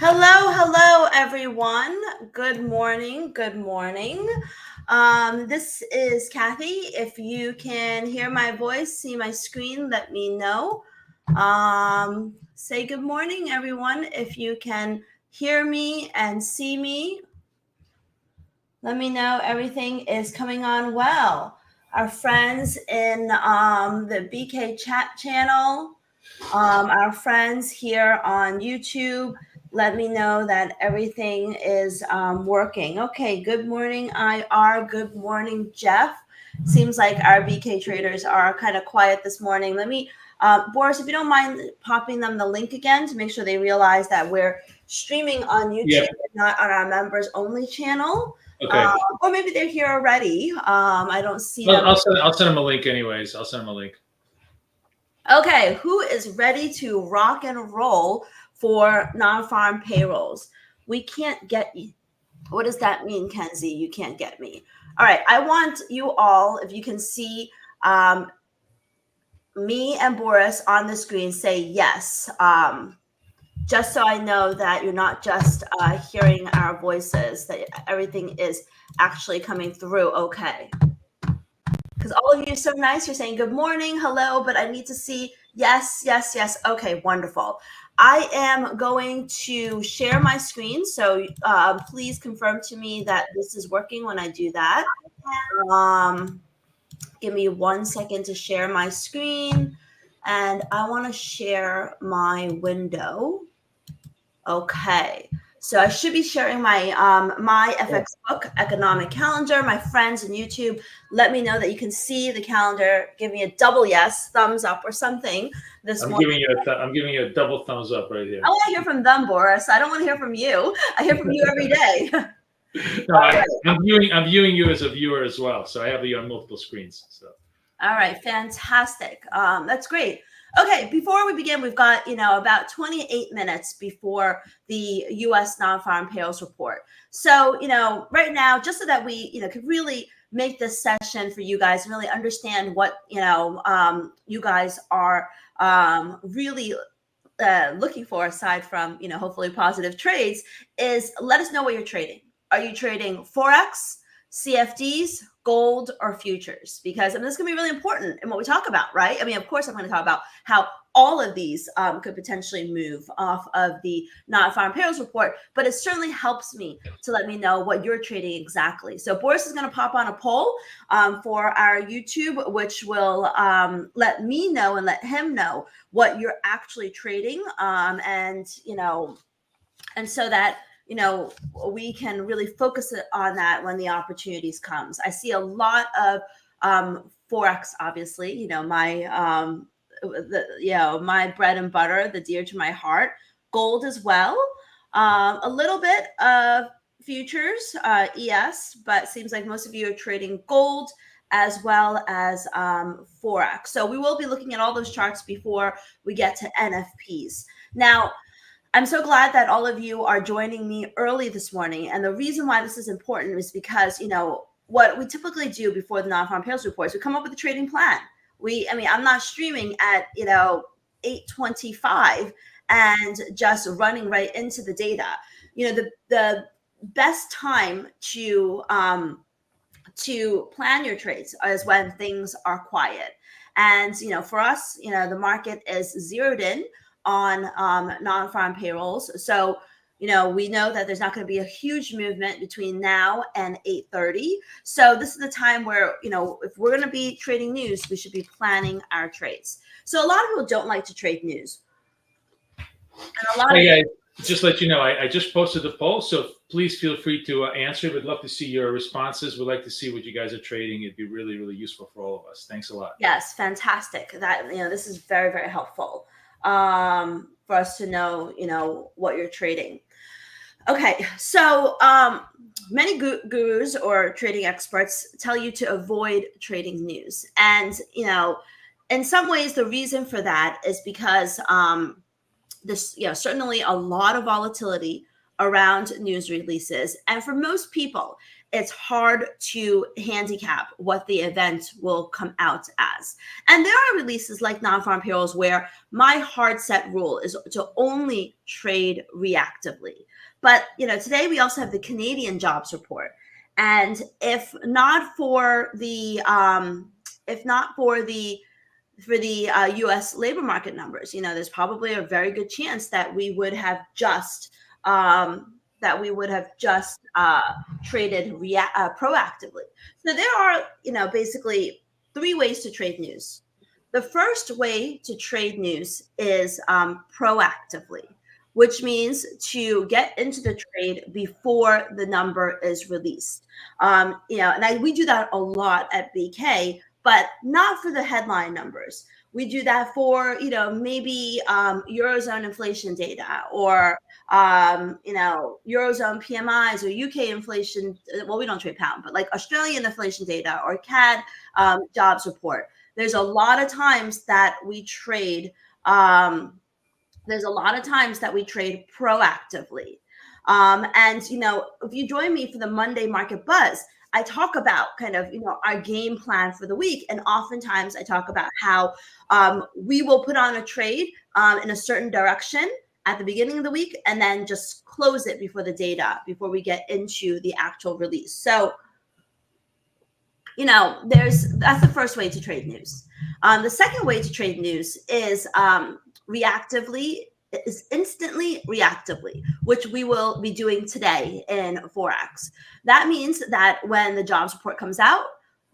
Hello, everyone. Good morning. Good morning. This is Kathy. If you can hear my voice, see my screen, let me know. Say good morning, everyone. If you can hear me and see me, let me know everything is coming on well. Our friends in the BK chat channel, our friends here on YouTube, let me know that everything is working. Okay, good morning, IR. Good morning, Jeff. Seems like our BK traders are kind of quiet this morning. Let me, Boris, if you don't mind popping them the link again to make sure they realize that we're streaming on YouTube, not on our members only channel. Okay. Or maybe they're here already. I don't see them. I'll send them a link anyways. I'll send them a link. Okay, who is ready to rock and roll for non-farm payrolls? We can't get you. What does that mean, Kenzie? You can't get me. All right, I want you all, if you can see me and Boris on the screen, say yes. Just so I know that you're not just hearing our voices, that everything is actually coming through okay. Because all of you are so nice. You're saying good morning, hello, but I need to see yes, yes, yes. Okay, wonderful. I am going to share my screen, so please confirm to me that this is working when I do that. Give me 1 second to share my screen, and I want to share my window. Okay. So I should be sharing my my FX book economic calendar. My friends on YouTube, let me know that you can see the calendar. Give me a double yes, thumbs up, or something. I'm giving you a double thumbs up right here. I want to hear from them, Boris. I don't want to hear from you. I hear from you every day. No, I'm viewing you as a viewer as well. So I have you on multiple screens. So. All right, fantastic. That's great. Okay, before we begin, we've got, about 28 minutes before the US non-farm payrolls report. So, right now, just so that we, could really make this session for you guys and really understand what, you guys are really looking for, aside from, hopefully positive trades, is let us know what you're trading. Are you trading Forex, CFDs, gold, or futures? Because this is going to be really important in what we talk about, right? Of course, I'm going to talk about how all of these could potentially move off of the non-farm payrolls report, but it certainly helps me to let me know what you're trading exactly. So Boris is going to pop on a poll for our YouTube, which will let me know and let him know what you're actually trading, and so that we can really focus on that when the opportunities comes. I see a lot of Forex, obviously, my my bread and butter, the dear to my heart. Gold as well. A little bit of futures, ES, but seems like most of you are trading gold as well as Forex. So we will be looking at all those charts before we get to NFPs. Now, I'm so glad that all of you are joining me early this morning. And the reason why this is important is because, what we typically do before the non-farm payrolls reports, we come up with a trading plan. I'm not streaming at, 8:25 and just running right into the data. The best time to plan your trades is when things are quiet. And, for us, the market is zeroed in on non-farm payrolls. So, we know that there's not going to be a huge movement between now and 8:30. So this is the time where, if we're going to be trading news, we should be planning our trades. So a lot of people don't like to trade news. And a lot of just let you know, I just posted the poll, so please feel free to answer. We'd love to see your responses. We'd like to see what you guys are trading. It'd be really, really useful for all of us. Thanks a lot. Yes, fantastic. That, this is very, very helpful for us to know, what you're trading. Okay, so many gurus or trading experts tell you to avoid trading news. And, in some ways, the reason for that is because there's certainly a lot of volatility around news releases. And for most people, it's hard to handicap what the event will come out as. And there are releases like non-farm payrolls where my hard set rule is to only trade reactively. But today we also have the Canadian jobs report, and if not for the U.S. labor market numbers, there's probably a very good chance that we would have just traded proactively. So there are, basically 3 ways to trade news. The first way to trade news is proactively, which means to get into the trade before the number is released. And we do that a lot at BK, but not for the headline numbers. We do that for, maybe Eurozone inflation data, or, Eurozone PMIs, or UK inflation. Well, we don't trade pound, but like Australian inflation data, or CAD jobs report. There's a lot of times that we trade. There's a lot of times that we trade proactively. And, if you join me for the Monday Market Buzz, I talk about kind of, our game plan for the week. And oftentimes I talk about how we will put on a trade in a certain direction at the beginning of the week, and then just close it before we get into the actual release. So, that's the first way to trade news. The second way to trade news is instantly reactively, which we will be doing today in Forex. That means that when the jobs report comes out,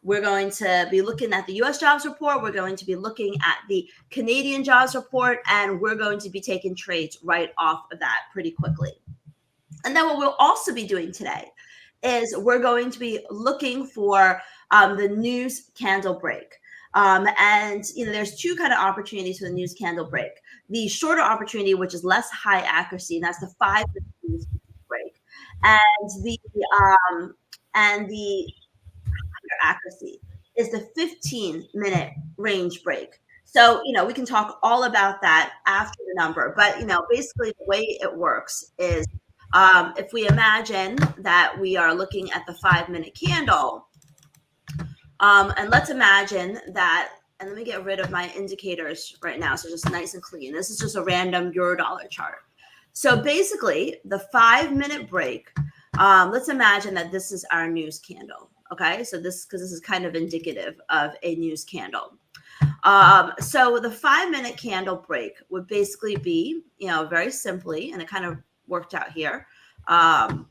we're going to be looking at the US jobs report, we're going to be looking at the Canadian jobs report, and we're going to be taking trades right off of that pretty quickly. And then what we'll also be doing today is we're going to be looking for the news candle break. And there's 2 kind of opportunities for the news candle break. The shorter opportunity, which is less high accuracy, and that's the 5-minute news break, and the higher accuracy is the 15-minute range break. So we can talk all about that after the number, but basically the way it works is if we imagine that we are looking at the 5-minute candle. And let's imagine that, and let me get rid of my indicators right now, so just nice and clean. This is just a random euro-dollar chart. So basically, the 5-minute break, let's imagine that this is our news candle, okay? So because this is kind of indicative of a news candle. So the 5-minute candle break would basically be, very simply, and it kind of worked out here. And,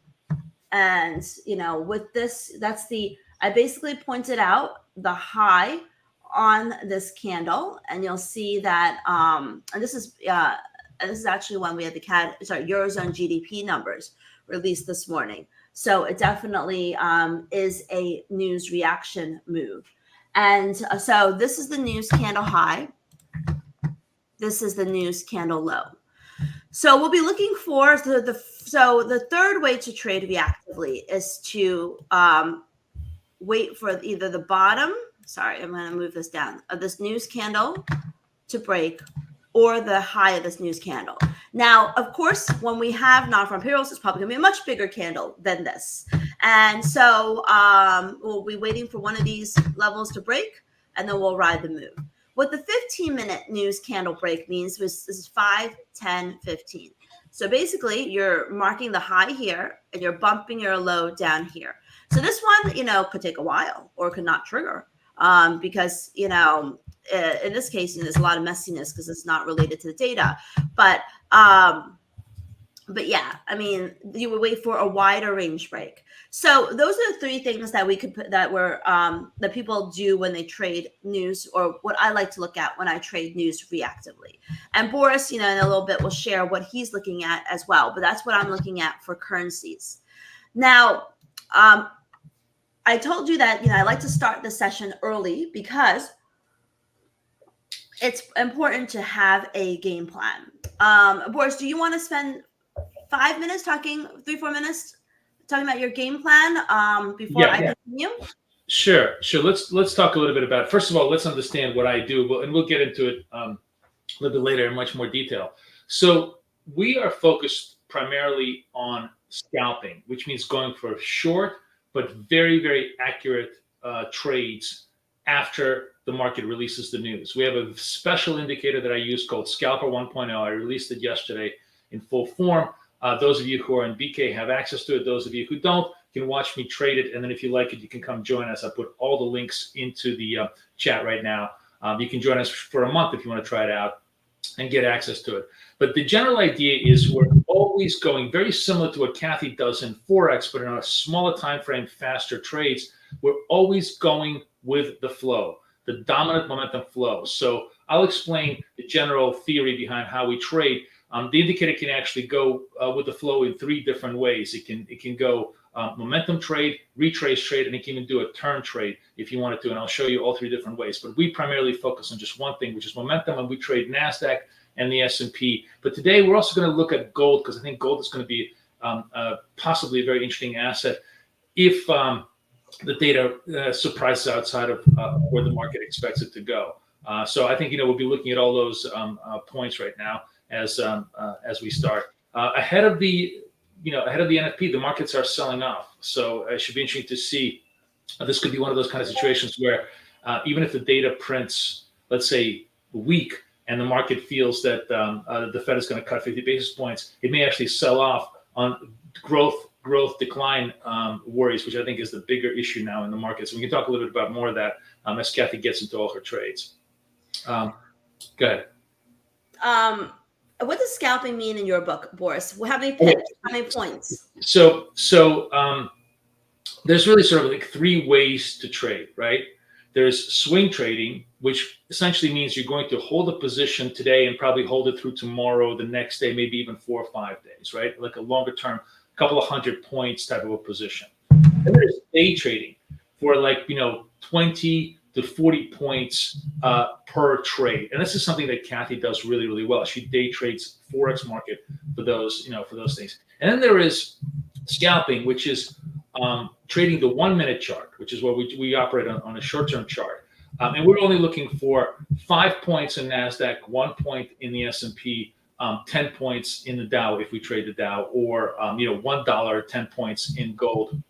with this, I basically pointed out the high on this candle, and you'll see that, and this is actually when we had the Eurozone GDP numbers released this morning. So it definitely is a news reaction move. And so this is the news candle high. This is the news candle low. So we'll be looking for the third way to trade reactively is to wait for either the bottom, I'm going to move this down, of this news candle to break, or the high of this news candle. Now, of course, when we have non-farm payrolls, it's probably going to be a much bigger candle than this. And so we'll be waiting for one of these levels to break, and then we'll ride the move. What the 15-minute news candle break means was this is 5, 10, 15. So basically, you're marking the high here, and you're bumping your low down here. So this one, could take a while or could not trigger because, in this case, there's a lot of messiness because it's not related to the data. But yeah, I mean, you would wait for a wider range break. So those are the 3 things that we could put that people do when they trade news, or what I like to look at when I trade news reactively. And Boris, in a little bit, will share what he's looking at as well. But that's what I'm looking at for currencies. Now, I told you that, I like to start the session early because it's important to have a game plan. Boris, do you want to spend 5 minutes 3-4 minutes talking about your game plan before I continue? Sure. Let's talk a little bit about it. First of all, let's understand what I do, and we'll get into it a little bit later in much more detail. So we are focused primarily on scalping, which means going for short but very, very accurate trades after the market releases the news. We have a special indicator that I use called Scalper 1.0. I released it yesterday in full form. Those of you who are in BK have access to it. Those of you who don't can watch me trade it. And then if you like it, you can come join us. I put all the links into the chat right now. You can join us for a month if you want to try it out and get access to it. But the general idea is we're always going very similar to what Kathy does in Forex, but in a smaller time frame, faster trades. We're always going with the flow, the dominant momentum flow. So I'll explain the general theory behind how we trade. The indicator can actually go with the flow in three different ways. It can go momentum trade, retrace trade, and it can even do a turn trade if you wanted to. And I'll show you all three different ways. But we primarily focus on just one thing, which is momentum, and we trade Nasdaq and the S&P. But today we're also going to look at gold, because I think gold is going to be possibly a very interesting asset if the data surprises outside of where the market expects it to go. So I think we'll be looking at all those points right now as we start. Ahead of the NFP, the markets are selling off. So it should be interesting to see. This could be one of those kind of situations where even if the data prints, let's say, weak, and the market feels that the Fed is going to cut 50 basis points, it may actually sell off on growth decline worries, which I think is the bigger issue now in the market. So we can talk a little bit about more of that as Kathy gets into all her trades. Go ahead. What does scalping mean in your book, Boris? How many pips? How many points? So there's really sort of like three ways to trade, right? There's swing trading, which essentially means you're going to hold a position today and probably hold it through tomorrow, the next day, maybe even 4 or 5 days, right? Like a longer term, couple of 100 points type of a position. And there's day trading for 20 to 40 points per trade. And this is something that Kathy does really, really well. She day trades Forex market for those, for those things. And then there is scalping, which is trading the 1 minute chart, which is what we operate on a short-term chart. And we're only looking for 5 points in Nasdaq, 1 point in the S&P, 10 points in the Dow if we trade the Dow, or $1, 10 points in gold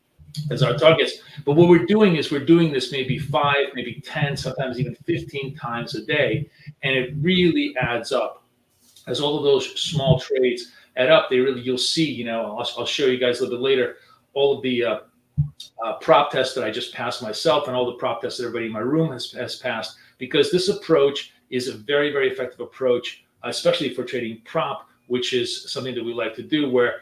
as our targets. But what we're doing is we're doing this maybe 5, maybe 10, sometimes even 15 times a day, and it really adds up. As all of those small trades add up, you'll see. I'll show you guys a little bit later all of the prop tests that I just passed myself, and all the prop tests that everybody in my room has passed, because this approach is a very, very effective approach, especially for trading prop, which is something that we like to do, where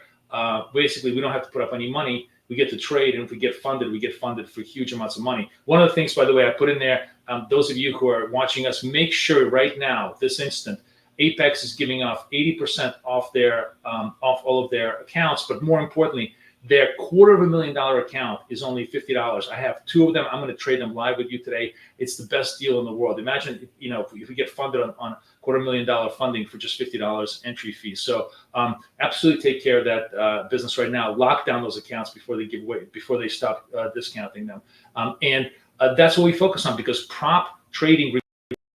basically we don't have to put up any money. We get to trade, and if we get funded, we get funded for huge amounts of money. One of the things, by the way, I put in there, those of you who are watching us, make sure right now, this instant, Apex is giving off 80% off off all of their accounts, but more importantly, their $250,000 account is only $50. I have 2 of them. I'm going to trade them live with you today. It's the best deal in the world. Imagine, if we get funded on $250,000 funding for just $50 entry fee. So absolutely take care of that business right now. Lock down those accounts before they give away, before they stop discounting them. And that's what we focus on, because prop trading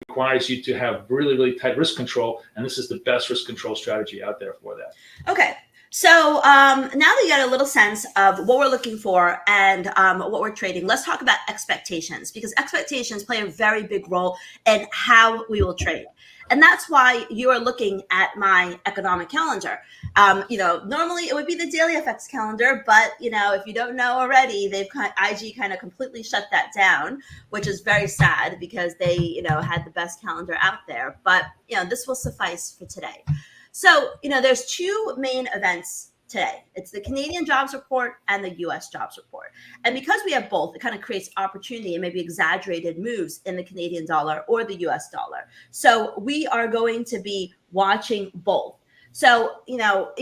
requires you to have really, really tight risk control. And this is the best risk control strategy out there for that. Okay. So now that you got a little sense of what we're looking for and what we're trading, let's talk about expectations, because expectations play a very big role in how we will trade. And that's why you are looking at my economic calendar. Normally it would be the daily FX calendar, but if you don't know already, IG kind of completely shut that down, which is very sad, because they had the best calendar out there. But this will suffice for today. So, there's 2 main events today. It's the Canadian jobs report and the US jobs report. And because we have both, it kind of creates opportunity and maybe exaggerated moves in the Canadian dollar or the US dollar. So we are going to be watching both. So, you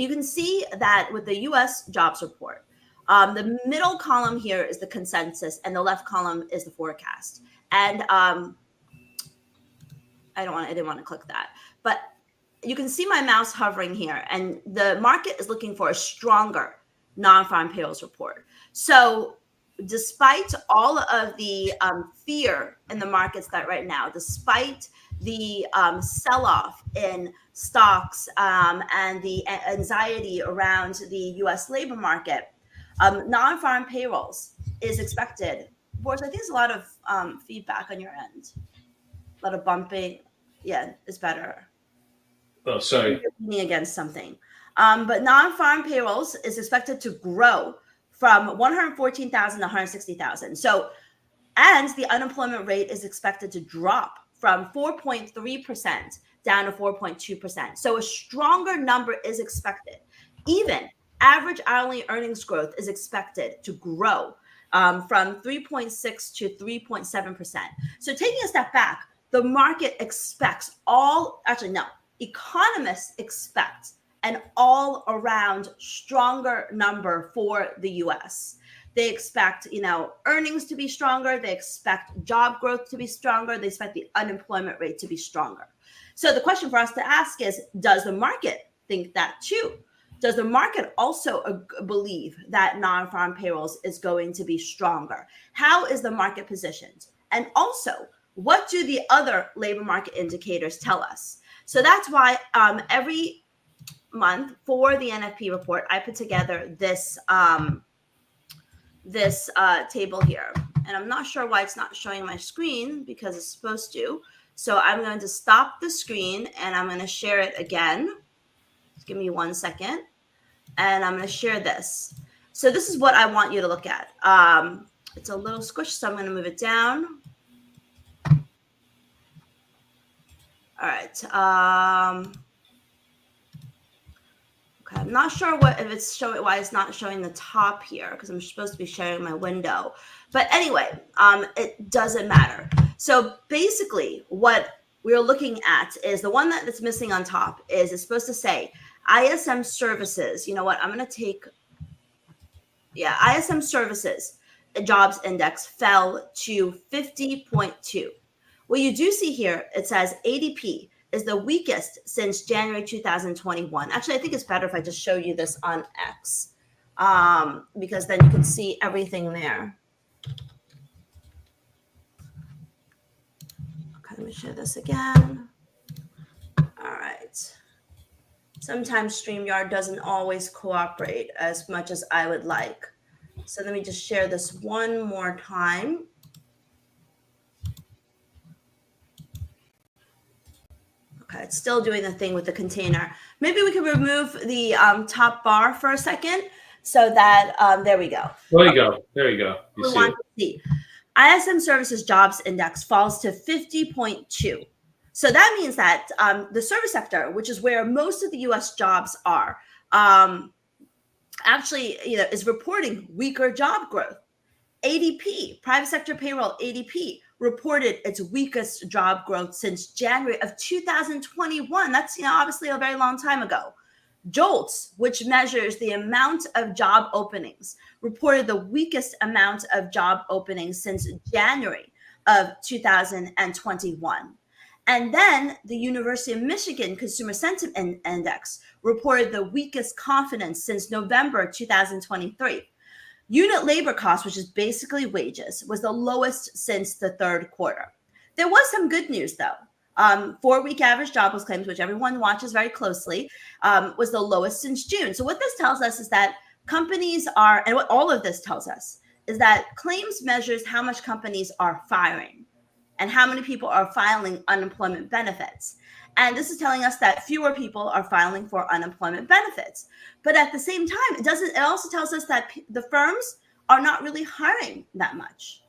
can see that with the US jobs report, the middle column here is the consensus and the left column is the forecast. And I didn't want to click that, but you can see my mouse hovering here, and the market is looking for a stronger non-farm payrolls report. So despite all of the fear in the markets that right now, despite the sell-off in stocks and the anxiety around the US labor market, non-farm payrolls is expected. Boris, I think there's a lot of feedback on your end. A lot of bumping. Yeah, it's better. Oh, sorry. You're leaning against something. But non-farm payrolls is expected to grow from 114,000 to 160,000. So, and the unemployment rate is expected to drop from 4.3% down to 4.2%. So a stronger number is expected. Even average hourly earnings growth is expected to grow from 3.6 to 3.7%. So taking a step back, the market expects economists expect an all-around stronger number for the U.S. They expect, earnings to be stronger. They expect job growth to be stronger. They expect the unemployment rate to be stronger. So the question for us to ask is, does the market think that too? Does the market also believe that non-farm payrolls is going to be stronger? How is the market positioned? And also, what do the other labor market indicators tell us? So that's why every month for the NFP report, I put together this table here. And I'm not sure why it's not showing my screen because it's supposed to. So I'm going to stop the screen and I'm going to share it again. Just give me 1 second. And I'm going to share this. So this is what I want you to look at. It's a little squished, so I'm going to move it down. All right. Okay, I'm not sure why it's not showing the top here because I'm supposed to be sharing my window. But anyway, it doesn't matter. So basically, what we're looking at is the one that's missing on top is it's supposed to say ISM services. You know what? I'm going to take, ISM services jobs index fell to 50.2. What you do see here, it says ADP is the weakest since January 2021. Actually, I think it's better if I just show you this on X because then you can see everything there. Okay, let me share this again. All right. Sometimes StreamYard doesn't always cooperate as much as I would like. So let me just share this one more time. Okay, it's still doing the thing with the container. Maybe we can remove the top bar for a second so that, there we go. There you go. There you go. You we see want it. to see. ISM Services Jobs Index falls to 50.2. So that means that the service sector, which is where most of the U.S. jobs are, actually is reporting weaker job growth. ADP, private sector payroll, ADP, reported its weakest job growth since January of 2021. That's obviously a very long time ago. JOLTS, which measures the amount of job openings, reported the weakest amount of job openings since January of 2021. And then the University of Michigan Consumer Sentiment Index reported the weakest confidence since November 2023. Unit labor cost, which is basically wages, was the lowest since the third quarter. There was some good news, though. 4-week average jobless claims, which everyone watches very closely, was the lowest since June. So what this tells us is that companies are, and what all of this tells us, is that claims measures how much companies are firing and how many people are filing unemployment benefits. And this is telling us that fewer people are filing for unemployment benefits. But at the same time, it also tells us that the firms are not really hiring that much.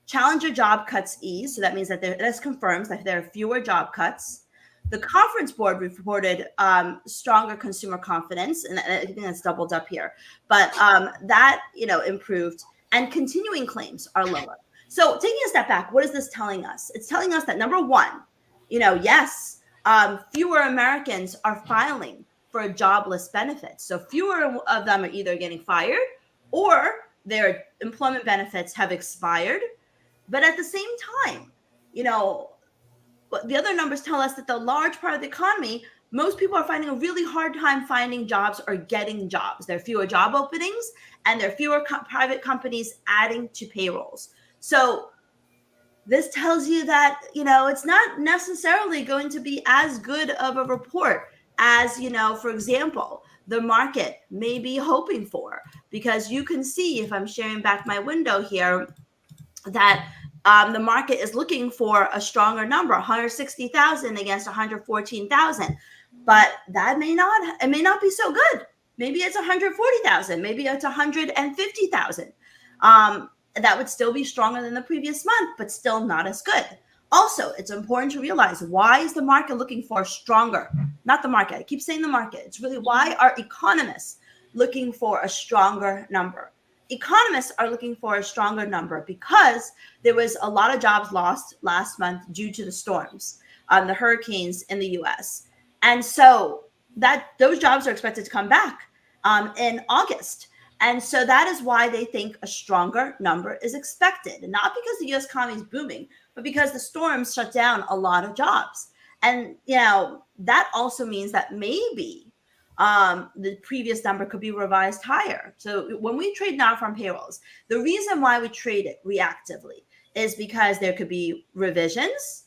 Challenger job cuts ease. So that means that this confirms that there are fewer job cuts. The Conference Board reported stronger consumer confidence, and I think that's doubled up here. But that improved, and continuing claims are lower. So taking a step back, what is this telling us? It's telling us that number one, yes, fewer Americans are filing for jobless benefits. So fewer of them are either getting fired or their employment benefits have expired. But at the same time, the other numbers tell us that the large part of the economy, most people are finding a really hard time finding jobs or getting jobs. There are fewer job openings and there are fewer private companies adding to payrolls. So this tells you that, it's not necessarily going to be as good of a report as, for example, the market may be hoping for, because you can see, if I'm sharing back my window here, that the market is looking for a stronger number, 160,000 against 114,000. But it may not be so good. Maybe it's 140,000. Maybe it's 150,000. That would still be stronger than the previous month, but still not as good. Also, it's important to realize, why is the market looking for stronger? Not the market. I keep saying the market. It's really, why are economists looking for a stronger number? Economists are looking for a stronger number because there was a lot of jobs lost last month due to the storms, the hurricanes in the US. And so those jobs are expected to come back in August. And so that is why they think a stronger number is expected, not because the US economy is booming, but because the storms shut down a lot of jobs. And, that also means that maybe the previous number could be revised higher. So when we trade non-farm payrolls, the reason why we trade it reactively is because there could be revisions.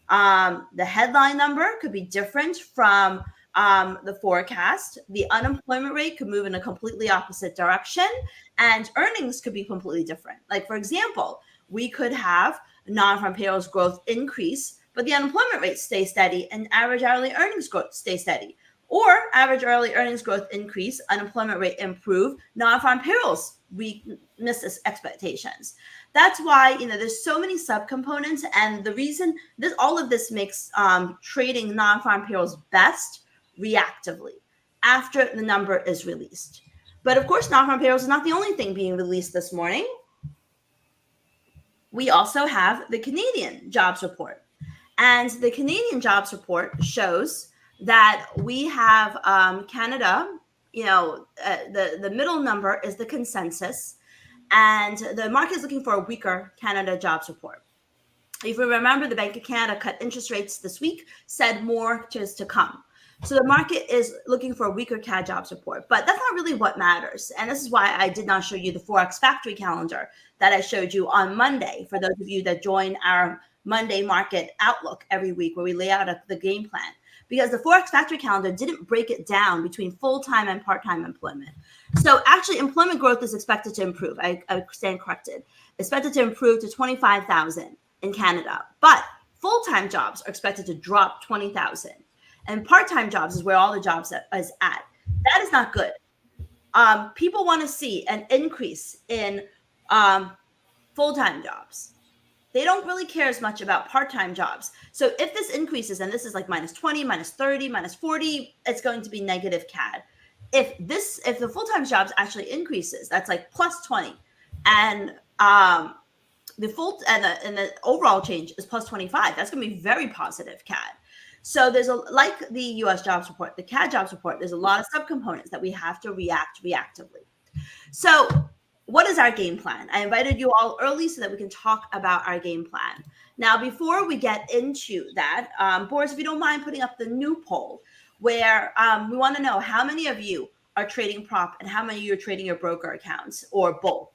The headline number could be different from the forecast. The unemployment rate could move in a completely opposite direction, and earnings could be completely different. Like, for example, we could have non-farm payrolls growth increase, but the unemployment rate stay steady and average hourly earnings growth stay steady. Or average hourly earnings growth increase, unemployment rate improve, non-farm payrolls we miss expectations. That's why there's so many subcomponents, and the reason all of this makes trading non-farm payrolls best reactively after the number is released. But of course, non-farm payrolls is not the only thing being released this morning. We also have the Canadian jobs report, and the Canadian jobs report shows that we have Canada, the middle number is the consensus, and the market is looking for a weaker Canada jobs report. If you remember, the Bank of Canada cut interest rates this week, said more is to come. So the market is looking for a weaker CAD jobs report, but that's not really what matters. And this is why I did not show you the Forex factory calendar that I showed you on Monday, for those of you that join our Monday market outlook every week, where we lay out the game plan. Because the Forex factory calendar didn't break it down between full-time and part-time employment. So actually, employment growth is expected to improve. I stand corrected. Expected to improve to 25,000 in Canada. But full-time jobs are expected to drop 20,000. And part-time jobs is where all the jobs is at. That is not good. People want to see an increase in full-time jobs. They don't really care as much about part-time jobs. So if this increases, and this is like minus 20, minus 30, minus 40, it's going to be negative CAD. If the full-time jobs actually increases, that's like plus 20. And the overall change is plus 25. That's going to be very positive CAD. So there's like the US jobs report, the CAD jobs report, there's a lot of subcomponents that we have to react reactively. So what is our game plan? I invited you all early so that we can talk about our game plan. Now, before we get into that, Boris, if you don't mind putting up the new poll, where we want to know how many of you are trading prop and how many of you are trading your broker accounts, or both.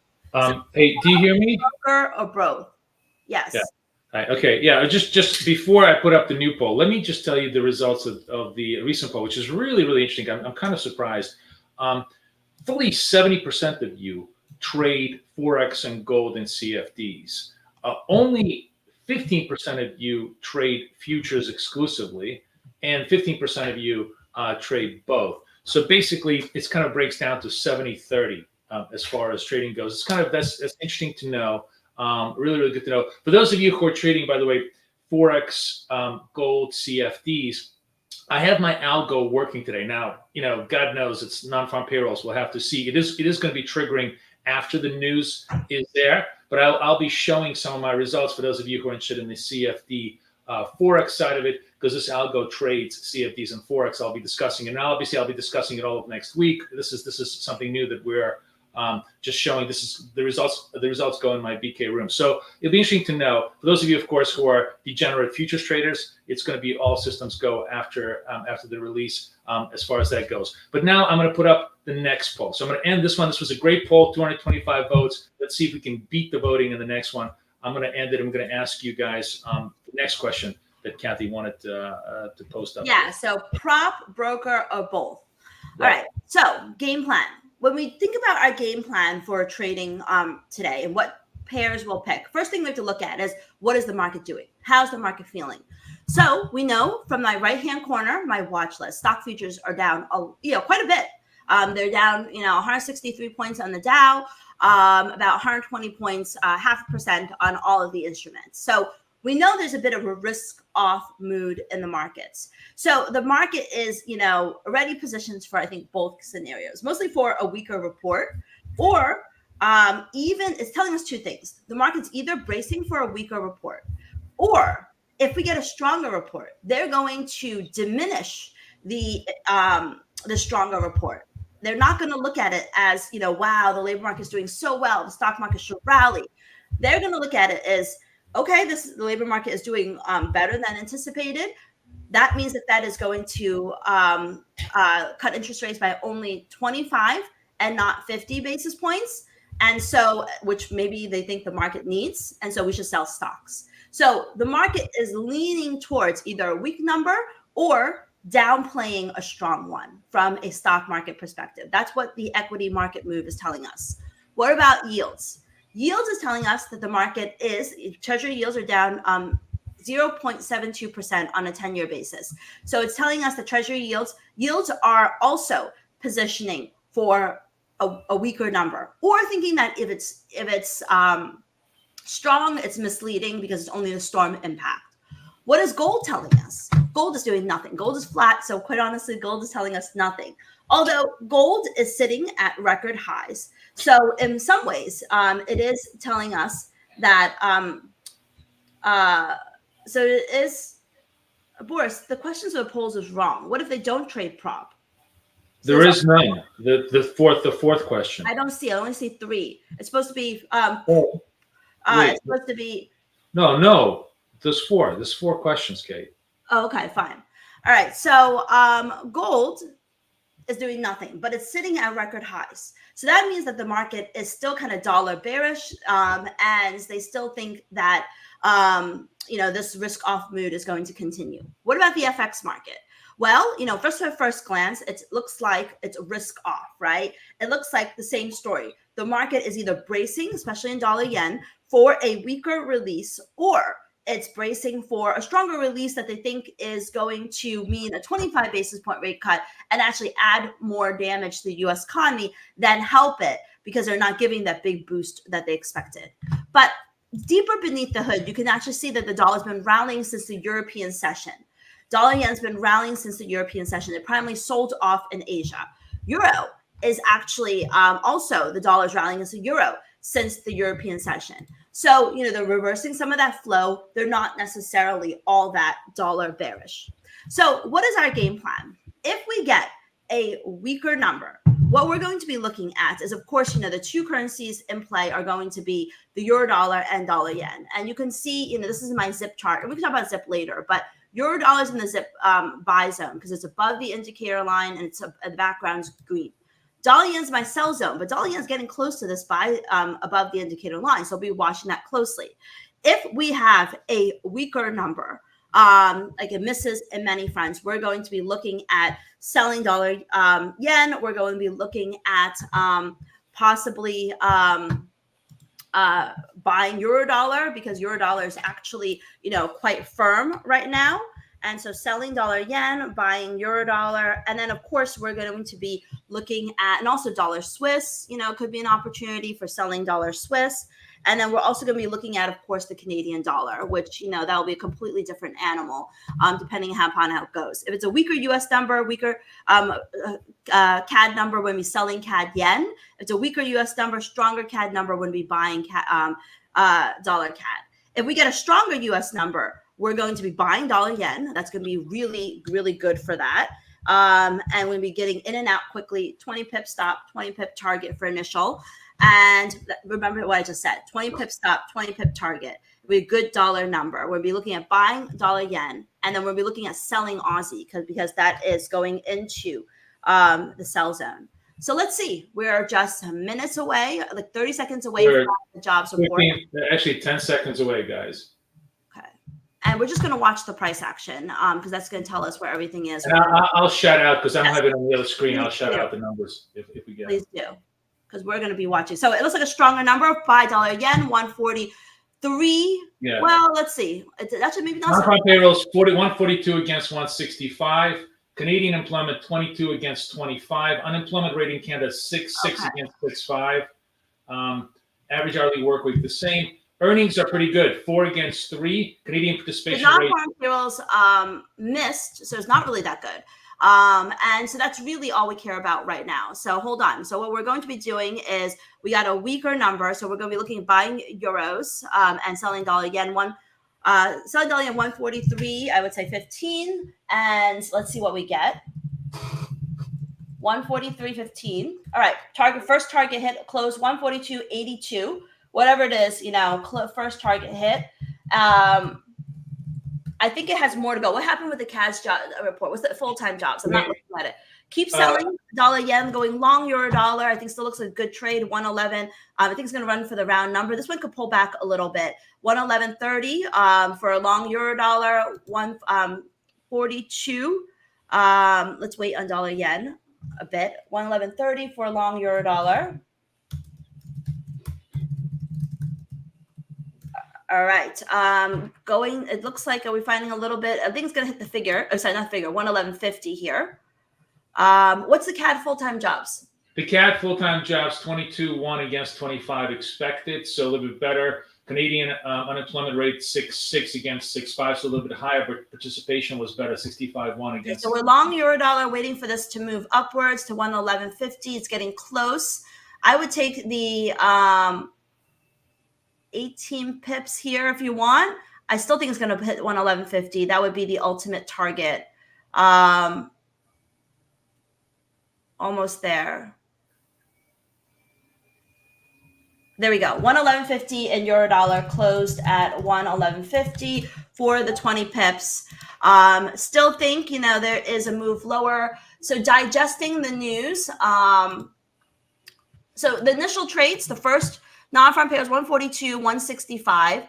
Hey, do you hear me? Broker or both? Yes. Yeah. Okay, yeah, just before I put up the new poll, let me just tell you the results of the recent poll, which is really, really interesting. I'm kind of surprised. Fully 70% of you trade Forex and gold and CFDs. Only 15% of you trade futures exclusively, and 15% of you trade both. So basically, it kind of breaks down to 70-30 as far as trading goes. It's kind of, that's interesting to know. Really, really good to know. For those of you who are trading, by the way, Forex, gold, CFDs, I have my algo working today. Now, God knows it's non-farm payrolls. We'll have to see. It is going to be triggering after the news is there, but I'll be showing some of my results for those of you who are interested in the CFD Forex side of it, because this algo trades CFDs and Forex. I'll be discussing it. And obviously, I'll be discussing it all of next week. This is something new that we're just showing. This is the results. The results go in my BK room. So it'll be interesting to know. For those of you, of course, who are degenerate futures traders, it's going to be all systems go after the release as far as that goes. But now I'm going to put up the next poll. So I'm going to end this one. This was a great poll, 225 votes. Let's see if we can beat the voting in the next one. I'm going to end it. I'm going to ask you guys the next question that Kathy wanted to post up. Yeah. So prop, broker, or both. All right. So game plan. When we think about our game plan for trading today and what pairs we'll pick, first thing we have to look at is what is the market doing? How's the market feeling? So we know from my right-hand corner, my watch list, stock futures are down, quite a bit. They're down, 163 points on the Dow, about 120 points, 0.5% on all of the instruments. So we know there's a bit of a risk-off mood in the markets. So the market is, already positioned for, I think, both scenarios, mostly for a weaker report, or even it's telling us two things. The market's either bracing for a weaker report, or if we get a stronger report, they're going to diminish the stronger report. They're not going to look at it as, wow, the labor market is doing so well, the stock market should rally. They're going to look at it as, okay, the labor market is doing better than anticipated. That means that Fed is going to cut interest rates by only 25 and not 50 basis points. And so, which maybe they think the market needs. And so we should sell stocks. So the market is leaning towards either a weak number or downplaying a strong one from a stock market perspective. That's what the equity market move is telling us. What about yields? Yields is telling us that the market is, treasury yields are down 0.72% on a 10-year basis. So it's telling us that treasury yields are also positioning for a weaker number, or thinking that if it's strong, it's misleading because it's only the storm impact. What is gold telling us? Gold is doing nothing. Gold is flat. So quite honestly, gold is telling us nothing. Although gold is sitting at record highs. So in some ways, it is telling us that, so it is, Boris, the questions of the polls is wrong. What if they don't trade prop? So there is none. The fourth question. I don't see. I only see 3. It's supposed to be. Wait. It's supposed to be. No. There's 4. There's 4 questions, Kate. Oh, okay, fine. All right. So gold is doing nothing, but it's sitting at record highs. So that means that the market is still kind of dollar bearish, and they still think that this risk-off mood is going to continue. What about the FX market? Well, first glance, it looks like it's risk off, right? It looks like the same story. The market is either bracing, especially in dollar yen, for a weaker release, or it's bracing for a stronger release that they think is going to mean a 25 basis point rate cut and actually add more damage to the U.S. economy than help it, because they're not giving that big boost that they expected. But deeper beneath the hood, you can actually see that the dollar's been rallying since the European session. Dollar yen's been rallying since the European session. It primarily sold off in Asia. Euro is actually also, the dollar's rallying as a euro since the European session. So, they're reversing some of that flow. They're not necessarily all that dollar bearish. So what is our game plan? If we get a weaker number, what we're going to be looking at is, of course, the two currencies in play are going to be the euro dollar and dollar yen. And you can see, this is my ZIP chart, and we can talk about ZIP later, but euro dollar is in the ZIP buy zone because it's above the indicator line and it's the background's green. Dollar yen is my sell zone, but dollar yen is getting close to this buy above the indicator line. So I'll be watching that closely. If we have a weaker number, like it misses in many fronts, we're going to be looking at selling dollar yen. We're going to be looking at possibly buying euro dollar, because euro dollar is actually, quite firm right now. And so selling dollar yen, buying euro dollar. And then, of course, we're going to be looking at, and also dollar Swiss, could be an opportunity for selling dollar Swiss. And then we're also going to be looking at, of course, the Canadian dollar, which, that will be a completely different animal, depending upon how it goes. If it's a weaker U.S. number, weaker CAD number, when we're selling CAD yen. If it's a weaker U.S. number, stronger CAD number when we buying dollar CAD. If we get a stronger U.S. number, we're going to be buying dollar yen. That's going to be really, really good for that. And we'll be getting in and out quickly, 20 pip stop, 20 pip target for initial. And remember what I just said, 20 pip stop, 20 pip target. It'll be a good dollar number. We'll be looking at buying dollar yen, and then we'll be looking at selling Aussie because that is going into the sell zone. So let's see. We're just minutes away, like 30 seconds away from the jobs report. Actually 10 seconds away, guys. Okay. and we're just going to watch the price action because that's going to tell us where everything is. And I'll shout out, because I'm Yes. having it on the other screen. I'll Please shout do. out the numbers if we get Please do, because we're going to be watching. So it looks like a stronger number, $5 yen, 143. Yeah. Well, let's see. That should maybe not. Non-farm payrolls 142 against 165. Canadian employment 22 against 25. Unemployment rate in Canada 6.6 against 6.5. Average hourly work week the same. Earnings are pretty good, 4 against 3. Canadian participation rate. Non-farm payrolls missed, so it's not really that good. And so that's really all we care about right now. So hold on. So what we're going to be doing is we got a weaker number. So we're going to be looking at buying euros and selling dollar yen. Selling dollar yen 143, I would say 15. And let's see what we get. 143.15. All right. First target hit, close 142.82. Whatever it is, first target hit. I think it has more to go. What happened with the CAS job report? What's the full-time jobs? I'm not looking at it. Keep selling dollar yen, going long euro dollar. I think still looks like a good trade. 111. I think it's going to run for the round number. This one could pull back a little bit. 111.30 for a long euro dollar. 142. Let's wait on dollar yen a bit. 111.30 for a long euro dollar. All right. It looks like, are we finding a little bit? I think it's going to hit the figure. Oh, sorry, not figure. 111.50 here. What's the CAD full-time jobs? The CAD full-time jobs 22.1 against 25 expected, so a little bit better. Canadian unemployment rate 6.6 against 6.5, so a little bit higher, but participation was better, 65.1 against. So we're long euro dollar, waiting for this to move upwards to 111.50. It's getting close. I would take the 18 pips here if you want. I still think it's going to hit 111.50. That would be the ultimate target. Almost there. There we go. 111.50 and euro dollar closed at 111.50 for the 20 pips. Still think, there is a move lower. So digesting the news. So the initial trades, the first non-farm payrolls 142, 165.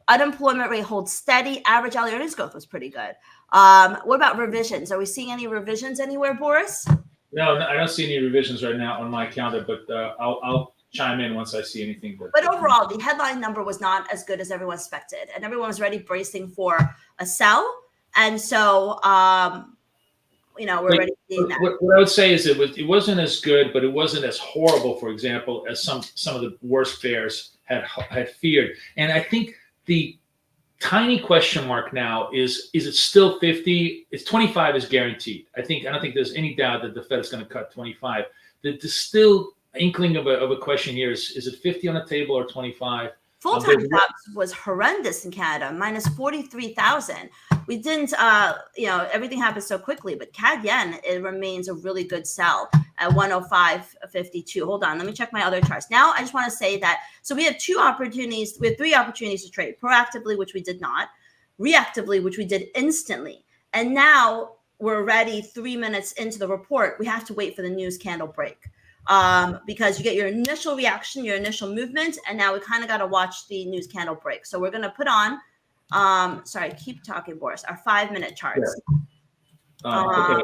Unemployment rate holds steady. Average hourly earnings growth was pretty good. What about revisions? Are we seeing any revisions anywhere, Boris? No, I don't see any revisions right now on my calendar, but I'll chime in once I see anything. But overall, the headline number was not as good as everyone expected, and everyone was already bracing for a sell. And so, we're already seeing that. What I would say is it wasn't as good, but it wasn't as horrible, for example, as some of the worst fares had feared. And I think the tiny question mark now is it still 50? It's 25 is guaranteed. I don't think there's any doubt that the Fed is going to cut 25. The still inkling of a question here is it 50 on the table or 25? Full-time jobs was horrendous in Canada, minus 43,000. We didn't, everything happened so quickly, but CAD yen, it remains a really good sell at 105.52. Hold on, let me check my other charts. Now, I just want to say that, so we have 3 opportunities to trade: proactively, which we did not; reactively, which we did instantly. And now we're already 3 minutes into the report. We have to wait for the news candle break. Because you get your initial reaction, your initial movement, and now we kind of got to watch the news candle break. So we're going to put on, sorry, keep talking, Boris, our 5-minute charts. Yeah. Okay.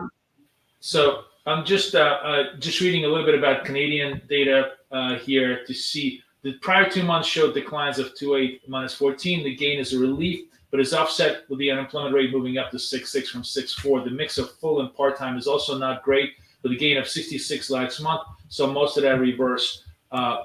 So I'm just reading a little bit about Canadian data here to see the prior 2 months showed declines of 2.8 minus 14. The gain is a relief, but is offset with the unemployment rate moving up to 6.6 from 6.4. The mix of full and part-time is also not great, with a gain of 66 last month. So most of that reverse,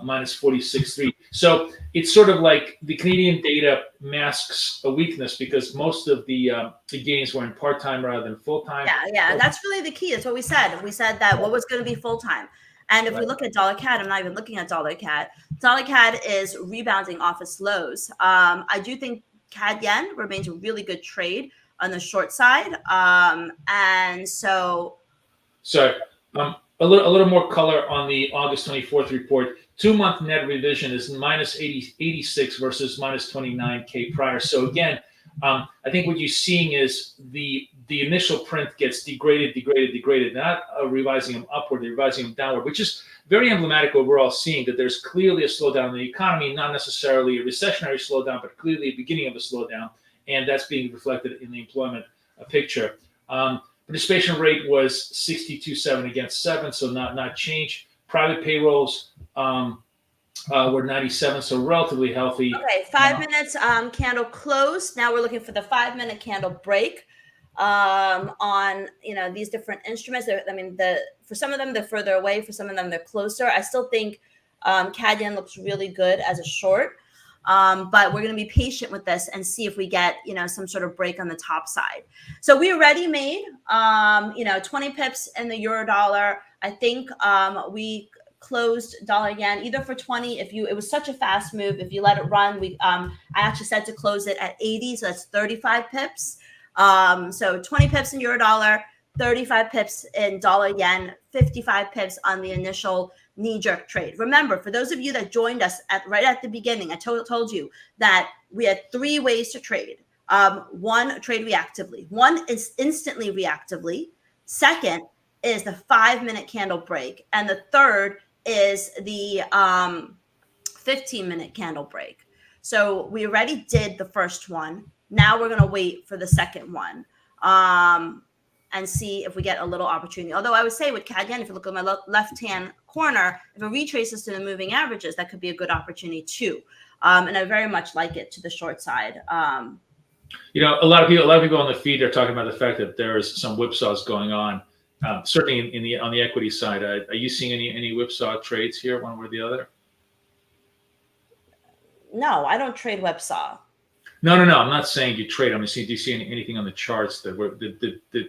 minus 46.3. So it's sort of like the Canadian data masks a weakness because most of the gains were in part-time rather than full-time. Yeah. That's really the key. That's what we said. We said that what was going to be full-time. And if we look at dollar CAD, I'm not even looking at dollar CAD. Dollar CAD is rebounding off its lows. I do think CAD yen remains a really good trade on the short side. And so... Sorry. A little more color on the August 24th report. 2-month net revision is minus 86 versus minus 29K prior. So again, I think what you're seeing is the initial print gets degraded, not revising them upward, they're revising them downward, which is very emblematic of what we're all seeing, that there's clearly a slowdown in the economy, not necessarily a recessionary slowdown, but clearly a beginning of a slowdown. and that's being reflected in the employment picture. Participation rate was 62.7 against 7, so not change. Private payrolls were 97, so relatively healthy. Okay, 5 minutes candle closed. Now we're looking for the 5-minute candle break on these different instruments. For some of them they're further away, for some of them they're closer. I still think CAD yen looks really good as a short, but we're going to be patient with this and see if we get some sort of break on the top side. So we already made 20 pips in the euro dollar. I think we closed dollar yen either for 20. It was such a fast move, if you let it run, I actually said to close it at 80, so that's 35 pips. So 20 pips in euro dollar, 35 pips in dollar yen, 55 pips on the initial knee-jerk trade. Remember, for those of you that joined us right at the beginning, I told you that we had 3 ways to trade. One, trade reactively. One is instantly reactively. Second is the 5-minute candle break. And the third is the 15-minute candle break. So we already did the first one. Now we're going to wait for the second one and see if we get a little opportunity. Although I would say with CAD yen, if you look at my left-hand corner, if it retraces to the moving averages, that could be a good opportunity too. And I very much like it to the short side. A lot of people on the feed are talking about the fact that there is some whipsaws going on. Certainly on the equity side. Are you seeing any whipsaw trades here, one way or the other? No, I don't trade whipsaw. No. I'm not saying you trade. I'm saying, do you see anything on the charts that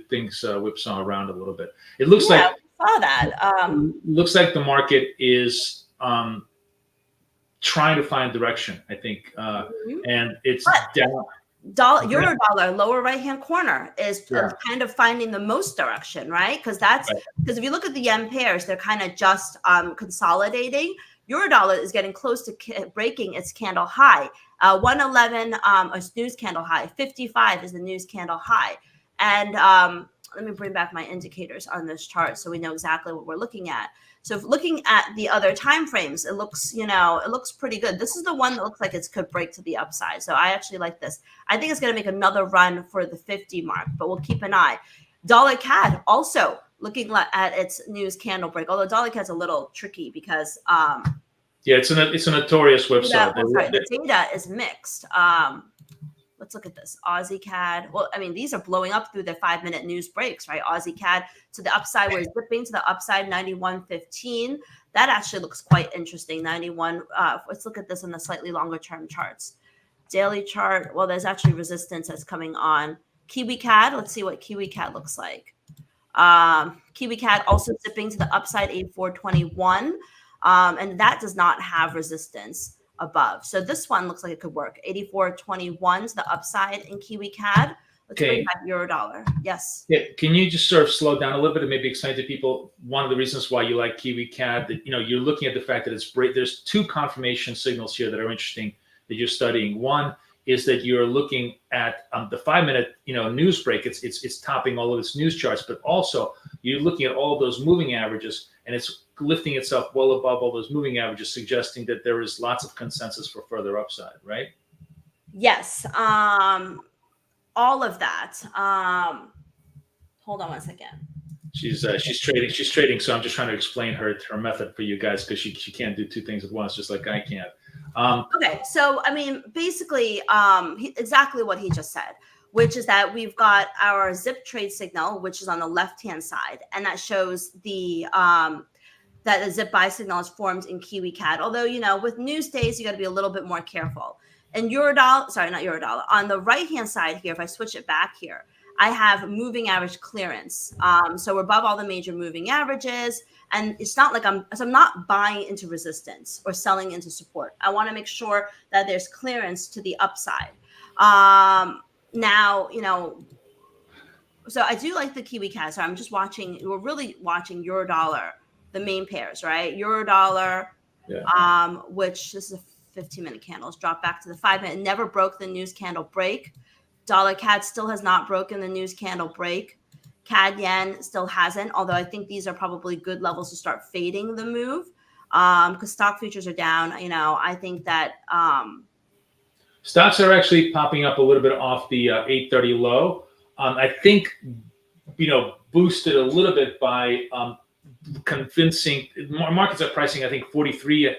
things whipsaw around a little bit? It looks like I saw that. Looks like the market is trying to find direction, I think, and it's down. Euro dollar lower right hand corner is kind of finding the most direction, right? Because if you look at the yen pairs, they're kind of just consolidating. Euro dollar is getting close to breaking its candle high. 111 a news candle high. 55 is the news candle high. And let me bring back my indicators on this chart so we know exactly what we're looking at. So if looking at the other time frames, it looks pretty good. This is the one that looks like it could break to the upside. So I actually like this. I think it's going to make another run for the 50 mark, but we'll keep an eye. Dollar CAD also looking at its news candle break, although dollar CAD's a little tricky because it's a notorious whipsaw. The data is mixed. Let's look at this. Aussie CAD. Well, I mean, these are blowing up through the 5-minute news breaks, right? Aussie CAD to the upside. We're zipping to the upside, 91.15. That actually looks quite interesting. 91. Let's look at this in the slightly longer term charts. Daily chart. Well, there's actually resistance that's coming on. Kiwi CAD. Let's see what Kiwi CAD looks like. Kiwi CAD also zipping to the upside, 84.21. And that does not have resistance above. So this one looks like it could work. 84.21 to the upside in Kiwi CAD. Let's bring back euro dollar. Yes. Yeah. Can you just sort of slow down a little bit and maybe explain to people one of the reasons why you like Kiwi CAD? That you're looking at the fact that it's break. There's 2 confirmation signals here that are interesting that you're studying. One is that you're looking at the 5-minute news break. It's topping all of its news charts, but also you're looking at all those moving averages, and it's lifting itself well above all those moving averages, suggesting that there is lots of consensus for further upside, right? Yes. All of that. Hold on one second. She's trading. So I'm just trying to explain her method for you guys, because she can't do 2 things at once, just like I can't. Okay. So, I mean, basically, exactly what he just said, which is that we've got our zip trade signal, which is on the left-hand side. And that shows that the zip buy signal is formed in Kiwi CAD. Although, with news days, you got to be a little bit more careful. And not euro dollar. On the right-hand side here, if I switch it back here, I have moving average clearance. So we're above all the major moving averages. And it's not like I'm not buying into resistance or selling into support. I want to make sure that there's clearance to the upside. Now, so I do like the Kiwi CAD. So I'm just we're really watching euro dollar, the main pairs, right? Euro dollar, which this is a 15-minute candle. Let's drop back to the 5-minute. It never broke the news candle break. Dollar CAD still has not broken the news candle break. CAD yen still hasn't, although I think these are probably good levels to start fading the move because stock futures are down. I think that Stocks are actually popping up a little bit off the 830 low. I think, boosted a little bit by convincing markets are pricing, I think 43%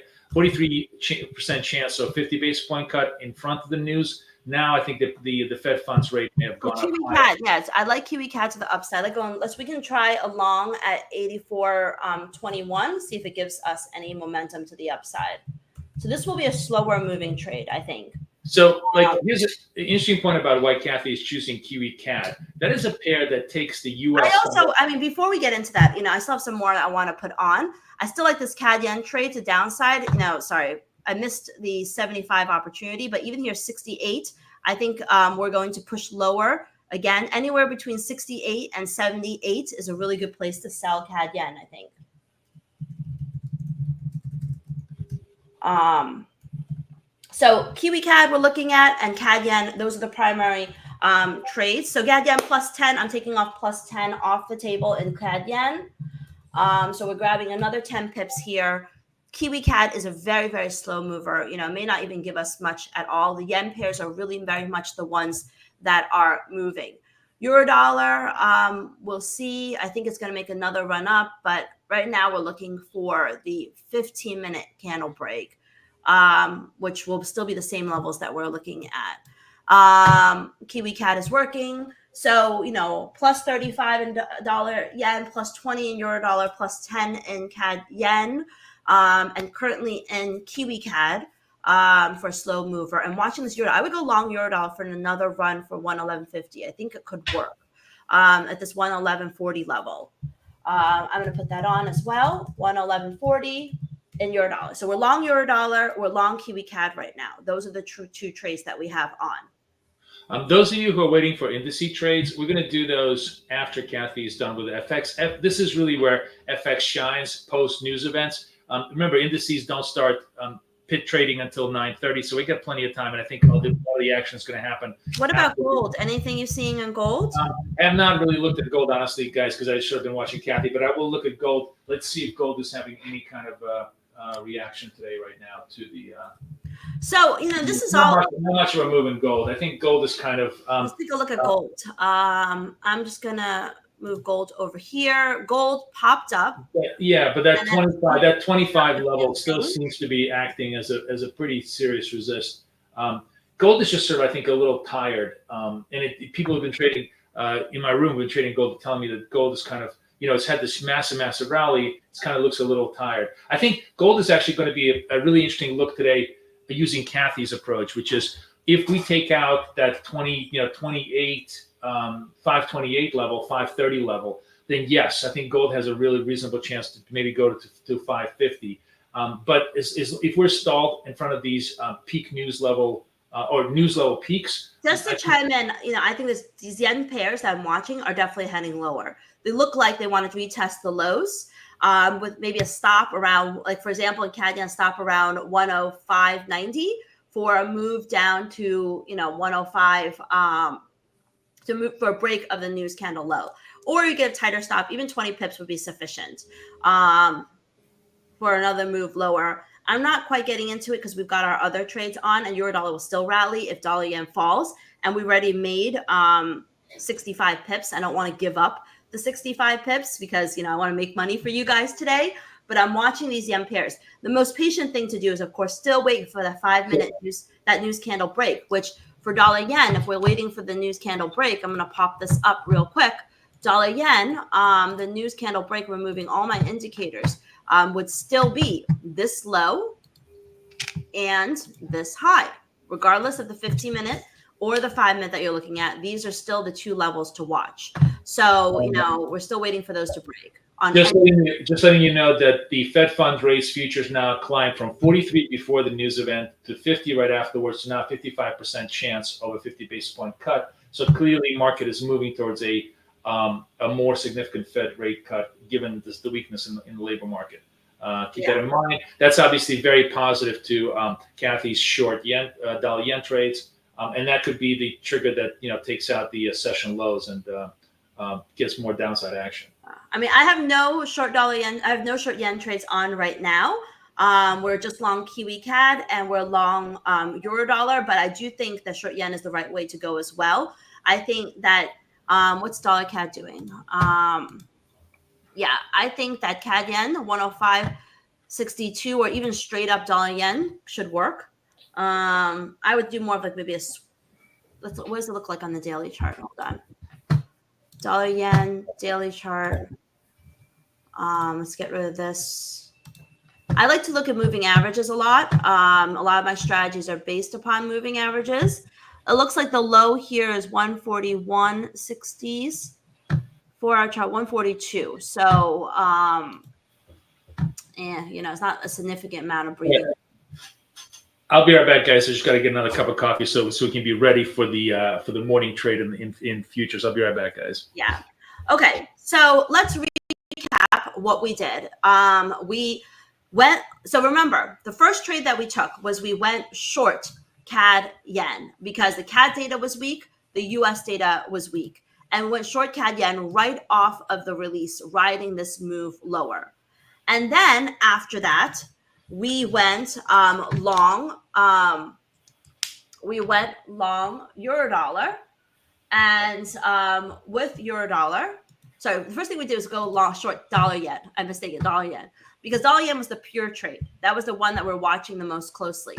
chance, so 50 basis point cut in front of the news. Now I think that the Fed funds rate may have gone up. Kiwi CAD, yes, I like Kiwi CAD to the upside. Like we can try a long at 84.21, see if it gives us any momentum to the upside. So this will be a slower moving trade, I think. So, here's an interesting point about why Kathy is choosing Kiwi CAD. That is a pair that takes the U.S. Before we get into that, I still have some more that I want to put on. I still like this CAD yen trade to downside. No, sorry, I missed the 75 opportunity, but even here, 68. I think we're going to push lower again. Anywhere between 68 and 78 is a really good place to sell CAD yen, I think. So Kiwi CAD we're looking at, and CAD yen, those are the primary trades. So CAD yen plus 10, I'm taking off plus 10 off the table in CAD yen. So we're grabbing another 10 pips here. Kiwi CAD is a very, very slow mover. May not even give us much at all. The yen pairs are really very much the ones that are moving. Euro dollar, we'll see. I think it's going to make another run up, but right now we're looking for the 15-minute candle break, which will still be the same levels that we're looking at. Kiwi CAD is working. So, plus 35 in dollar yen, plus 20 in euro dollar, plus 10 in CAD yen, and currently in Kiwi CAD for a slow mover. And watching this euro, I would go long euro dollar for another run for 111.50. I think it could work at this 111.40 level. I'm going to put that on as well, 111.40 in euro dollar. So we're long euro dollar, we're long Kiwi CAD right now. Those are the two trades that we have on. Those of you who are waiting for indice trades, we're going to do those after Kathy is done with FX. This is really where FX shines post news events. Remember, indices don't start pit trading until 9:30, so we got plenty of time, and I think all the action is going to happen. What about gold? Anything you're seeing in gold? I have not really looked at gold, honestly, guys, because I should have been watching Kathy, but I will look at gold. Let's see if gold is having any kind of reaction today right now to the so this is all not much of a move in gold. I think gold is kind of let's take a look at gold. I'm just gonna move gold over here. Gold popped up, but that 25 level still seems to be acting as a pretty serious resist. Gold is just sort of, I think, a little tired, and people have been trading in my room have been trading gold, telling me that gold is kind of, it's had this massive rally. It kind of looks a little tired. I think gold is actually going to be a really interesting look today using Kathy's approach, which is if we take out that 528 level, 530 level, then yes, I think gold has a really reasonable chance to maybe go to 550. But if we're stalled in front of these peak news level or news level peaks. Just to chime in, I think these yen pairs that I'm watching are definitely heading lower. They look like they want to retest the lows with maybe a stop around, like for example, in CAD yen, stop around 105.90 for a move down to 105 to move for a break of the news candle low, or you get a tighter stop. Even 20 pips would be sufficient for another move lower. I'm not quite getting into it because we've got our other trades on, and euro dollar will still rally if dollar yen falls. And we already made 65 pips. I don't want to give up the 65 pips because I want to make money for you guys today. But I'm watching these yen pairs. The most patient thing to do is, of course, still wait for the 5-minute news candle break. Which for dollar yen, if we're waiting for the news candle break, I'm going to pop this up real quick. Dollar yen, the news candle break, removing all my indicators, would still be this low and this high, regardless of the 15-minute or the 5-minute that you're looking at. These are still the two levels to watch. So, we're still waiting for those to break. Just letting you know that the Fed funds rates futures now climbed from 43 before the news event to 50 right afterwards, to now 55% chance of a 50 basis point cut. So clearly, market is moving towards a more significant Fed rate cut, given the weakness in the labor market. Keep that in mind. That's obviously very positive to Kathy's short dollar yen trades, and that could be the trigger that takes out the session lows and gets more downside action. I mean, I have no short dollar yen. I have no short yen trades on right now. We're just long Kiwi CAD and we're long Euro dollar, but I do think that short yen is the right way to go as well. I think that what's dollar CAD doing? Yeah, I think that CAD yen 105.62 or even straight up dollar yen should work. I would do more of like maybe what does it look like on the daily chart? Hold on. Dollar yen daily chart. Let's get rid of this. I like to look at moving averages a lot. A lot of my strategies are based upon moving averages. It looks like the low here is 141.60s. 4-hour chart 142. So it's not a significant amount of breathing. Yeah. I'll be right back, guys. I just got to get another cup of coffee so we can be ready for the morning trade in futures. I'll be right back, guys. Yeah. Okay. So let's recap what we did. So remember, the first trade that we took was we went short CAD yen because the CAD data was weak, the US data was weak, and we went short CAD yen right off of the release, riding this move lower. And then after that, we went long euro dollar, and with euro dollar. So the first thing we did was go short dollar yen. I'm mistaken, dollar yen, because dollar yen was the pure trade. That was the one that we're watching the most closely.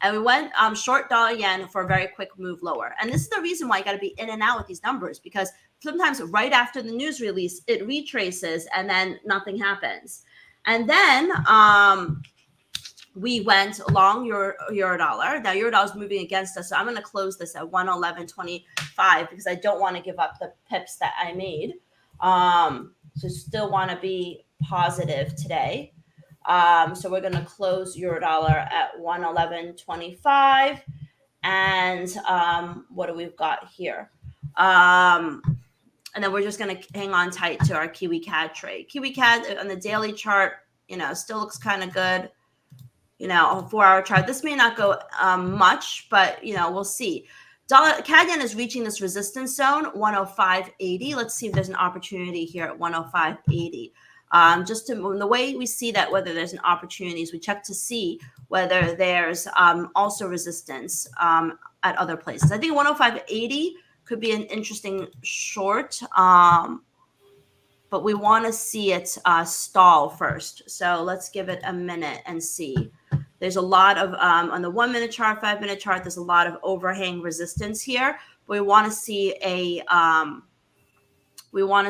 And we went short dollar yen for a very quick move lower. And this is the reason why you got to be in and out with these numbers, because sometimes right after the news release, it retraces and then nothing happens. And then we went long euro dollar. Now euro dollar is moving against us, so I'm going to close this at 111.25 because I don't want to give up the pips that I made. So still want to be positive today. So we're going to close euro dollar at 111.25. And what do we've got here? And then we're just going to hang on tight to our Kiwi CAD trade. Kiwi CAD on the daily chart, still looks kind of good. On a 4-hour chart, this may not go much, but we'll see. CAD yen is reaching this resistance zone 105.80. Let's see if there's an opportunity here at 105.80. The way we see that, whether there's an opportunity, is we check to see whether there's also resistance at other places. I think 105.80 could be an interesting short, but we want to see it stall first. So let's give it a minute and see. There's a lot of, on the 1-minute chart, 5-minute chart, there's a lot of overhang resistance here. But we want to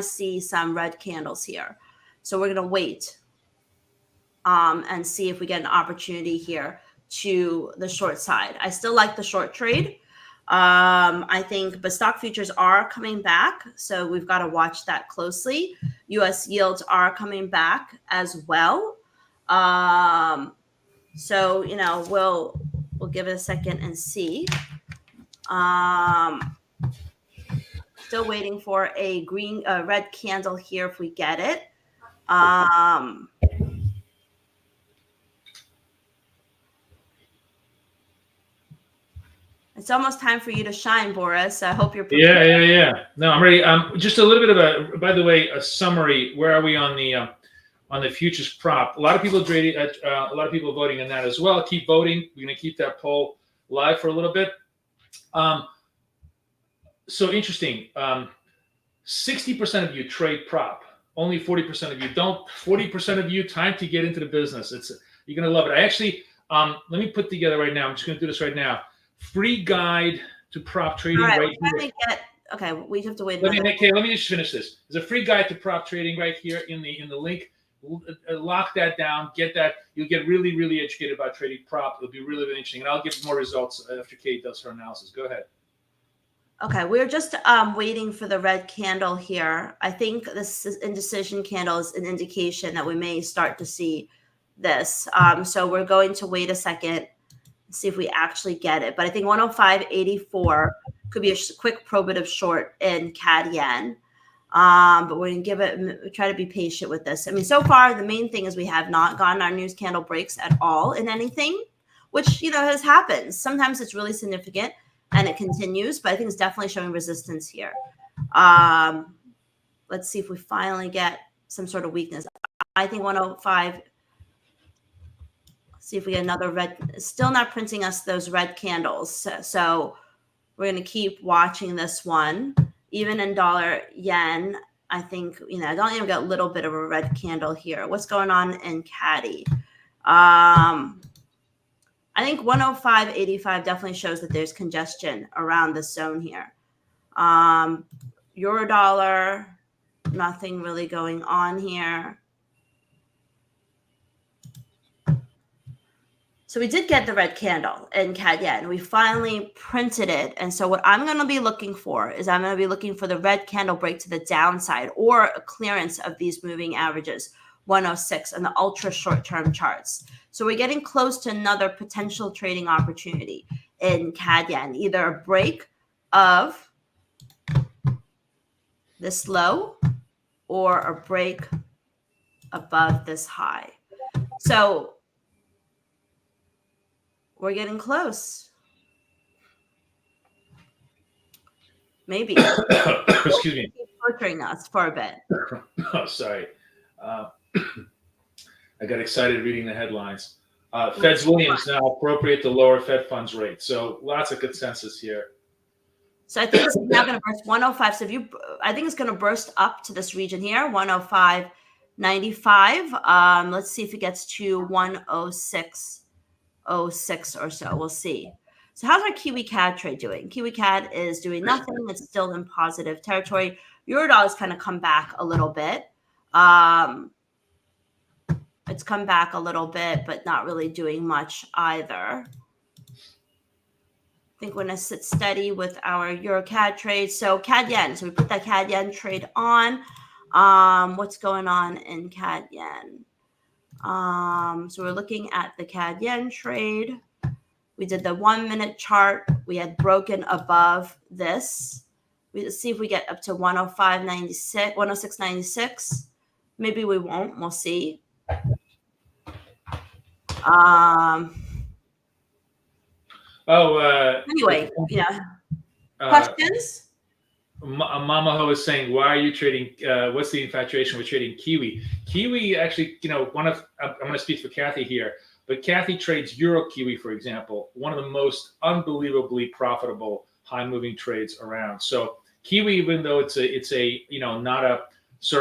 see some red candles here. So we're going to wait and see if we get an opportunity here to the short side. I still like the short trade. I think, but stock futures are coming back. So we've got to watch that closely. US yields are coming back as well. So, we'll give it a second and see. Still waiting for a red candle here if we get it. It's almost time for you to shine, Boris. I hope you're prepared. Yeah. No, I'm ready. Just a little bit of by the way, a summary. Where are we on the futures prop? A lot of people trading. A lot of people voting on that as well. Keep voting. We're going to keep that poll live for a little bit. So interesting. 60% of you trade prop. Only 40% of you don't. 40% of you, time to get into the business. You're going to love it. I actually, let me put together right now. I'm just going to do this right now. Free guide to prop trading right here. Okay, we have to wait. Let me just finish this. There's a free guide to prop trading right here in the link. Lock that down. Get that. You'll get really, really educated about trading prop. It'll be really, really interesting. And I'll give more results after Kate does her analysis. Go ahead. Okay, we're just waiting for the red candle here. I think this indecision candle is an indication that we may start to see this. So we're going to wait a second, see if we actually get it. But I think 105.84 could be a quick probative short in CAD yen. But we're going to try to be patient with this. I mean, so far, the main thing is we have not gotten our news candle breaks at all in anything, which, has happened. Sometimes it's really significant and it continues, but I think it's definitely showing resistance here. Let's see if we finally get some sort of weakness. I think 105. See if we get another red. Still not printing us those red candles. So we're going to keep watching this one. Even in dollar yen, I think, I don't even get a little bit of a red candle here. What's going on in CADI? I think 105.85 definitely shows that there's congestion around this zone here. Euro dollar, nothing really going on here. So we did get the red candle in CAD yen. We finally printed it. And so what I'm going to be looking for is I'm going to be looking for the red candle break to the downside or a clearance of these moving averages, 106 and the ultra short-term charts. So we're getting close to another potential trading opportunity in CAD yen, either a break of this low or a break above this high. So we're getting close. Maybe. Excuse me. Keep torturing us for a bit. Oh, sorry. I got excited reading the headlines. Fed's Williams now appropriate to lower Fed funds rate. So lots of consensus here. So I think it's now going to burst 105. So I think it's going to burst up to this region here, 105.95. Let's see if it gets to 106.06 or so. We'll see. So how's our Kiwi CAD trade doing? Kiwi CAD is doing nothing. It's still in positive territory. Eurodollar's kind of come back a little bit. It's come back a little bit, but not really doing much either. I think we're going to sit steady with our Euro CAD trade. So CAD yen. So we put that CAD yen trade on. What's going on in CAD yen? So we're looking at the CAD yen trade. We did the 1 minute chart. We had broken above this. Let's see if we get up to 105.96, 106.96. Maybe we won't. We'll see. Anyway, questions? Mama Ho is saying, why are you trading? What's the infatuation with trading Kiwi? Kiwi actually, I'm going to speak for Kathy here, but Kathy trades Euro Kiwi, for example, one of the most unbelievably profitable high moving trades around. So Kiwi, even though it's a not a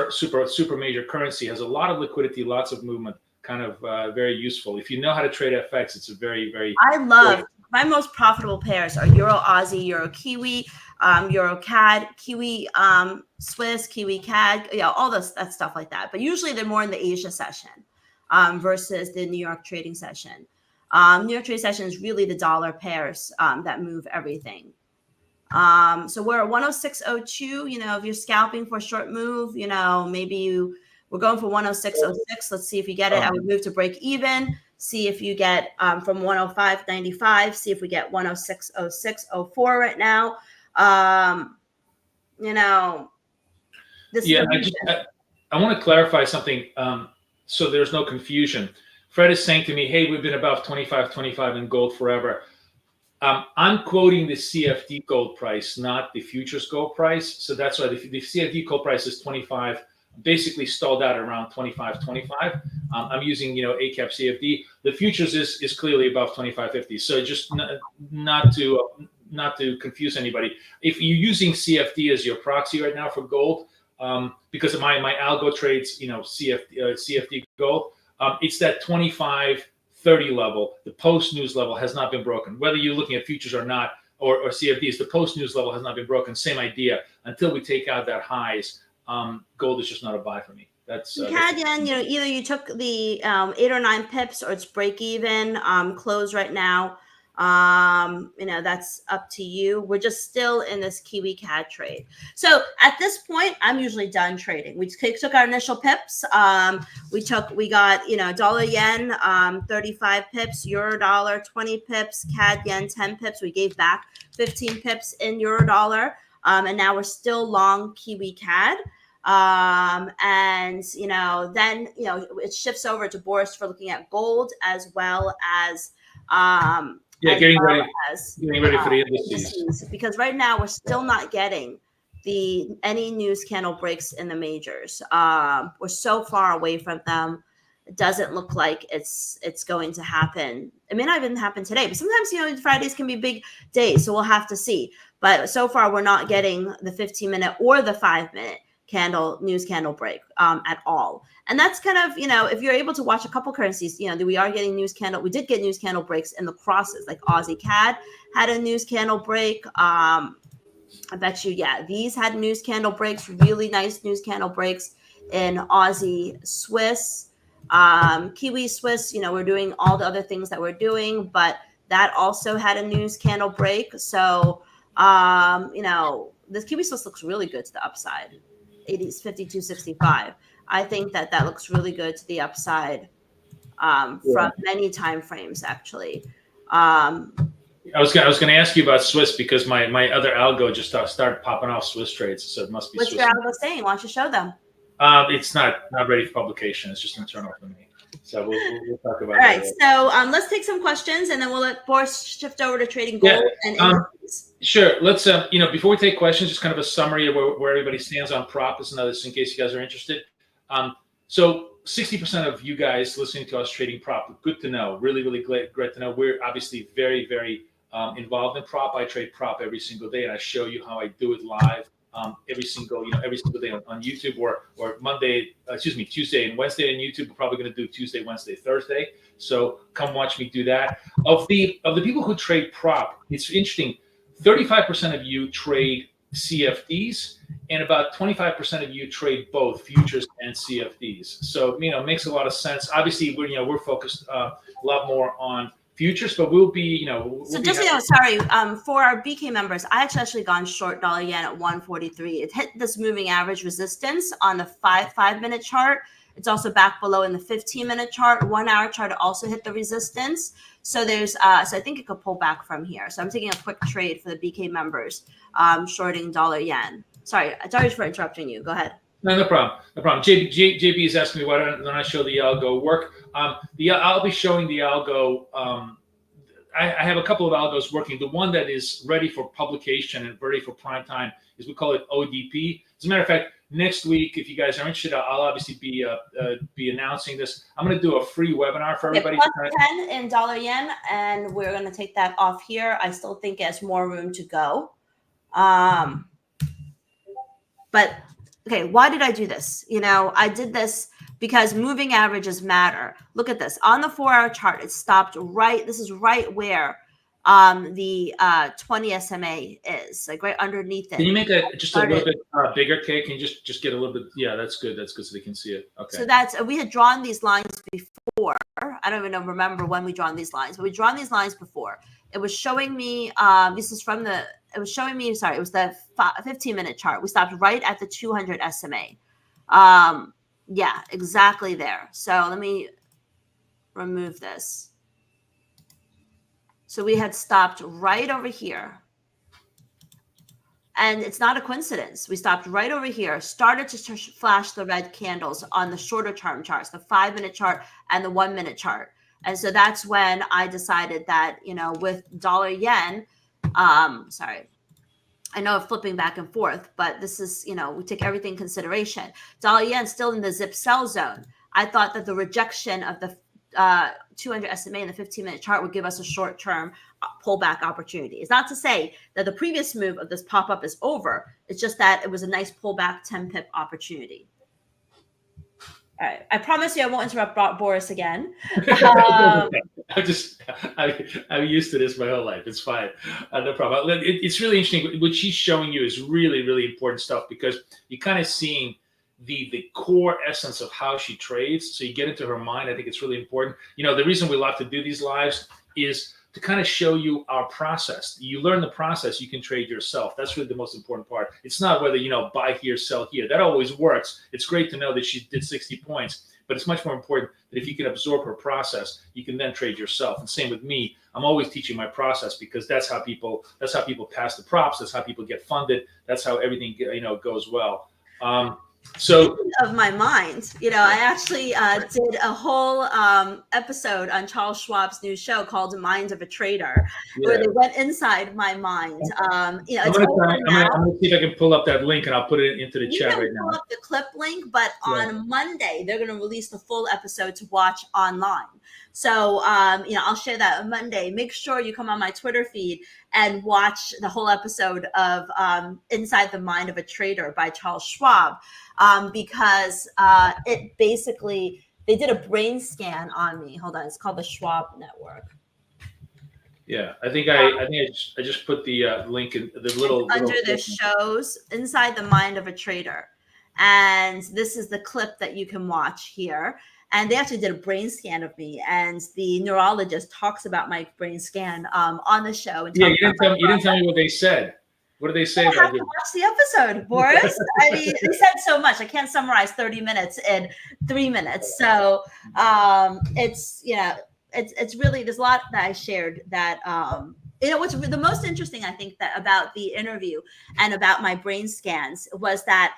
super major currency, has a lot of liquidity, lots of movement, kind of very useful. If you know how to trade FX, it's a very I love my most profitable pairs are Euro Aussie, Euro Kiwi, Euro CAD, Kiwi Swiss, Kiwi CAD, all that stuff like that. But usually they're more in the Asia session versus the New York trading session. New York trading session is really the dollar pairs that move everything. So we're at 106.02. If you're scalping for a short move, maybe we're going for 106.06. Let's see if you get it. I would move to break even. See if you get from 105.95. See if we get 106.06.04 right now. I want to clarify something so there's no confusion. Fred is saying to me, hey, we've been above 25.25 in gold forever. I'm quoting the CFD gold price, not the futures gold price. So that's why the CFD gold price is 25, basically stalled out around 25.25. I'm using, ACAP CFD. The futures is clearly above 25.50. So just not to confuse anybody. If you're using CFD as your proxy right now for gold, because of my algo trades, CFD gold, it's that 25.30 level. The post-news level has not been broken. Whether you're looking at futures or not, or CFDs, the post-news level has not been broken. Same idea. Until we take out that highs, gold is just not a buy for me. That's CAD yen. Either you took the 8 or 9 pips, or it's break even. Close right now. That's up to you. We're just still in this Kiwi CAD trade. So at this point, I'm usually done trading. We took our initial pips. We got, dollar yen, 35 pips, euro dollar, 20 pips, CAD yen, 10 pips. We gave back 15 pips in euro dollar. And now we're still long Kiwi CAD. Then it shifts over to Boris for looking at gold as well as, getting ready for the indices. Because right now we're still not getting any news candle breaks in the majors. We're so far away from them. it doesn't look like it's going to happen. It may not even happen today, but sometimes, you know, Fridays can be big days, so we'll have to see. But so far, we're not getting the 15-minute or the 5-minute news candle break at all. And that's kind of, you know, if you're able to watch a couple currencies, you know, we are getting we did get news candle breaks in the crosses, like Aussie CAD had a news candle break. I bet you, yeah, these had news candle breaks, really nice news candle breaks in Aussie Swiss. Kiwi Swiss, you know, we're doing all the other things that we're doing, but that also had a news candle break. So, you know, this Kiwi Swiss looks really good to the upside. 52.65. I think that looks really good to the upside from many time frames, actually. I was going to ask you about Swiss because my other algo just started popping off Swiss trades, so it must be. What's Swiss. your algo saying? Why don't you show them? It's not ready for publication. It's just internal for me. So we'll talk about. All right. So let's take some questions, and then we'll let Boris shift over to trading gold and indices. Sure. Let's you know, before we take questions, just kind of a summary of where everybody stands on prop is another, in case you guys are interested. So 60% of you guys listening to us trading prop, good to know. Really great to know. We're obviously very involved in prop. I trade prop every single day, and I show you how I do it live. Every single day on YouTube or Tuesday and Wednesday on YouTube. We're probably going to do Tuesday, Wednesday, Thursday. So come watch me do that. Of the people who trade prop, it's interesting. 35% of you trade CFDs, and about 25% of you trade both futures and CFDs. So, you know, it makes a lot of sense. Obviously, we're focused a lot more on futures, but we'll be, you know. So just, you know, sorry, for our BK members, I actually gone short dollar yen at 143. It hit this moving average resistance on the 5-minute chart. It's also back below in the 15-minute chart. 1 hour chart also hit the resistance. So there's, so I think it could pull back from here. So I'm taking a quick trade for the BK members, shorting dollar yen. Sorry for interrupting you. Go ahead. No problem. JB is asking me why don't I show the algo work. I'll be showing the algo. I have a couple of algos working. The one that is ready for publication and ready for prime time is, we call it ODP. As a matter of fact, next week, if you guys are interested, I'll obviously be announcing this. I'm going to do a free webinar for everybody. Plus 10 in dollar yen, and we're going to take that off here. I still think it has more room to go. But okay, why did I do this? You know, I did this because moving averages matter. Look at this. On the 4-hour chart, it stopped right. This is right where the 20 SMA is, like right underneath it. Can you make it just a little bit bigger, Kate? Can you just get a little bit? Yeah, that's good. That's good, so they can see it. Okay. So we had drawn these lines before. I don't even remember when we drawn these lines, but we drawn these lines before. It was showing me. This is from the. It was showing me. Sorry, it was the 15-minute chart. We stopped right at the 200 SMA. Yeah, exactly there. So let me remove this. So we had stopped right over here. And it's not a coincidence. We stopped right over here, started to flash the red candles on the shorter term charts, the 5-minute chart and the 1-minute chart. And so that's when I decided that, you know, with dollar yen, sorry, I know I'm flipping back and forth, but this is, you know, we take everything in consideration. Dollar yen still in the zip sell zone. I thought that the rejection of the 200 SMA in the 15-minute chart would give us a short-term pullback opportunity. It's not to say that the previous move of this pop-up is over. It's just that it was a nice pullback 10-pip opportunity. All right. I promise you I won't interrupt Boris again. I'm used to this my whole life. It's fine. No problem. It's really interesting. What she's showing you is really important stuff, because you're kind of seeing the core essence of how she trades. So you get into her mind. I think it's really important. You know, the reason we love to do these lives is to kind of show you our process. You learn the process, you can trade yourself. That's really the most important part. It's not whether, you know, buy here, sell here. That always works. It's great to know that she did 60 points, but it's much more important that if you can absorb her process, you can then trade yourself. And same with me. I'm always teaching my process, because that's how people pass the props. That's how people get funded. That's how everything, you know, goes well. So of my mind, I actually did a whole episode on Charles Schwab's new show called Mind of a Trader, where they went inside my mind. It's over now. I'm gonna see if I can pull up that link and I'll put it into the chat right now. Pull up the clip link, but on Monday they're going to release the full episode to watch online. So I'll share that on Monday. Make sure you come on my Twitter feed and watch the whole episode of Inside the Mind of a Trader by Charles Schwab, because it basically, they did a brain scan on me. Hold on, it's called the Schwab Network. Yeah, I think I just put the link in the little under the shows, Inside the Mind of a Trader, and this is the clip that you can watch here. And they actually did a brain scan of me, and the neurologist talks about my brain scan on the show. And you didn't tell me what they said. What did they say? I have to watch the episode, Boris. I mean, they said so much. I can't summarize 30 minutes in 3 minutes. So it's really, there's a lot that I shared that, what's the most interesting, I think, that about the interview and about my brain scans was that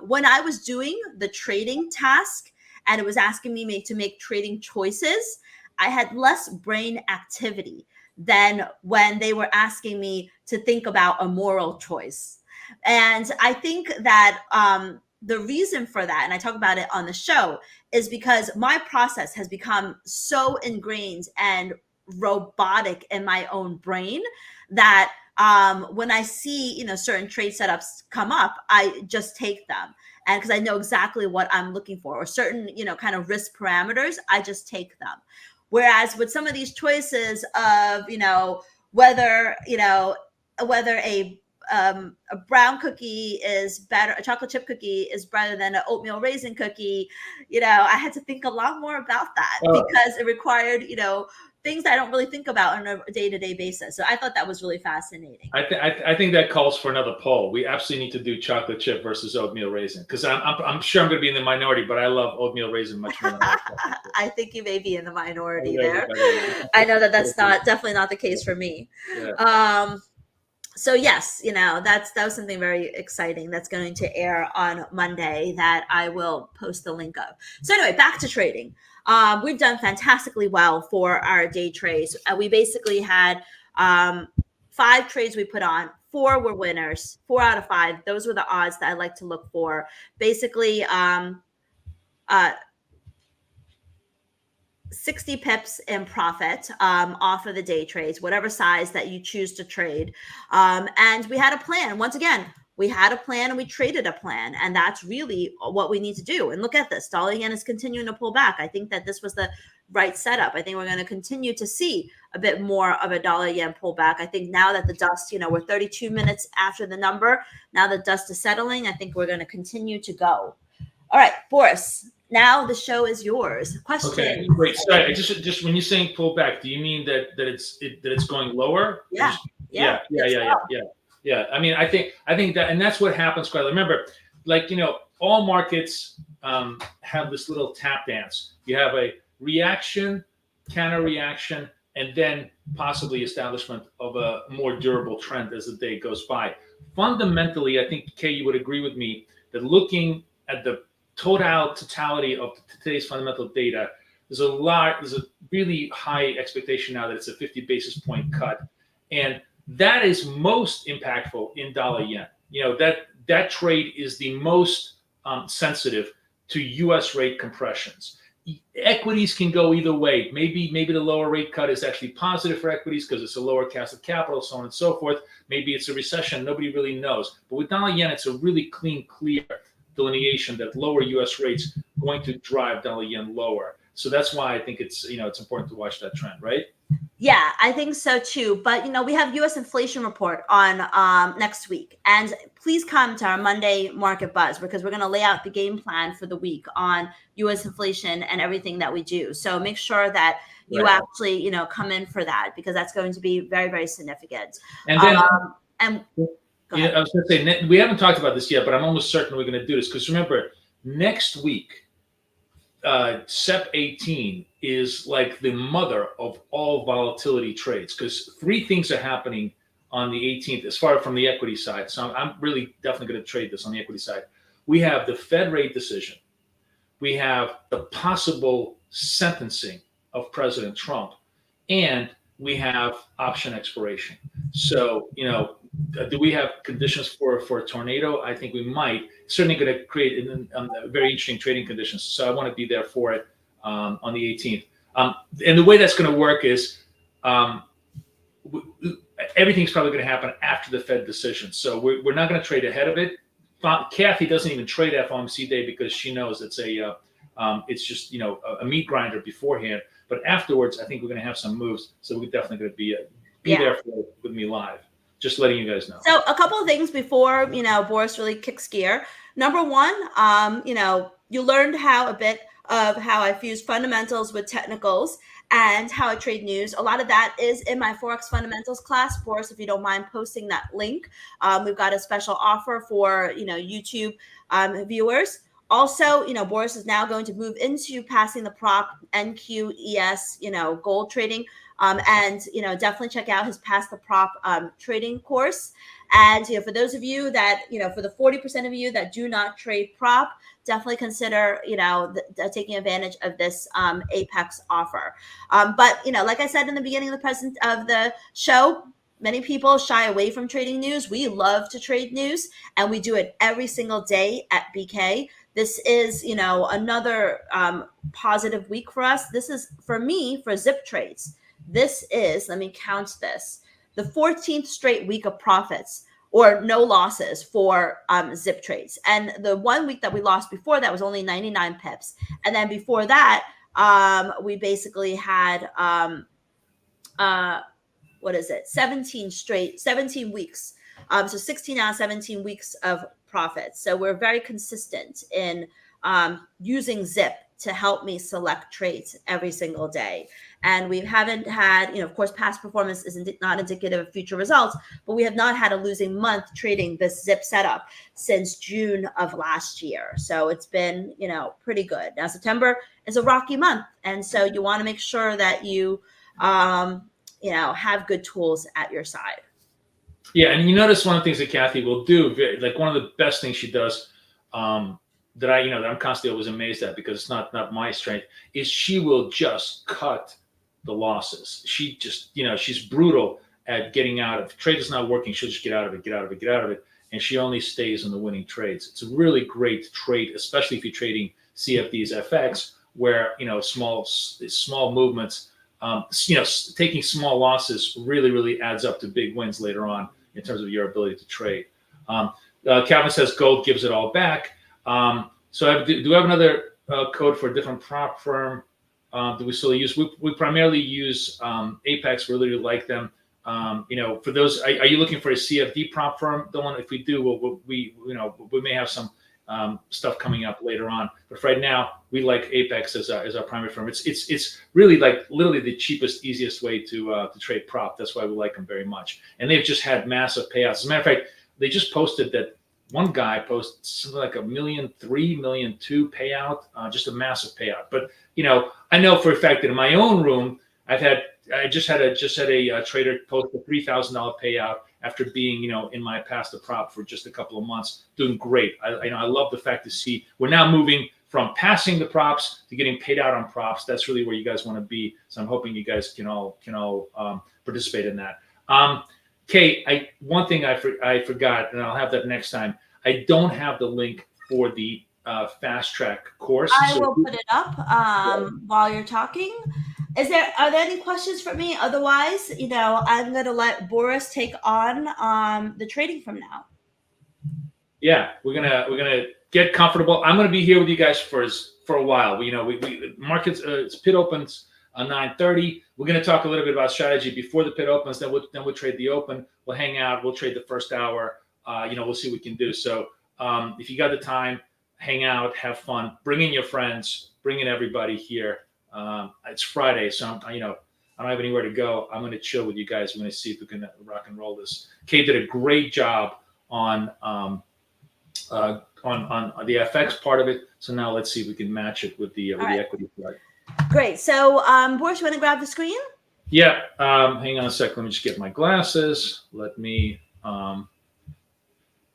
when I was doing the trading task and it was asking me to make trading choices, I had less brain activity than when they were asking me to think about a moral choice. And I think that the reason for that, and I talk about it on the show, is because my process has become so ingrained and robotic in my own brain that when I see, certain trade setups come up, I just take them. And because I know exactly what I'm looking for, or certain, kind of risk parameters, I just take them. Whereas with some of these choices of, whether a brown cookie is better, a chocolate chip cookie is better than an oatmeal raisin cookie, I had to think a lot more about that because it required, things that I don't really think about on a day-to-day basis. So I thought that was really fascinating. I think that calls for another poll. We absolutely need to do chocolate chip versus oatmeal raisin, because I'm sure I'm going to be in the minority, but I love oatmeal raisin much more than I think you may be in the minority there. I know that's definitely not the case for me. Yeah. So yes, that was something very exciting that's going to air on Monday that I will post the link of. So anyway, back to trading. We've done fantastically well for our day trades. We basically had 5 trades we put on. 4 were winners, 4 out of 5. Those were the odds that I like to look for. Basically, 60 pips in profit off of the day trades, whatever size that you choose to trade. And we had a plan. Once again, we had a plan and we traded a plan. And that's really what we need to do. And look at this. Dollar yen is continuing to pull back. I think that this was the right setup. I think we're going to continue to see a bit more of a dollar yen pullback. I think now that the dust, we're 32 minutes after the number. Now the dust is settling. I think we're going to continue to go. All right, Boris. Now the show is yours. Question. Okay, great. So just when you're saying pull back, do you mean that it's going lower? Yeah. Yeah. I mean, I think that, and that's what happens. Quite. Remember, all markets have this little tap dance. You have a reaction, counter reaction, and then possibly establishment of a more durable trend as the day goes by. Fundamentally, I think, Kay, you would agree with me that looking at the totality of today's fundamental data, there's a really high expectation now that it's a 50 basis point cut. And that is most impactful in dollar yen. That trade is the most sensitive to US rate compressions. Equities can go either way. Maybe the lower rate cut is actually positive for equities because it's a lower cost of capital, so on and so forth. Maybe it's a recession. Nobody really knows. But with dollar yen, it's a really clear delineation that lower U.S. rates going to drive dollar yen lower. So that's why I think it's important to watch that trend, right? Yeah, I think so too. But we have U.S. inflation report on next week, and please come to our Monday market buzz because we're going to lay out the game plan for the week on U.S. inflation and everything that we do. So make sure that you actually come in for that because that's going to be very, very significant. And then I was going to say, we haven't talked about this yet, but I'm almost certain we're going to do this because remember, next week, SEP 18 is like the mother of all volatility trades because 3 things are happening on the 18th as far from the equity side. So I'm really definitely going to trade this on the equity side. we have the Fed rate decision. We have the possible sentencing of President Trump, and we have option expiration. So, do we have conditions for a tornado? I think we might. Certainly going to create very interesting trading conditions. So I want to be there for it on the 18th. And the way that's going to work is everything's probably going to happen after the Fed decision. So we're not going to trade ahead of it. Kathy doesn't even trade FOMC day because she knows it's just a meat grinder beforehand. But afterwards, I think we're going to have some moves. So we're definitely going to be there for it with me live. Just letting you guys know. So a couple of things before, Boris really kicks gear. Number one, you learned a bit of how I fuse fundamentals with technicals and how I trade news. A lot of that is in my Forex fundamentals class. Boris, if you don't mind posting that link, we've got a special offer for, YouTube viewers. Also, Boris is now going to move into passing the prop NQ, ES, gold trading. And definitely check out his Pass the Prop trading course. And for those of you that for the 40% of you that do not trade prop, definitely consider taking advantage of this Apex offer. But like I said in the beginning of the show, many people shy away from trading news. We love to trade news, and we do it every single day at BK. This is another positive week for us. This is for me for zip trades. This is, let me count this, the 14th straight week of profits or no losses for zip trades. And the 1 week that we lost before that was only 99 pips. And then before that, we basically had, 17 weeks. So 16 out of 17 weeks of profits. So we're very consistent in using zip to help me select trades every single day. And we haven't had, of course, past performance is not indicative of future results, but we have not had a losing month trading this zip setup since June of last year. So it's been, pretty good. Now, September is a rocky month. And so you want to make sure that you, have good tools at your side. Yeah. And you notice one of the things that Kathy will do, like one of the best things she does, that I'm constantly always amazed at because it's not my strength, is she will just cut the losses. She just, she's brutal at getting out of trade is not working. She'll just get out of it. And she only stays in the winning trades. It's a really great trade, especially if you're trading CFDs FX, where, small movements, taking small losses really, really adds up to big wins later on in terms of your ability to trade. Calvin says gold gives it all back. So do we have another code for a different prop firm? Do we still use? We primarily use Apex. We really like them. For those, are you looking for a CFD prop firm? The one, if we do, we may have some stuff coming up later on. But right now, we like Apex as our primary firm. It's really like literally the cheapest, easiest way to trade prop. That's why we like them very much. And they've just had massive payouts. As a matter of fact, they just posted that. One guy posted something like $1.3 million, $1.2 million payout, just a massive payout. But I know for a fact that in my own room, I just had a trader post a $3,000 payout after being in my past the prop for just a couple of months, doing great. I love the fact to see we're now moving from passing the props to getting paid out on props. That's really where you guys want to be. So I'm hoping you guys can all participate in that. Kate, one thing I forgot, and I'll have that next time. I don't have the link for the fast track course. I will put it up while you're talking. Are there any questions for me? Otherwise, I'm going to let Boris take on the trading from now. Yeah, we're gonna get comfortable. I'm gonna be here with you guys for a while. We markets pit opens on 9:30. We're going to talk a little bit about strategy before the pit opens. Then we'll trade the open. We'll hang out. We'll trade the first hour. We'll see what we can do. So if you got the time, hang out, have fun. Bring in your friends. Bring in everybody here. It's Friday, so I don't have anywhere to go. I'm going to chill with you guys. I'm going to see if we can rock and roll this. Kate did a great job on the FX part of it. So now let's see if we can match it with the equity part. Great. So, Boris, you want to grab the screen? Yeah. Hang on a sec. Let me just get my glasses. Let me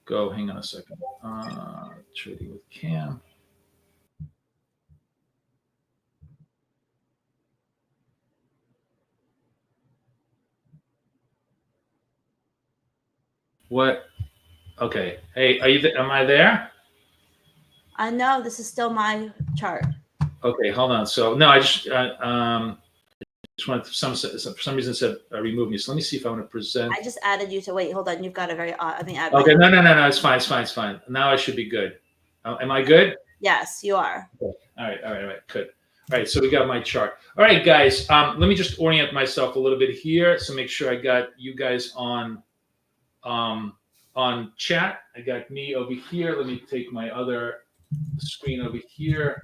go. Hang on a second. Trading with Cam. What? Okay. Hey, are you? Am I there? I know this is still my chart. Okay, hold on. So no, I just wanted for some reason it said remove me. So let me see if I want to present. I just added you to wait. Hold on, you've got a very odd. I mean, Okay, no. It's fine. It's fine. It's fine. Now I should be good. Am I good? Yes, you are. Okay. All right. Good. All right. So we got my chart. All right, guys. Let me just orient myself a little bit here. So make sure I got you guys on chat. I got me over here. Let me take my other screen over here.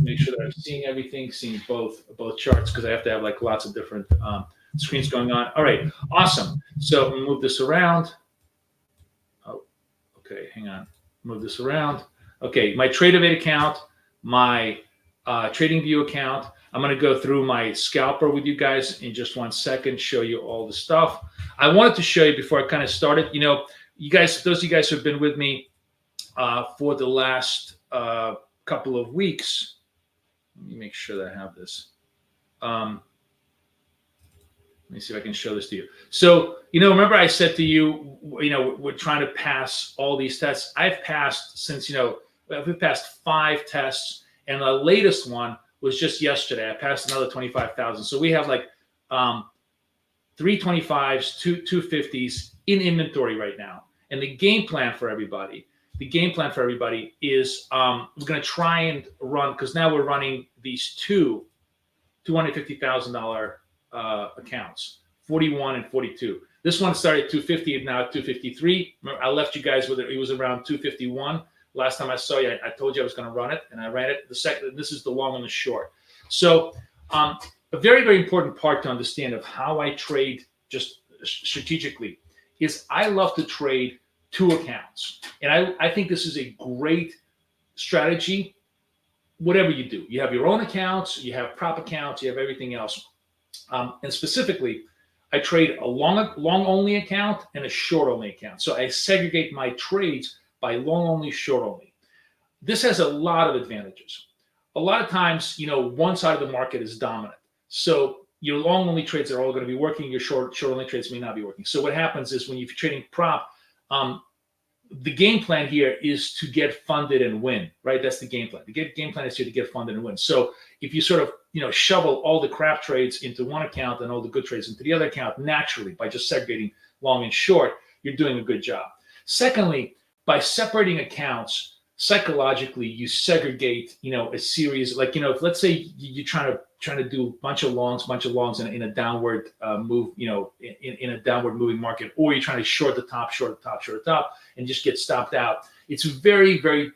Make sure that I'm seeing everything, seeing both charts, because I have to have like lots of different screens going on. All right, awesome. So we'll move this around. Oh, okay, hang on. Move this around. Okay, my TradeOvate account, my TradingView account. I'm going to go through my scalper with you guys in just 1 second, show you all the stuff. I wanted to show you before I kind of started. You know, you guys, those of you guys who have been with me for the last couple of weeks. Let me make sure that I have this. Let me see if I can show this to you. So, you know, remember I said to you, you know, we're trying to pass all these tests. I've passed since, you know, we've passed 5 tests, and the latest one was just yesterday. I passed another 25,000. So we have like 3 25s, 2 250s in inventory right now. And the game plan for everybody is we're going to try and run, because now we're running these two $250,000 accounts, 41 and 42. This one started at 250 and now at 253. Remember, I left you guys with it. It was around 251. Last time I saw you, I told you I was going to run it, and I ran it. This is the long and the short. So a very, very important part to understand of how I trade just strategically is I love to trade 2 accounts. And I think this is a great strategy, whatever you do. You have your own accounts, you have prop accounts, you have everything else. And specifically, I trade a long-only account and a short-only account. So I segregate my trades by long-only, short-only. This has a lot of advantages. A lot of times, you know, one side of the market is dominant. So your long-only trades are all going to be working. Your short-only trades may not be working. So what happens is when you're trading prop, the game plan here is to get funded and win, right? That's the game plan. The game plan is here to get funded and win. So if you sort of, you know, shovel all the crap trades into one account and all the good trades into the other account naturally by just segregating long and short, you're doing a good job. Secondly, by separating accounts, psychologically, you segregate, you know, a series, like, you know, if let's say you're trying to do a bunch of longs in a downward move, you know, in a downward moving market, or you're trying to short the top, and just get stopped out. It's very, very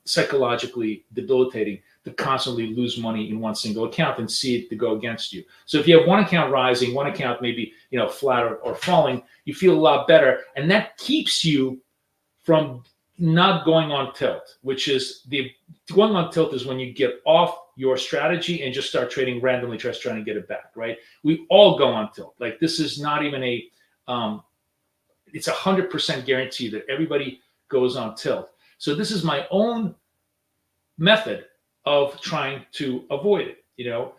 psychologically debilitating to constantly lose money in one single account and see it to go against you. So if you have one account rising, one account maybe, you know, flat or falling, you feel a lot better, and that keeps you from not going on tilt, which is going on tilt is when you get off your strategy and just start trading randomly, just trying to get it back, right? We all go on tilt. Like, this is not even it's 100% guarantee that everybody goes on tilt. So this is my own method of trying to avoid it. You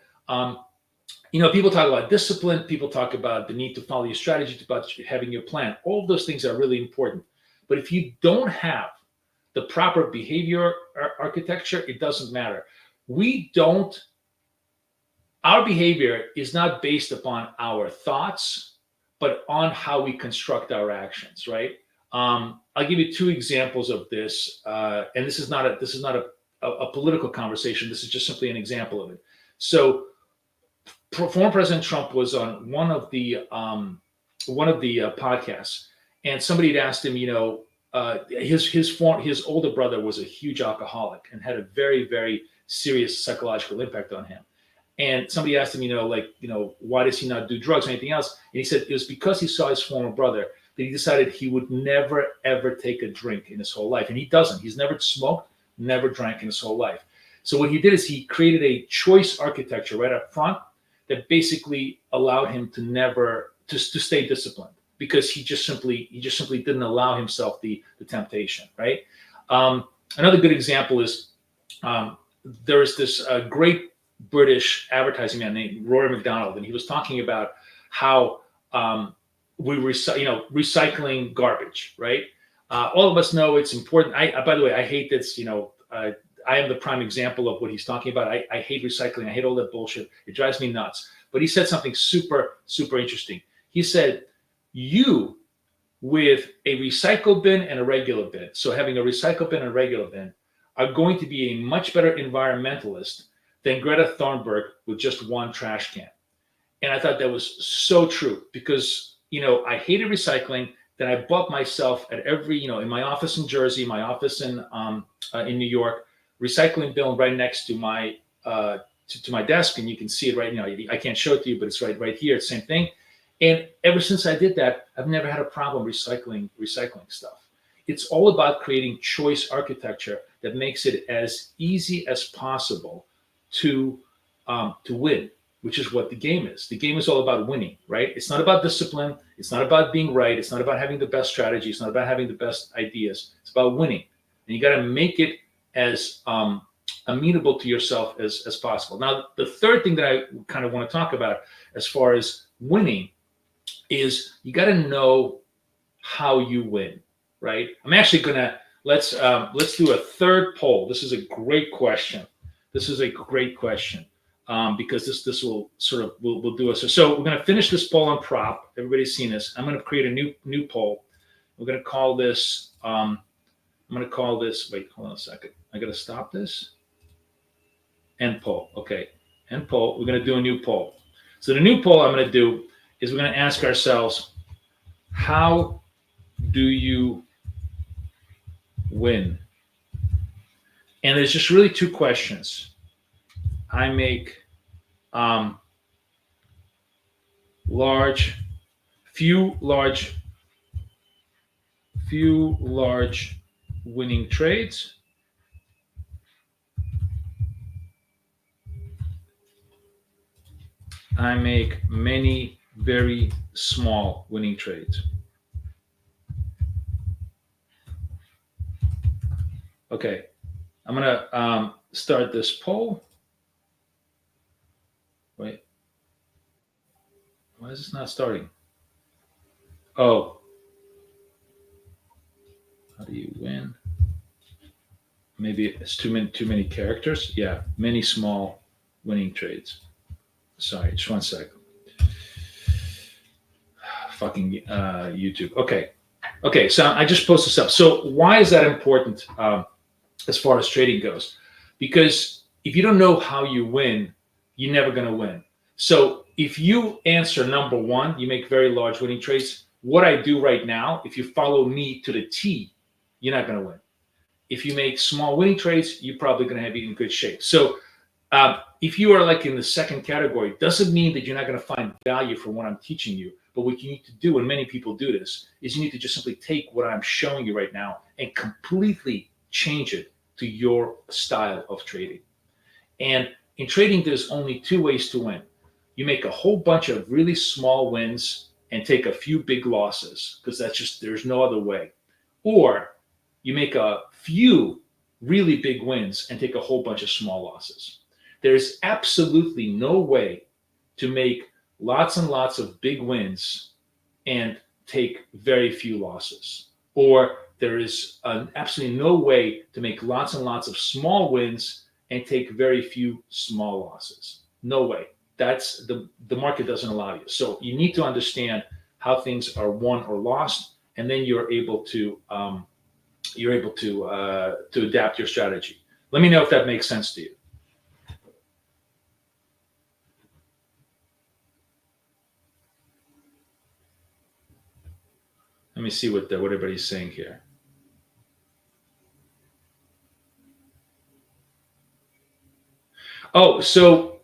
know, people talk about discipline. People talk about the need to follow your strategy, about having your plan. All of those things are really important. But if you don't have the proper behavior architecture, it doesn't matter. Our behavior is not based upon our thoughts, but on how we construct our actions, right? I'll give you 2 examples of this, and this is not a political conversation. This is just simply an example of it. So, former President Trump was on one of the podcasts, and somebody had asked him, you know, his older brother was a huge alcoholic and had a very, very serious psychological impact on him. And somebody asked him, you know, why does he not do drugs or anything else? And he said it was because he saw his former brother that he decided he would never, ever take a drink in his whole life. And he doesn't. He's never smoked, never drank in his whole life. So what he did is he created a choice architecture right up front that basically allowed him to stay disciplined. because he just simply didn't allow himself the temptation, right? Another good example is there is this great British advertising man named Rory McDonald, and he was talking about how recycling garbage, right? All of us know it's important. By the way, I hate this. I am the prime example of what he's talking about. I hate recycling. I hate all that bullshit. It drives me nuts. But he said something super, super interesting. He said, you with a recycle bin and a regular bin, so having a recycle bin and a regular bin, are going to be a much better environmentalist than Greta Thunberg with just one trash can. And I thought that was so true because, I hated recycling. Then I bought myself at every, in my office in Jersey, my office in New York, recycling bin right next to my to my desk, and you can see it right now. I can't show it to you, but it's right here. It's the same thing. And ever since I did that, I've never had a problem recycling stuff. It's all about creating choice architecture that makes it as easy as possible to win, which is what the game is. The game is all about winning, right? It's not about discipline. It's not about being right. It's not about having the best strategy. It's not about having the best ideas. It's about winning. And you got to make it as amenable to yourself as possible. Now, the third thing that I kind of want to talk about as far as winning is you got to know how you win, right? I'm actually gonna let's do a third poll. This is a great question. Because this will sort of will do us. So we're gonna finish this poll on prop. Everybody's seen this. I'm gonna create a new poll. We're gonna call this. I'm gonna call this. Wait, hold on a second. I gotta stop this. End poll. Okay, end poll. We're gonna do a new poll. So the new poll I'm gonna do is we're gonna ask ourselves, how do you win? And there's just really two questions. I make few large winning trades. I make many very small winning trades. Okay, I'm gonna start this poll. Wait, why is this not starting? Oh, how do you win? Maybe it's too many characters. Yeah, many small winning trades. Sorry, just one second. Fucking YouTube. Okay. So I just posted this up. So why is that important as far as trading goes? Because if you don't know how you win, you're never going to win. So if you answer number one, you make very large winning trades. What I do right now, if you follow me to the T, you're not going to win. If you make small winning trades, you're probably going to be in good shape. So if you are like in the second category, doesn't mean that you're not going to find value from what I'm teaching you. But what you need to do, and many people do this, is you need to just simply take what I'm showing you right now and completely change it to your style of trading. And in trading, there's only two ways to win. You make a whole bunch of really small wins and take a few big losses, because there's no other way. Or you make a few really big wins and take a whole bunch of small losses. There's absolutely no way to make lots and lots of big wins and take very few losses. Or there is absolutely no way to make lots and lots of small wins and take very few small losses. No way. That's the market doesn't allow you. So you need to understand how things are won or lost, and then you're able to adapt your strategy. Let me know if that makes sense to you. Let me see what everybody's saying here. Oh, so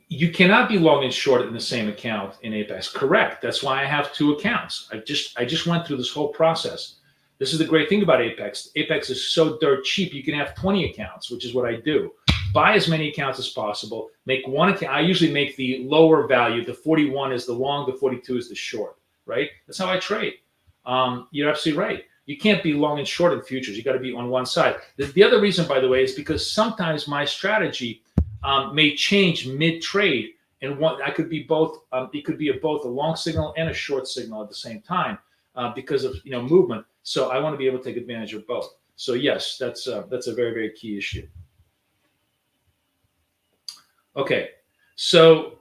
you cannot be long and short in the same account in Apex. Correct. That's why I have two accounts. I just went through this whole process. This is the great thing about Apex. Apex is so dirt cheap. You can have 20 accounts, which is what I do. Buy as many accounts as possible. Make one account. I usually make the lower value. The 41 is the long, the 42 is the short. right? That's how I trade. You're absolutely right. You can't be long and short in futures. You got to be on one side. The other reason, by the way, is because sometimes my strategy may change mid-trade, and I could be both. It could be both a long signal and a short signal at the same time because of movement. So I want to be able to take advantage of both. So yes, that's a very, very key issue. Okay, so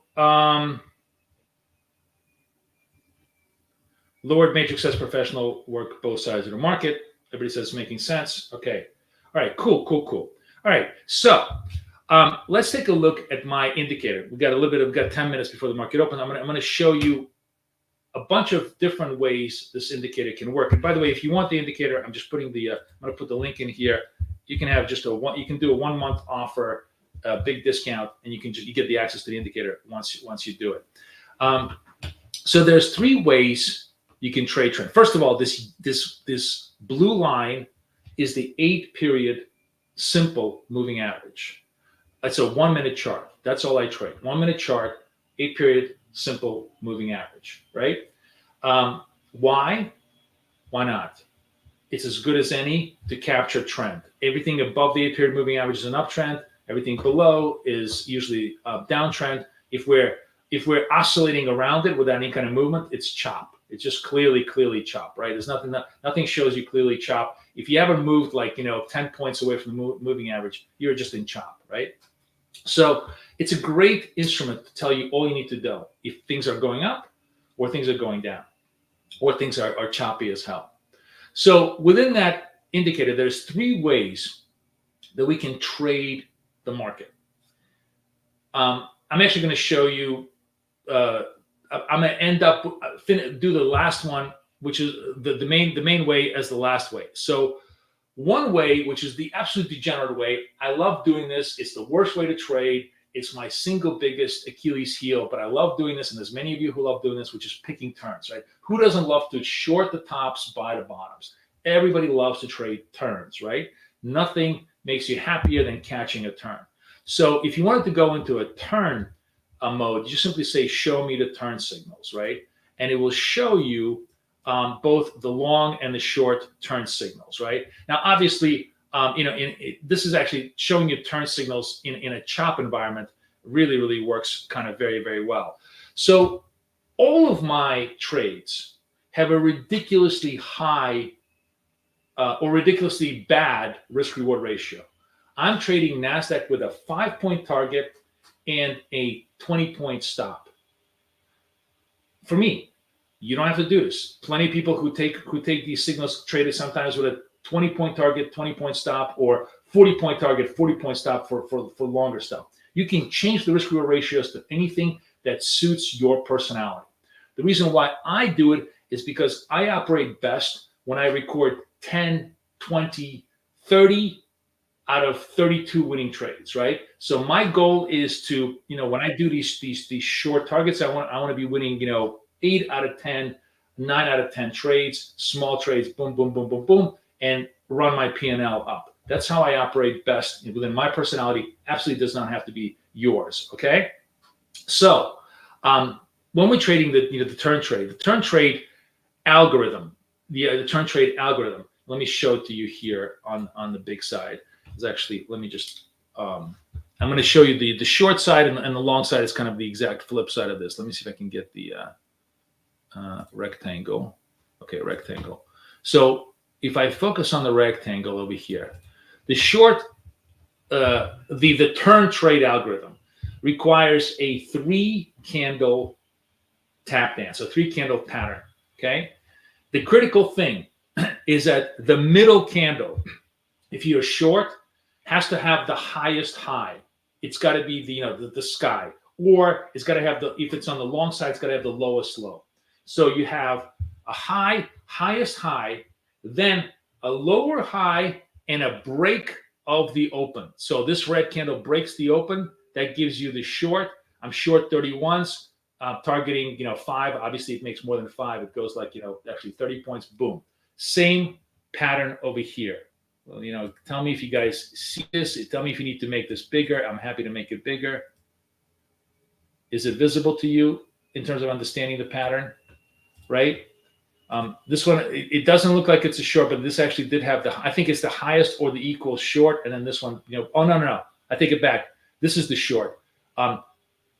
Lord Matrix says professional work both sides of the market. Everybody says making sense. Okay, all right, cool. All right, so let's take a look at my indicator. We've got 10 minutes before the market opens. I'm going to show you a bunch of different ways this indicator can work. And by the way, if you want the indicator, I'm just putting I'm going to put the link in here. You can have just you can do a 1 month offer, big discount, and you get the access to the indicator once you do it. So there's 3 ways you can trade trend. First of all, this blue line is the 8-period simple moving average. It's a 1 minute chart. That's all I trade. 1 minute chart, 8-period simple moving average, right? Why? Why not? It's as good as any to capture trend. Everything above the 8-period moving average is an uptrend. Everything below is usually a downtrend. If we're oscillating around it without any kind of movement, it's chop. It's just clearly chop, right? There's nothing shows you clearly chop. If you haven't moved 10 points away from the moving average, you're just in chop, right? So it's a great instrument to tell you all you need to do if things are going up or things are going down or things are choppy as hell. So within that indicator, there's 3 ways that we can trade the market. I'm actually going to show you, I'm going to end up, do the last one, which is the main way as the last way. So one way, which is the absolute degenerate way, I love doing this. It's the worst way to trade. It's my single biggest Achilles heel, but I love doing this, and there's many of you who love doing this, which is picking turns, right? Who doesn't love to short the tops, buy the bottoms? Everybody loves to trade turns, right? Nothing makes you happier than catching a turn. So if you wanted to go into a turn mode, you simply say, show me the turn signals, right? And it will show you both the long and the short turn signals, right? Now, obviously, this is actually showing you turn signals in a chop environment really works kind of very, very well. So all of my trades have a ridiculously high or ridiculously bad risk-reward ratio. I'm trading Nasdaq with a 5-point target and a 20-point stop. For me, you don't have to do this. Plenty of people who take these signals trade it sometimes with a 20-point target, 20-point stop, or 40-point target, 40-point stop for longer stuff. You can change the risk-reward ratios to anything that suits your personality. The reason why I do it is because I operate best when I record 10, 20, 30 out of 32 winning trades, right? So my goal is to, when I do these short targets, I want to be winning, 8 out of 10, 9 out of 10 trades, small trades, boom, boom, boom, boom, boom, and run my P&L up. That's how I operate best within my personality. Absolutely does not have to be yours, okay? So when we're trading the turn trade algorithm, the turn trade algorithm, let me show it to you here on the big side. It's actually, let me just, I'm going to show you the short side and the long side is kind of the exact flip side of this. Let me see if I can get the rectangle. Okay, rectangle. So if I focus on the rectangle over here, the short, the turn trade algorithm requires a 3-candle tap dance, a 3-candle pattern, okay? The critical thing is that the middle candle, if you're short, has to have the highest high. It's got to be the sky, or it's got to have if it's on the long side, it's got to have the lowest low. So you have a highest high, then a lower high, and a break of the open. So this red candle breaks the open. That gives you the short. I'm short 31s, targeting 5. Obviously, it makes more than 5. It goes actually 30 points. Boom. Same pattern over here. Well, tell me if you guys see this. Tell me if you need to make this bigger. I'm happy to make it bigger. Is it visible to you in terms of understanding the pattern? right? This one, it doesn't look like it's a short, but this actually did have I think it's the highest or the equal short. And then this one, oh, no. I take it back. This is the short.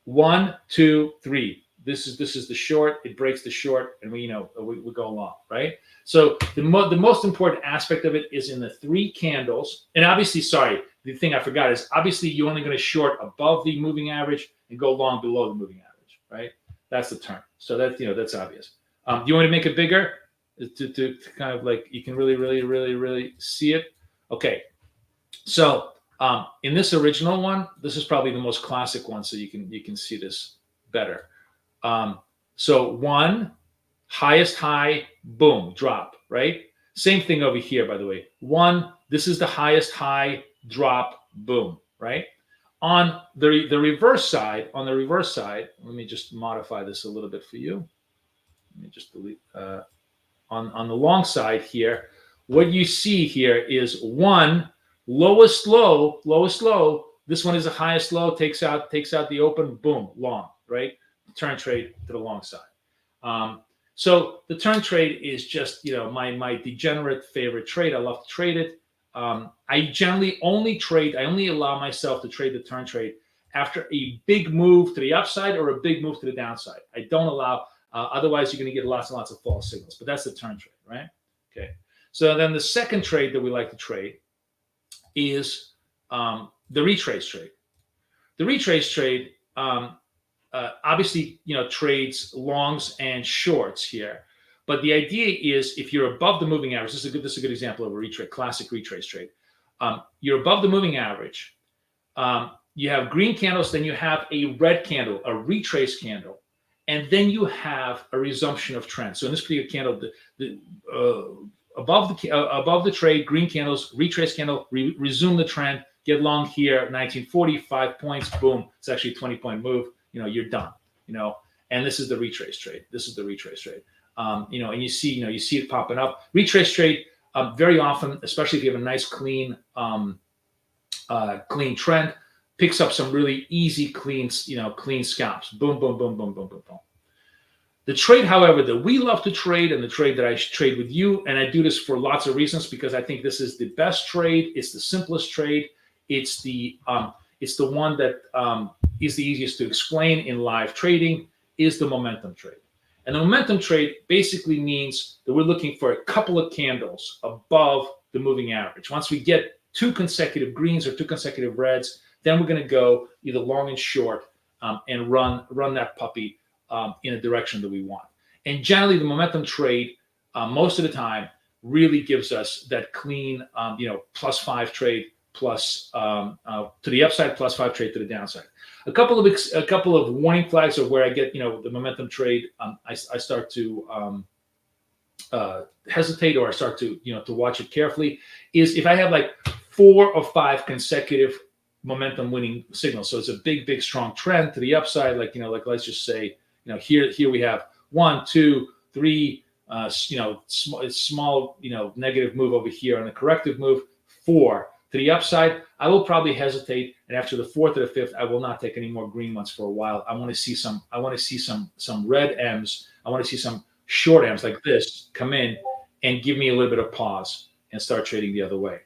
1, 2, 3. This is the short. It breaks the short, and we go along, right? So the most important aspect of it is in the 3 candles. And obviously, sorry, the thing I forgot is obviously you're only going to short above the moving average and go long below the moving average, right? That's the term. So that's obvious. Do you want me to make it bigger to kind of like you can really see it? Okay. So in this original one, this is probably the most classic one, so you can see this better. So 1, highest high, boom, drop, right? Same thing over here, by the way. 1, this is the highest high, drop, boom, right? On the reverse side, let me just modify this a little bit for you. Let me just delete. On the long side here, what you see here is 1, lowest low. This one is the highest low, takes out the open, boom, long, right? Turn trade to the long side. So the turn trade is just my degenerate favorite trade. I love to trade it. I generally only allow myself to trade the turn trade after a big move to the upside or a big move to the downside. I don't allow. Otherwise, you're going to get lots and lots of false signals. But that's the turn trade, right? Okay. So then the second trade that we like to trade is the retrace trade. The retrace trade obviously trades longs and shorts here. But the idea is if you're above the moving average, this is a good example of a retrace, classic retrace trade. You're above the moving average. You have green candles, then you have a red candle, a retrace candle. And then you have a resumption of trend. So in this particular candle, above the trade, green candles, retrace candle, resume the trend, get long here, 1945 points, boom. It's actually a 20-point move. You're done. And this is the retrace trade. And you see it popping up. Retrace trade very often, especially if you have a nice clean trend, picks up some really easy, clean scalps. Boom, boom, boom, boom, boom, boom, boom. The trade, however, that we love to trade and the trade that I trade with you, and I do this for lots of reasons because I think this is the best trade. It's the simplest trade. It's the one that is the easiest to explain in live trading, is the momentum trade. And the momentum trade basically means that we're looking for a couple of candles above the moving average. Once we get 2 consecutive greens or 2 consecutive reds, then we're going to go either long and short and run that puppy in a direction that we want. And generally, the momentum trade most of the time really gives us that clean, +5 trade plus to the upside, +5 trade to the downside. A couple of warning flags of where I get the momentum trade. I start to hesitate, or I start to to watch it carefully. Is if I have like 4 or 5 consecutive momentum winning signals. So it's a big strong trend to the upside. Like let's just say here we have 1, 2, 3. Small negative move over here and a corrective move. 4 to the upside. I will probably hesitate, and after the 4th or the 5th, I will not take any more green ones for a while. I want to see some red M's. I want to see some short M's like this come in and give me a little bit of pause and start trading the other way.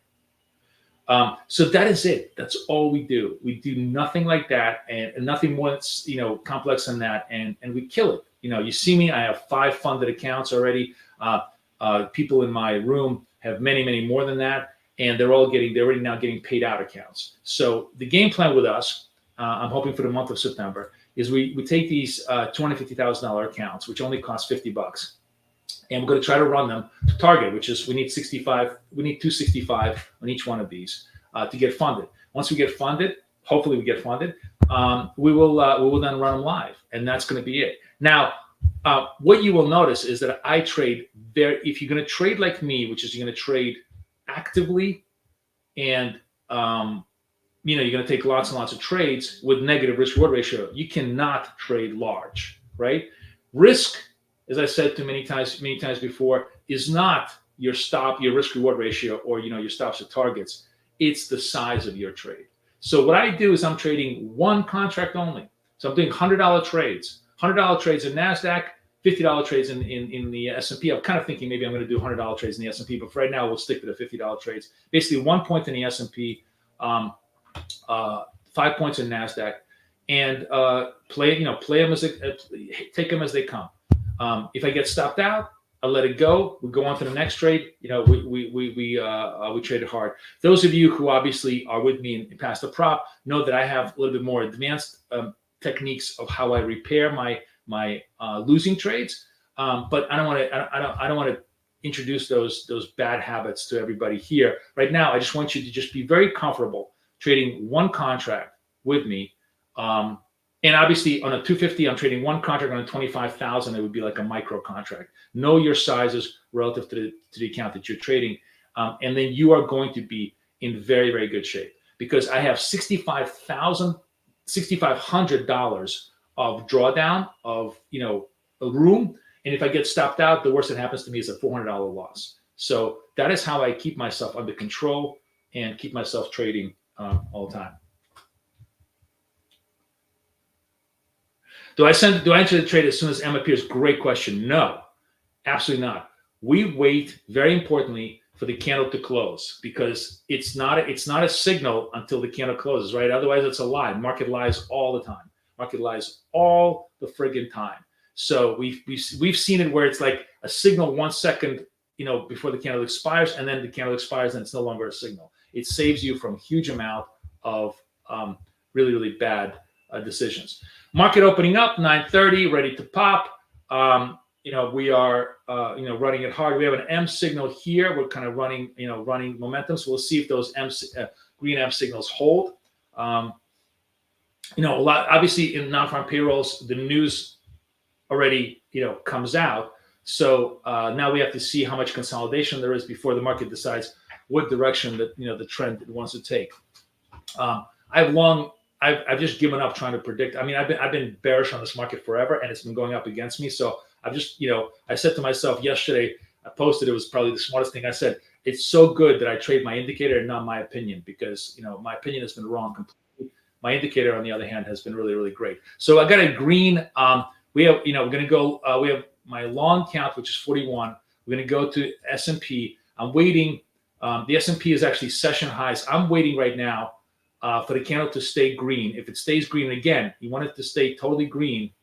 So that is it. That's all we do. We do nothing like that and nothing more complex than that, and we kill it. You see me. I have 5 funded accounts already. People in my room have many more than that. And they're already now getting paid out accounts. So the game plan with us, I'm hoping for the month of September, is we take these $250,000 accounts, which only cost $50, and we're going to try to run them to target, which is we need 265 on each one of these to get funded. Once we get funded, hopefully we get funded, we will then run them live, and that's going to be it. Now, what you will notice is that I trade there. If you're going to trade like me, which is you're going to trade actively, and you're going to take lots and lots of trades with negative risk reward ratio, you cannot trade large, right? Risk, as I said to many times before, is not your risk reward ratio, or your stops or targets. It's the size of your trade. So what I do is I'm trading 1 contract only. So I'm doing $100 trades. $100 trades in Nasdaq, $50 trades in the S&P. I'm kind of thinking maybe I'm going to do $100 trades in the S&P, but for right now we'll stick to the $50 trades. Basically 1 point in the S&P, 5 points in Nasdaq, and play them as take them as they come. If I get stopped out, I let it go. We go on to the next trade. We traded hard. Those of you who obviously are with me in past the prop know that I have a little bit more advanced techniques of how I repair my losing trades. But I don't want to introduce those bad habits to everybody here. Right now, I just want you to just be very comfortable trading one contract with me. And obviously on a 250, I'm trading one contract. On a 25,000, it would be like a micro contract. Know your sizes relative to the account that you're trading. And then you are going to be in very, very good shape, because I have $6,500 of drawdown of, a room. And if I get stopped out, the worst that happens to me is a $400 loss. So that is how I keep myself under control and keep myself trading all the time. Do I enter the trade as soon as M appears? Great question. No, absolutely not. We wait, very importantly, for the candle to close, because it's not a signal until the candle closes, right? Otherwise, it's a lie. Market lies all the time. Market lies all the friggin' time. So we've seen it where it's like a signal 1 second, before the candle expires, and then the candle expires and it's no longer a signal. It saves you from a huge amount of really, really bad decisions. Market opening up 9:30, ready to pop. We are running it hard. We have an M signal here. We're kind of running momentum. So we'll see if those green M signals hold. A lot, obviously, in non-farm payrolls, the news already comes out. So now we have to see how much consolidation there is before the market decides what direction that the trend it wants to take. I've just given up trying to predict. I mean, I've been bearish on this market forever, and it's been going up against me. So I've just, I said to myself yesterday, I posted, it was probably the smartest thing I said. It's so good that I trade my indicator and not my opinion, because, my opinion has been wrong completely. My indicator, on the other hand, has been really, really great. So I got a green. We have, we're going to go, we have my long count, which is 41. We're going to go to S&P. I'm waiting. The S&P is actually session highs. I'm waiting right now for the candle to stay green. If it stays green again, you want it to stay totally green.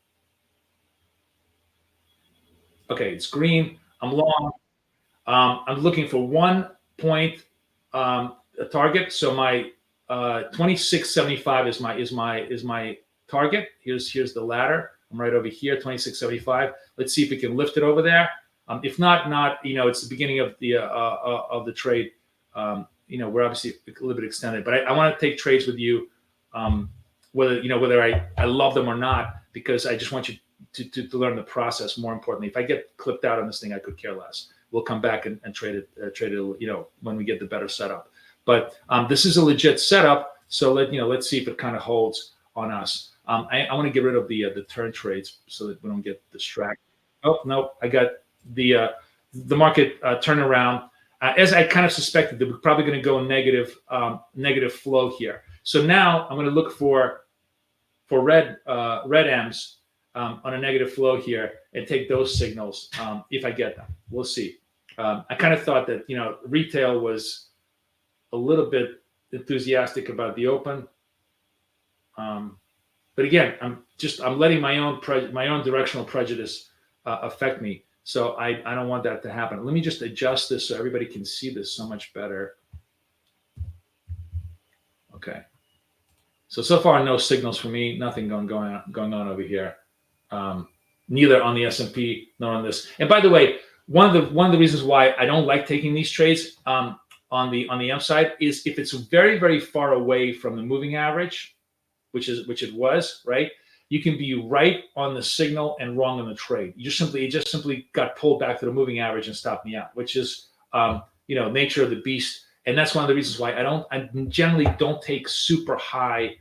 Okay, it's green. I'm long. I'm looking for 1 point target. So my 2675 is my target. Here's the ladder. I'm right over here, 2675. Let's see if we can lift it over there. If not, it's the beginning of the trade. We're obviously a little bit extended, but I want to take trades with you, whether I love them or not, because I just want you to learn the process. More importantly, if I get clipped out on this thing, I could care less. We'll come back and trade it, when we get the better setup. But this is a legit setup, so let's see if it kind of holds on us. I want to get rid of the turn trades so that we don't get distracted. Oh no, I got the market turn around. As I kind of suspected, that we're probably going to go negative flow here. So now I'm going to look for red M's on a negative flow here and take those signals if I get them. We'll see. I kind of thought that retail was a little bit enthusiastic about the open, but again, I'm letting my own directional prejudice affect me. So I don't want that to happen. Let me just adjust this so everybody can see this so much better. Okay. So far, no signals for me. Nothing going on over here. Neither on the S&P nor on this. And by the way, one of the reasons why I don't like taking these trades on the M side is if it's very, very far away from the moving average, which it was, right? You can be right on the signal and wrong on the trade. It just simply got pulled back to the moving average and stopped me out, which is nature of the beast. And that's one of the reasons why I generally don't take super high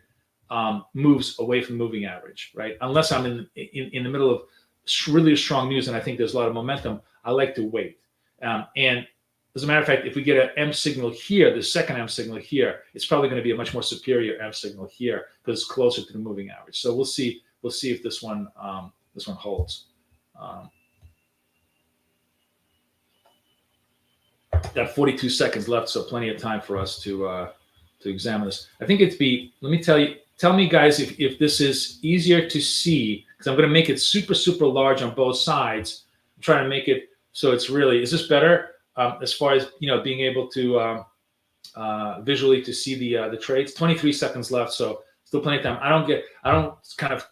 moves away from the moving average, right? Unless I'm in the middle of really strong news and I think there's a lot of momentum, I like to wait. And as a matter of fact, if we get an M signal here, the second M signal here, it's probably going to be a much more superior M signal here because it's closer to the moving average. So we'll see if this one holds. Got 42 seconds left, so plenty of time for us to examine this. I think let me tell me guys if this is easier to see, because I'm going to make it super, super large on both sides. I'm trying to make it so it's really, is this better as far as, being able to visually to see the trades? 23 seconds left, so still plenty of time. I don't kind of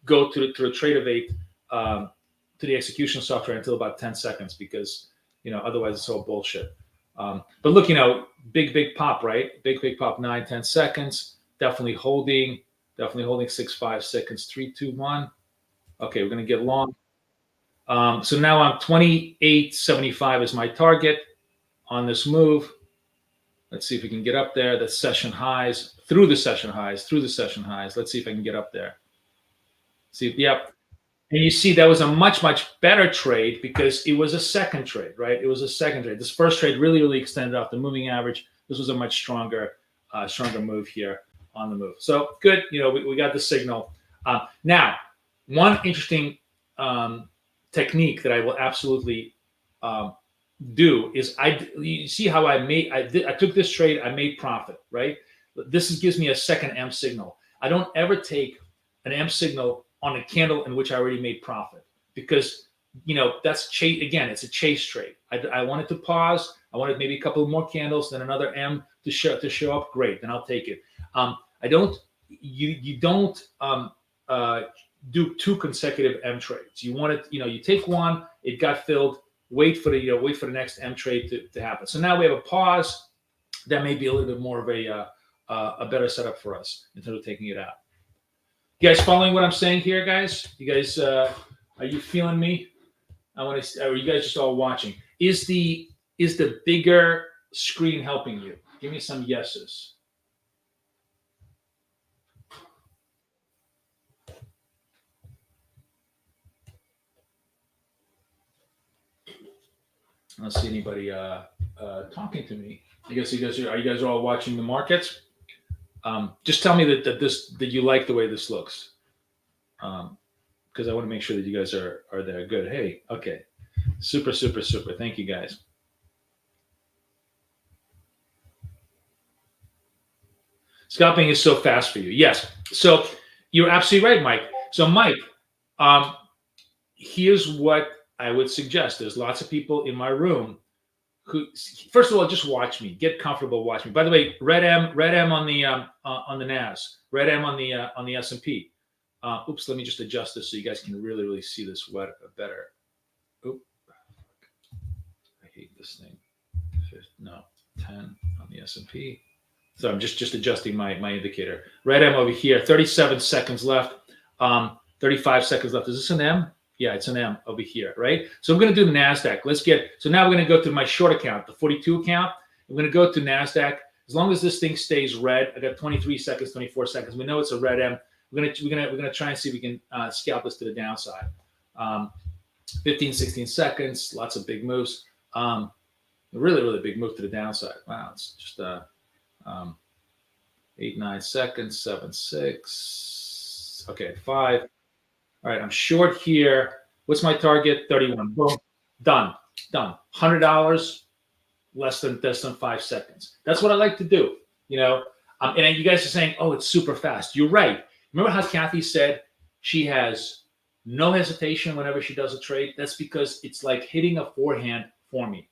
go to the trade of 8 to the execution software until about 10 seconds because, otherwise it's all bullshit. But look, big pop, right? Big pop, 9, 10 seconds. Definitely holding 6, 5 seconds, 3, 2, 1. Okay, we're going to get long. So now I'm 28.75 is my target on this move. Let's see if we can get up there. That's session highs, through the session highs. Let's see if I can get up there. Yep. And you see that was a much, much better trade because it was a second trade, right? It was a second trade. This first trade really, really extended off the moving average. This was a much stronger move here on the move. So good, we got the signal. Now, one interesting technique that I will absolutely do is you see how I took this trade, I made profit, right? This gives me a second M signal. I don't ever take an M signal on a candle in which I already made profit because that's chase. Again, it's a chase trade. I wanted to pause. I wanted maybe a couple of more candles, then another M to show up. Great, then I'll take it. I don't. You don't do 2 consecutive M trades. You want it. You take one. It got filled. Wait for the next M trade to happen. So now we have a pause. That may be a little bit more of a better setup for us in terms of taking it out. You guys following what I'm saying here, guys? You guys, are you feeling me? Are you guys just all watching? Is the bigger screen helping you? Give me some yeses. I don't see anybody talking to me. I guess are you guys all watching the markets? Just tell me that you like the way this looks, because I want to make sure that you guys are there. Good. Hey, okay, super. Thank you, guys. Scalping is so fast for you. Yes. So you're absolutely right, Mike. So Mike, here's what I would suggest. There's lots of people in my room who, first of all, just watch me. Get comfortable, watch me. By the way, red M on the NAS, red M on the S&P. Oops, let me just adjust this so you guys can really, really see this better. Oop, I hate this thing. 10 on the S&P. So I'm just adjusting my indicator. Red M over here, 37 seconds left, 35 seconds left. Is this an M? Yeah, it's an M over here, right? So I'm going to do the Nasdaq. So now we're going to go to my short account, the 42 account. I'm going to go to Nasdaq. As long as this thing stays red, I got 23 seconds, 24 seconds. We know it's a red M. We're gonna try and see if we can scalp this to the downside. 15, 16 seconds, lots of big moves. Really, really big move to the downside. Wow, it's just 8, 9 seconds, 7, 6. Okay, 5. All right, I'm short here. What's my target? 31. Boom. Done. $100 less than 5 seconds. That's what I like to do. And you guys are saying, oh, it's super fast. You're right. Remember how Kathy said she has no hesitation whenever she does a trade? That's because it's like hitting a forehand for me.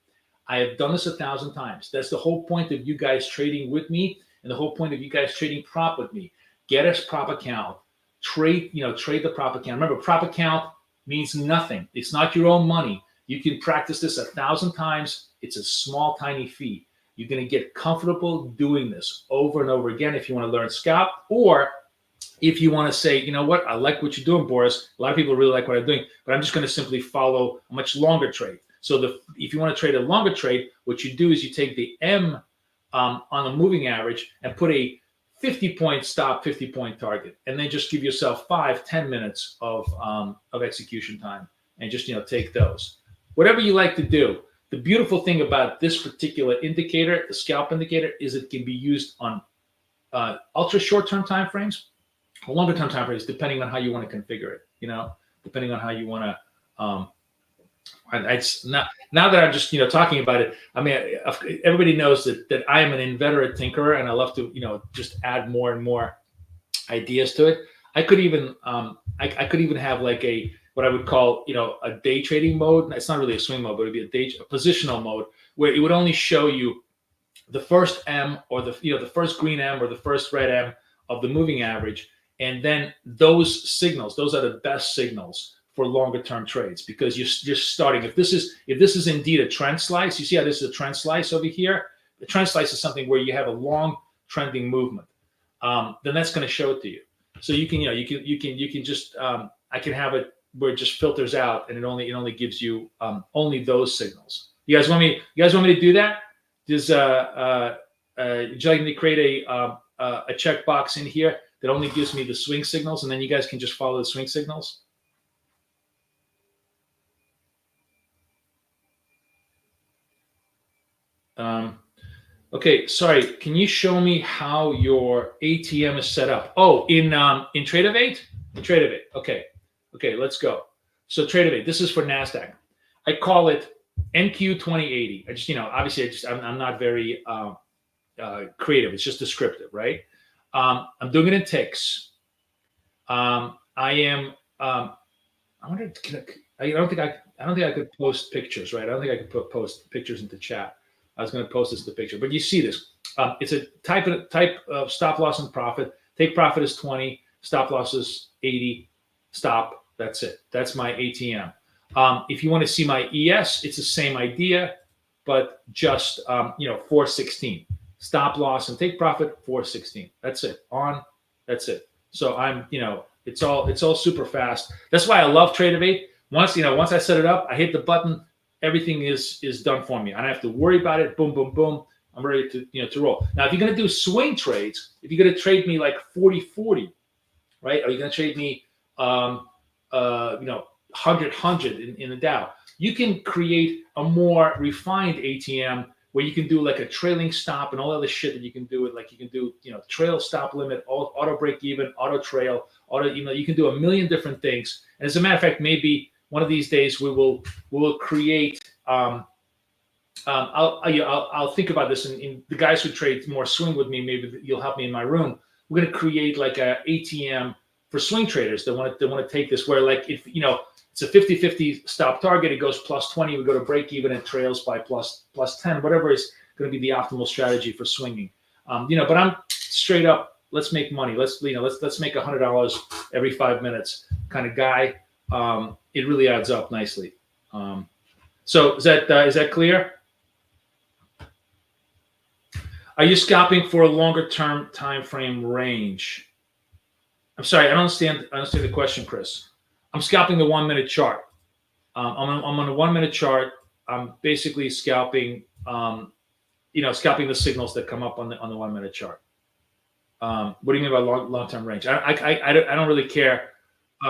I have done this 1,000 times. That's the whole point of you guys trading with me and the whole point of you guys trading prop with me. Get a prop account. Trade the prop account. Remember, prop account means nothing. It's not your own money. You can practice this 1,000 times. It's a small, tiny fee. You're going to get comfortable doing this over and over again if you want to learn scalp, or if you want to say, you know what, I like what you're doing, Boris. A lot of people really like what I'm doing, but I'm just going to simply follow a much longer trade. So if you want to trade a longer trade, what you do is you take the M on the moving average and put a 50-point stop, 50-point target, and then just give yourself 5-10 minutes of execution time, and just take those. Whatever you like to do. The beautiful thing about this particular indicator, the scalp indicator, is it can be used on ultra short-term time frames or longer-term time frames, depending on how you want to configure it. Depending on how you want to And it's not, now that I'm just talking about it. I mean, everybody knows that I am an inveterate tinkerer, and I love to just add more and more ideas to it. I could even I could even have like what I would call a day trading mode. It's not really a swing mode, but it'd be a positional mode where it would only show you the first M, or the first green M or the first red M of the moving average, and then those signals. Those are the best signals for longer term trades, because you're just starting. If this is indeed a trend slice, you see how this is a trend slice over here. The trend slice is something where you have a long trending movement. Then that's going to show it to you. So you can just I can have it where it just filters out, and it only gives you only those signals. You guys want me to do that? Would you like me to create a checkbox in here that only gives me the swing signals, and then you guys can just follow the swing signals? Okay, sorry. Can you show me how your ATM is set up? Oh, in TradeNFP? In TradeNFP. Okay, let's go. So TradeNFP, this is for Nasdaq. I call it NQ 2080. I just, obviously I'm not very creative. It's just descriptive, right? I'm doing it in ticks. I am. I wonder. I don't think I could post pictures, right? I don't think I could post pictures into chat. I was going to post this to the picture, but you see this. It's a type of stop loss and profit. Take profit is 20. Stop loss is 80. Stop. That's it. That's my ATM. If you want to see my ES, it's the same idea, but just 416. Stop loss and take profit 416. That's it. That's it. So I'm it's all super fast. That's why I love TradeNFP. Once I set it up, I hit the button, everything is done for me. I don't have to worry about it. Boom, boom, boom. I'm ready to roll. Now, if you're gonna do swing trades, if you're gonna trade me like 40-40, right? Or you're gonna trade me 100 in the Dow, you can create a more refined ATM where you can do like a trailing stop and all other shit that you can do it. Like you can do trail stop limit, auto break even, auto trail, you can do a million different things. And as a matter of fact, maybe one of these days we will create. I'll think about this, and the guys who trade more swing with me, maybe you'll help me in my room. We're going to create like a ATM for swing traders that want to take this, where like if it's a 50-50 stop target, it goes plus 20, we go to break even and trails by plus 10, whatever is going to be the optimal strategy for swinging. But I'm straight up, let's make money. Let's make $100 every 5 minutes kind of guy. It really adds up nicely. So is that clear? Are you scalping for a longer term time frame range? I'm sorry, I don't understand the question, Chris. I'm scalping the 1 minute chart. I'm on a 1 minute chart. I'm basically scalping, scalping the signals that come up on the 1 minute chart. What do you mean by long term range? I don't really care.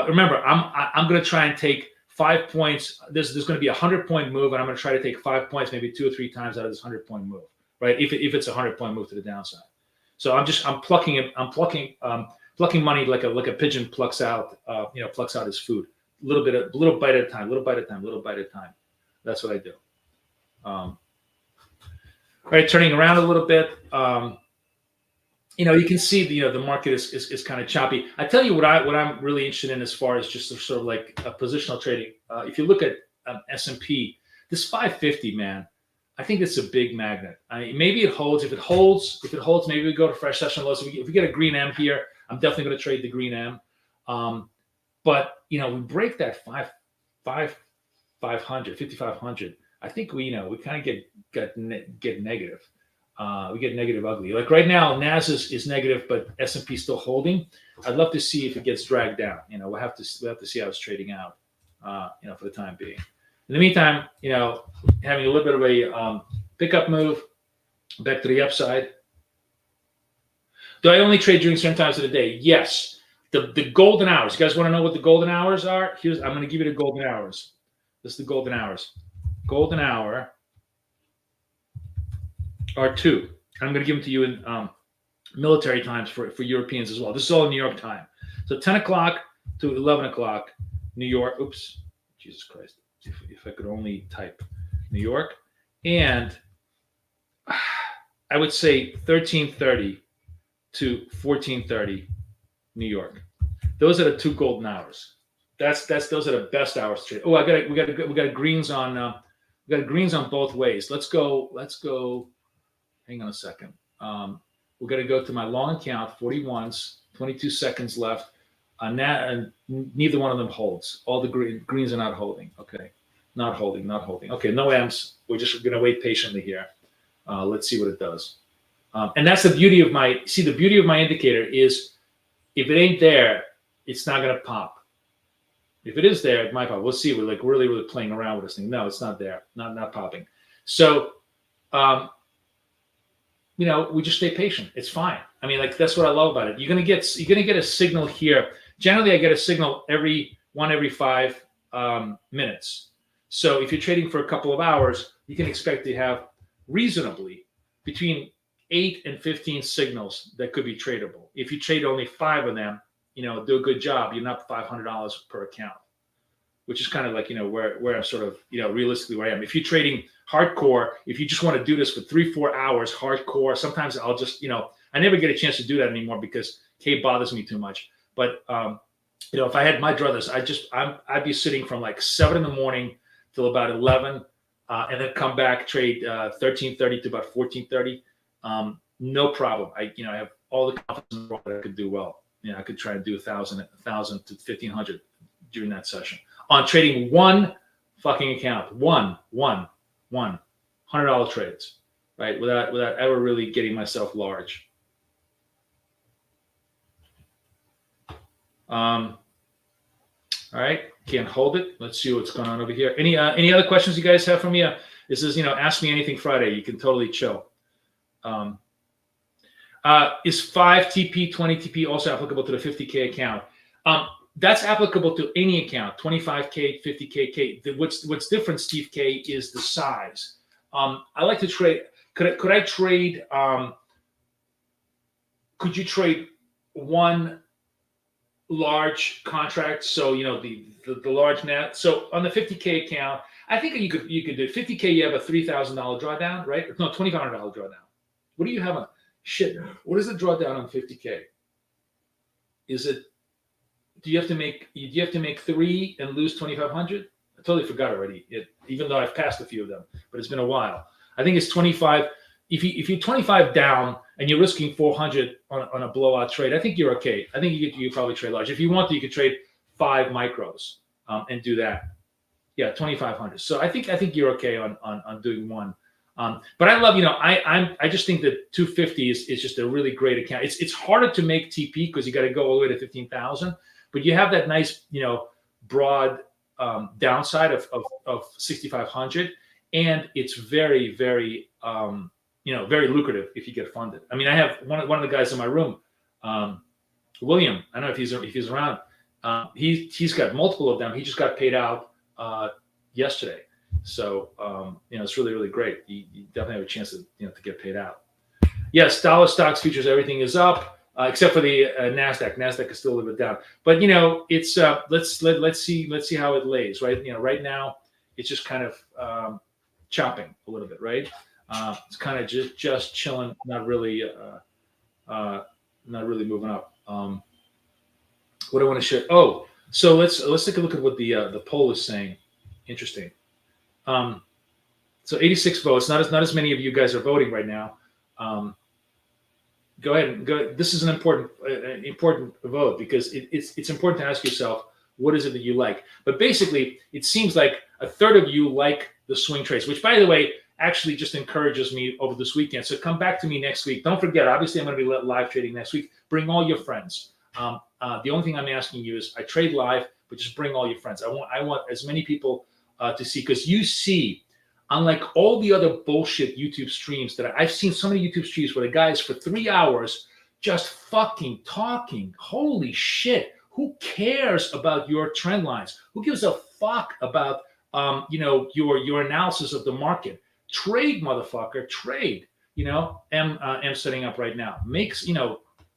Remember, I'm going to try and take 5 points. There's going to be a 100-point move, and I'm going to try to take 5 points, maybe 2 or 3 times out of this 100-point move, right? If it's a 100-point move to the downside. So I'm plucking money like a pigeon plucks out his food, little bite at a time. That's what I do. Right, turning around a little bit. You can see the market is kind of choppy. I tell you what I'm really interested in as far as just sort of like a positional trading. If you look at S&P, this 550, man, I think it's a big magnet. Maybe it holds. If it holds, maybe we go to fresh session lows. If we get a green M here, I'm definitely going to trade the green M. But we break that 5,500. I think we kind of get negative. We get negative ugly. Like right now, NAS is negative, but S&P still holding. I'd love to see if it gets dragged down. We'll have to see how it's trading out. For the time being. In the meantime, having a little bit of a pickup move back to the upside. Do I only trade during certain times of the day? Yes. The golden hours. You guys want to know what the golden hours are? I'm going to give you the golden hours. This is the golden hours. Golden hour are 2. I'm going to give them to you in military times for Europeans as well. This is all New York time. So 10 o'clock to 11 o'clock, New York. Oops, Jesus Christ. if I could only type New York, and I would say 13:30 to 14:30 New York. Those are the two golden hours. Those are the best hours to trade. Oh, we got greens on we got greens on both ways. Let's go. Hang on a second. We're gonna go to my long account, 41s, 22 seconds left. Neither one of them holds. All the greens are not holding. Okay, not holding. Okay, no M's. We're just gonna wait patiently here. Let's see what it does. And that's the beauty of the beauty of my indicator is if it ain't there, it's not gonna pop. If it is there, it might pop. We'll see. We're like really playing around with this thing. No, it's not there. Not popping. So, we just stay patient. It's fine. I mean, like that's what I love about it. You're gonna get a signal here. Generally, I get a signal every 5 minutes. So if you're trading for a couple of hours, you can expect to have reasonably between 8 and 15 signals that could be tradable. If you trade only 5 of them, do a good job. You're not $500 per account, which is kind of like, where I'm sort of, realistically where I am. If you're trading hardcore, if you just want to do this for 3-4 hours, hardcore, sometimes I'll just, I never get a chance to do that anymore because K bothers me too much. But, if I had my druthers, I'd be sitting from like 7 in the morning till about 11, and then come back, trade 13:30 to about 14:30. No problem. I have all the confidence in the world that I could do well. I could try to do 1,000 to 1,500 during that session on trading one fucking account, one $100 trades, right? Without ever really getting myself large. All right, can't hold it. Let's see what's going on over here. Any other questions you guys have for me? This is Ask Me Anything Friday. You can totally chill. Is 5 TP, 20 TP also applicable to the 50K account? That's applicable to any account, 25K, 50K. What's different, Steve K, is the size. I like to trade. Could I trade? Could you trade one large contract? So the large net. So on the 50K account, I think you could do 50K. You have a $3,000 drawdown, right? No, $2,500 drawdown. What do you have on? Shit. What is the drawdown on 50K? Is it? Do you have to make 3 and lose 2,500? I totally forgot already. Even though I've passed a few of them, but it's been a while. I think it's 25. If you're 25 down and you're risking 400 on a blowout trade, I think you're okay. I think you probably trade large. If you want to, you could trade 5 micros and do that. Yeah, 2,500. So I think you're okay on doing one. But I love, I just think that 250 is just a really great account. It's harder to make TP because you got to go all the way to 15,000, but you have that nice, broad downside of 6,500, and it's very, very, very lucrative if you get funded. I mean, I have one of the guys in my room, William. I don't know if he's around. He's got multiple of them. He just got paid out yesterday. So, it's really, really great. You definitely have a chance to get paid out. Yes, dollar stocks, futures, everything is up, except for the Nasdaq. Nasdaq is still a little bit down. But, it's let's see how it lays, right? Right now it's just kind of chopping a little bit, right? It's kind of just chilling, not really moving up. What do I want to share? Oh, so let's take a look at what the poll is saying. Interesting. So 86 votes. Not as many of you guys are voting right now. Go ahead and go. This is an important vote because it's important to ask yourself, what is it that you like? But basically, it seems like a third of you like the swing trades, which, by the way, actually just encourages me over this weekend. So come back to me next week. Don't forget, obviously, I'm going to be live trading next week. Bring all your friends. The only thing I'm asking you is I trade live, but just bring all your friends. I want as many people to see, because you see, unlike all the other bullshit YouTube streams that I've seen, so many YouTube streams where the guys for 3 hours just fucking talking. Holy shit. Who cares about your trend lines? Who gives a fuck about your analysis of the market? Trade, motherfucker, trade. I'm setting up right now. Makes,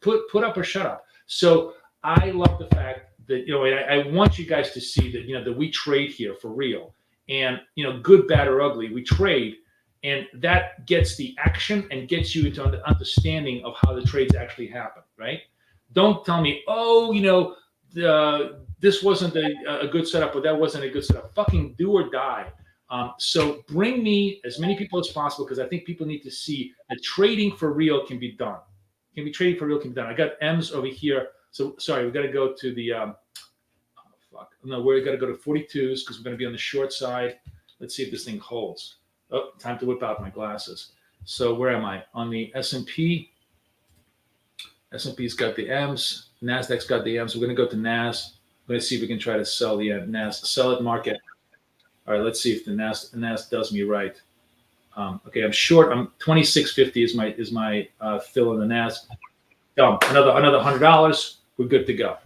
put up or shut up. So I love the fact that, I want you guys to see that, that we trade here for real. and good, bad, or ugly, we trade, and that gets the action and gets you into the understanding of how the trades actually happen, right? Don't tell me, oh, this wasn't a good setup, or that wasn't a good setup. Fucking do or die. So bring me as many people as possible, because I think people need to see that trading for real can be done. Trading for real can be done. I got M's over here. So sorry, we got to go to the No, we're got to go to 42s because we're going to be on the short side. Let's see if this thing holds. Oh, time to whip out my glasses. So where am I? On the S&P. S&P's got the M's. Nasdaq's got the M's. We're going to go to Nas. We're going to see if we can try to sell the Nas. Sell it market. All right, let's see if the Nas does me right. Okay, I'm short. I'm 26.50 is my fill in the Nas. Another $100. We're good to go.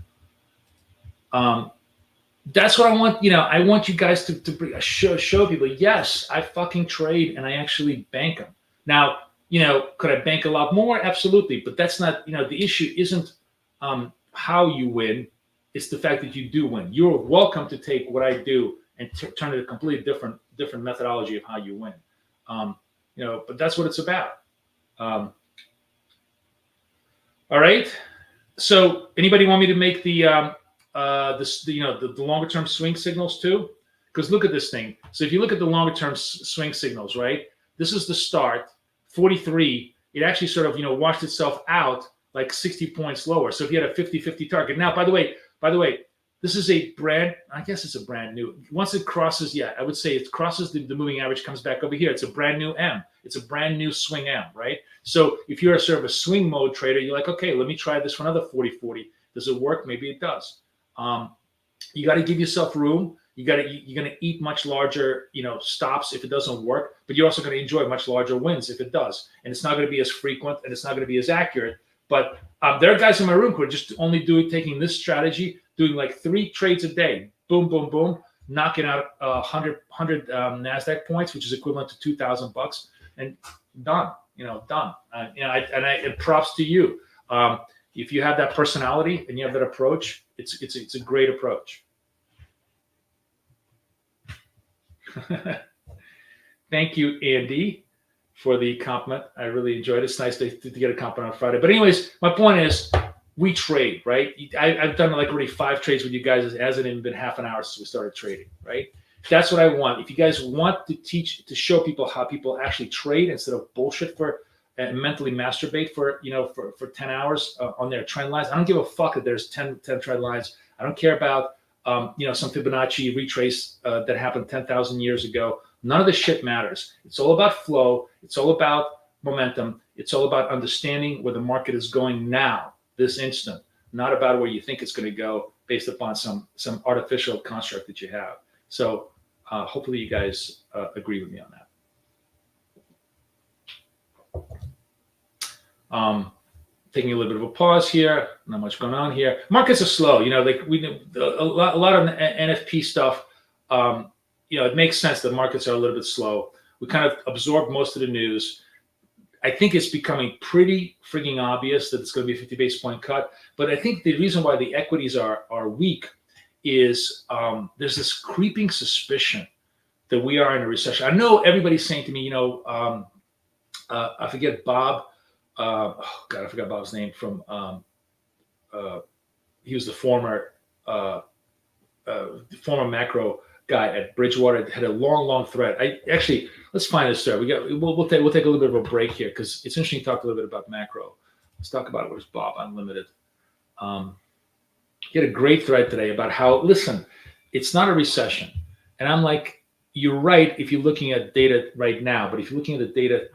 That's what I want. I want you guys to show people. Yes, I fucking trade and I actually bank them. Now, could I bank a lot more? Absolutely, but that's not. The issue isn't how you win. It's the fact that you do win. You're welcome to take what I do and turn it a completely different methodology of how you win. But that's what it's about. All right. So, anybody want me to make the longer term swing signals too? Because look at this thing. So if you look at the longer term swing signals, right? This is the start, 43. It actually sort of washed itself out like 60 points lower. So if you had a 50-50 target. Now, by the way, this is I guess it's a brand new. Once it crosses, I would say it crosses the moving average, comes back over here. It's a brand new M. It's a brand new swing M, right? So if you're a sort of a swing mode trader, you're like, okay, let me try this for another 40-40. Does it work? Maybe it does. You got to give yourself room. You're going to eat much larger, stops if it doesn't work, but you're also going to enjoy much larger wins if it does. And it's not going to be as frequent and it's not going to be as accurate. But there are guys in my room who are just only taking this strategy, doing like 3 trades a day. Boom, boom, boom, knocking out 100 Nasdaq points, which is equivalent to $2,000, and done. Done. And props to you. If you have that personality and you have that approach, it's a great approach. Thank you, Andy, for the compliment. I really enjoyed it. It's nice to get a compliment on Friday. But anyways, my point is, we trade, right? I've done like already 5 trades with you guys. It hasn't even been half an hour since we started trading, right? That's what I want. If you guys want to show people how people actually trade instead of bullshit and mentally masturbate for 10 hours on their trend lines. I don't give a fuck if there's 10 trend lines. I don't care about some Fibonacci retrace that happened 10,000 years ago. None of this shit matters. It's all about flow. It's all about momentum. It's all about understanding where the market is going now, this instant, not about where you think it's going to go based upon some artificial construct that you have. So hopefully you guys agree with me on that. Taking a little bit of a pause here. Not much going on here. Markets are slow. Like a lot of NFP stuff. It makes sense that markets are a little bit slow. We kind of absorb most of the news. I think it's becoming pretty frigging obvious that it's going to be a 50 basis point cut. But I think the reason why the equities are weak is there's this creeping suspicion that we are in a recession. I know everybody's saying to me, I forget Bob. I forgot Bob's name from. He was the former macro guy at Bridgewater. Had a long thread. Let's find this thread. We'll take a little bit of a break here because it's interesting to talk a little bit about macro. Let's talk about it. Where's Bob Unlimited? He had a great thread today about how, listen, it's not a recession, and I'm like, you're right if you're looking at data right now, but if you're looking at the data,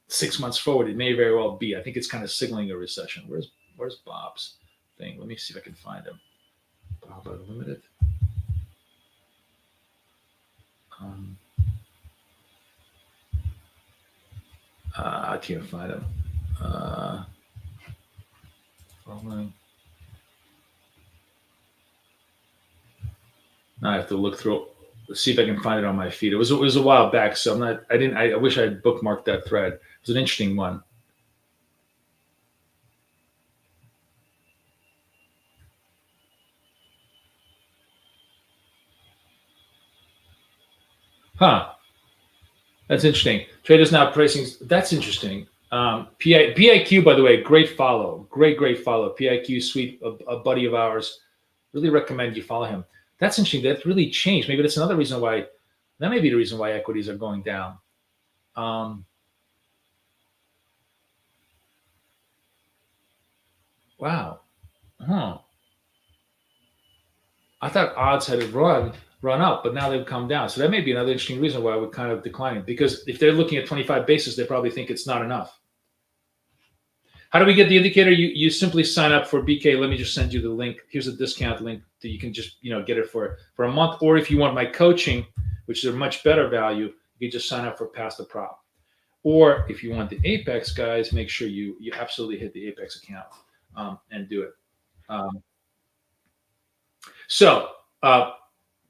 6 months forward, it may very well be. I think it's kind of signaling a recession. Where's Bob's thing? Let me see if I can find him. Bob Unlimited. I can't find him. Following. Now I have to look through. See if I can find it on my feed. It was a while back, so I wish I had bookmarked that thread. It was an interesting one. Huh. That's interesting. Traders now pricing. That's interesting. PIQ, by the way, great follow. Great follow. PIQ, sweet, a buddy of ours. Really recommend you follow him. That's interesting. That really changed. Maybe that's another reason why. That may be the reason why equities are going down. Wow. Huh. I thought odds had run up, but now they've come down. So that may be another interesting reason why we're kind of declining. Because if they're looking at 25 basis, they probably think it's not enough. How do we get the indicator? You simply sign up for BK. Let me just send you the link. Here's a discount link that you can just get it for a month. Or if you want my coaching, which is a much better value, you can just sign up for Pass the Prop. Or if you want the Apex, guys, make sure you absolutely hit the Apex account and do it. So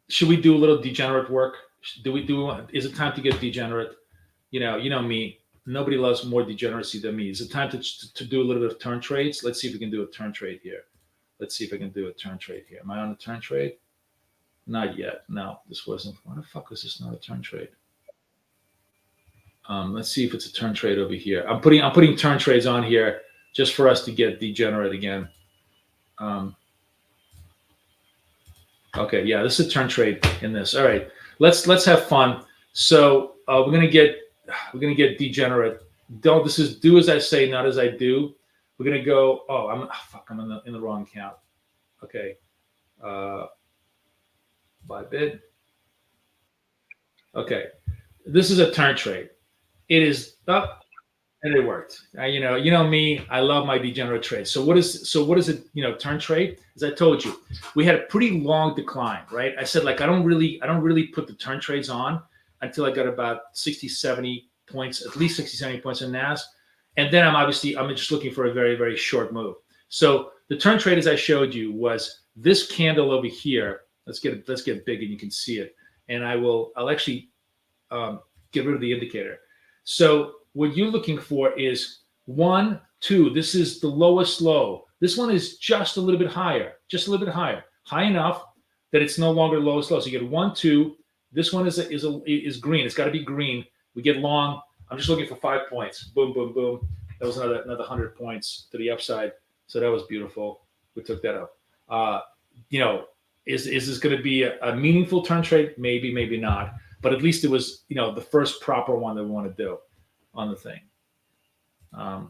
should we do a little degenerate work? Is it time to get degenerate? You know me. Nobody loves more degeneracy than me. Is it time to do a little bit of turn trades? Let's see if we can do a turn trade here. Let's see if I can do a turn trade here. Am I on a turn trade? Not yet. No, this wasn't. Why the fuck is this not a turn trade? Let's see if it's a turn trade over here. I'm putting turn trades on here just for us to get degenerate again. Okay, yeah, this is a turn trade in this. All right, let's have fun. So we're gonna get degenerate. This is do as I say, not as I do. We're gonna go. Oh, I'm in the wrong account. Okay, buy bid. Okay, this is a turn trade. It is up, and it worked. You know me. I love my degenerate trades. So what is it? Turn trade. As I told you, we had a pretty long decline, right? I said like I don't really put the turn trades on until I got about 60, 70 points, at least 60, 70 points in NAS. And then I'm just looking for a very, very short move. So the turn trade, as I showed you, was this candle over here. Let's get big and you can see it. And I'll actually get rid of the indicator. So what you're looking for is 1, 2. This is the lowest low. This one is just a little bit higher, high enough that it's no longer lowest low. So you get 1, 2. This one is green. It's got to be green. We get long. I'm just looking for 5 points. Boom, boom, boom. That was another 100 points to the upside. So that was beautiful. We took that up. Is this going to be a meaningful turn trade? Maybe, maybe not. But at least it was, the first proper one that we want to do on the thing. I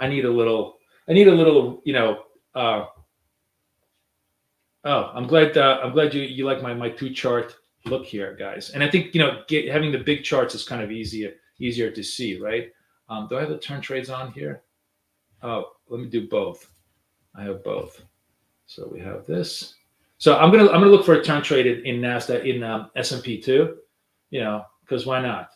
need a little. I'm glad you like my 2 chart look here, guys. And I think having the big charts is kind of easier to see, right? Do I have the turn trades on here? Oh, let me do both. I have both. So we have this. So I'm gonna look for a turn trade in Nasdaq in S&P too, because why not?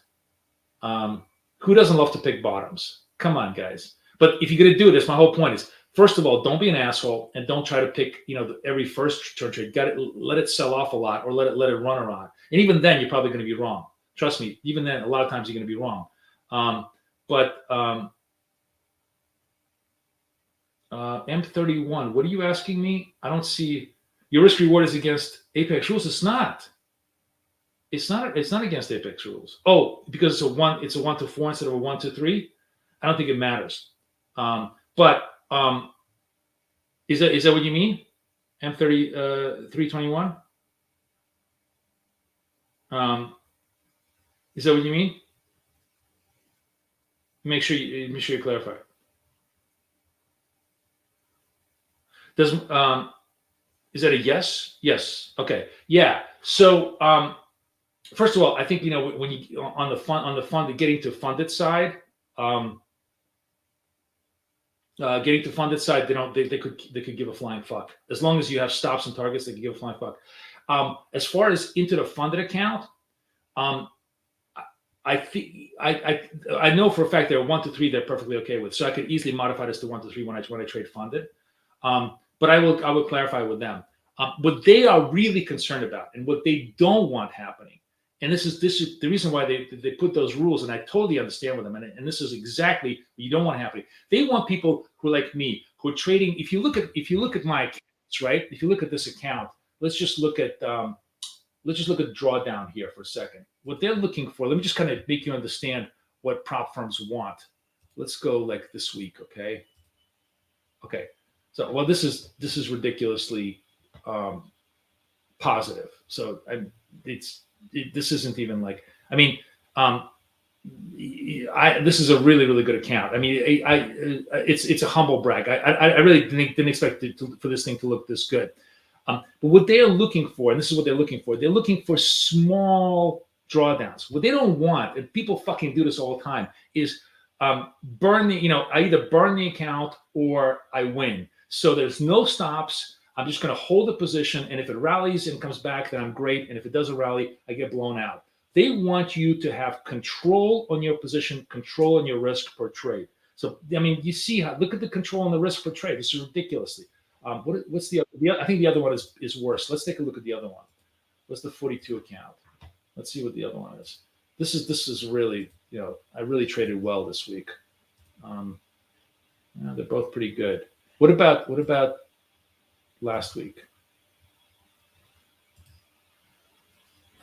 Who doesn't love to pick bottoms? Come on, guys. But if you're gonna do this, my whole point is, first of all, don't be an asshole and don't try to pick every first turn trade. Let it sell off a lot or let it run around. And even then, you're probably going to be wrong. Trust me. Even then, a lot of times you're going to be wrong. M31. What are you asking me? I don't see. Your risk reward is against Apex rules. It's not. It's not against Apex rules. Oh, because it's a 1 to 4 instead of a 1 to 3. I don't think it matters. Is that what you mean? M30 321. Is that what you mean? Make sure you clarify. Is that a yes? Yes. Okay. Yeah. So first of all, I think when you on the fund getting to funded side. Getting to funded side, they could give a flying fuck. As long as you have stops and targets, they can give a flying fuck. As far as into the funded account, I think I know for a fact there are 1 to 3 they're perfectly okay with. So I could easily modify this to 1 to 3 when I trade funded. But I will clarify with them what they are really concerned about and what they don't want happening. And this is the reason why they put those rules, and I totally understand with them. And this is exactly what you don't want happening. They want people who are like me, who are trading. If you look at my accounts, right? If you look at this account, let's just look at let's just look at drawdown here for a second. What they're looking for, let me just kind of make you understand what prop firms want. Let's go like this week, okay? Okay, so well, this is ridiculously positive. So this isn't even like, I mean, this is a really good account. I mean, it's a humble brag. I really didn't expect for this thing to look this good. But what they are looking for, and this is what they're looking for small drawdowns. What they don't want, and people fucking do this all the time, is burn the, I either burn the account or I win. So there's no stops. I'm just going to hold the position, and if it rallies and comes back, then I'm great. And if it doesn't rally, I get blown out. They want you to have control on your position, control on your risk per trade. So, I mean, you see how, look at the control on the risk per trade. This is ridiculously. What's the I think the other one is worse. Let's take a look at the other one. What's the 42 account? Let's see what the other one is. This is really, I really traded well this week. They're both pretty good. What about last week?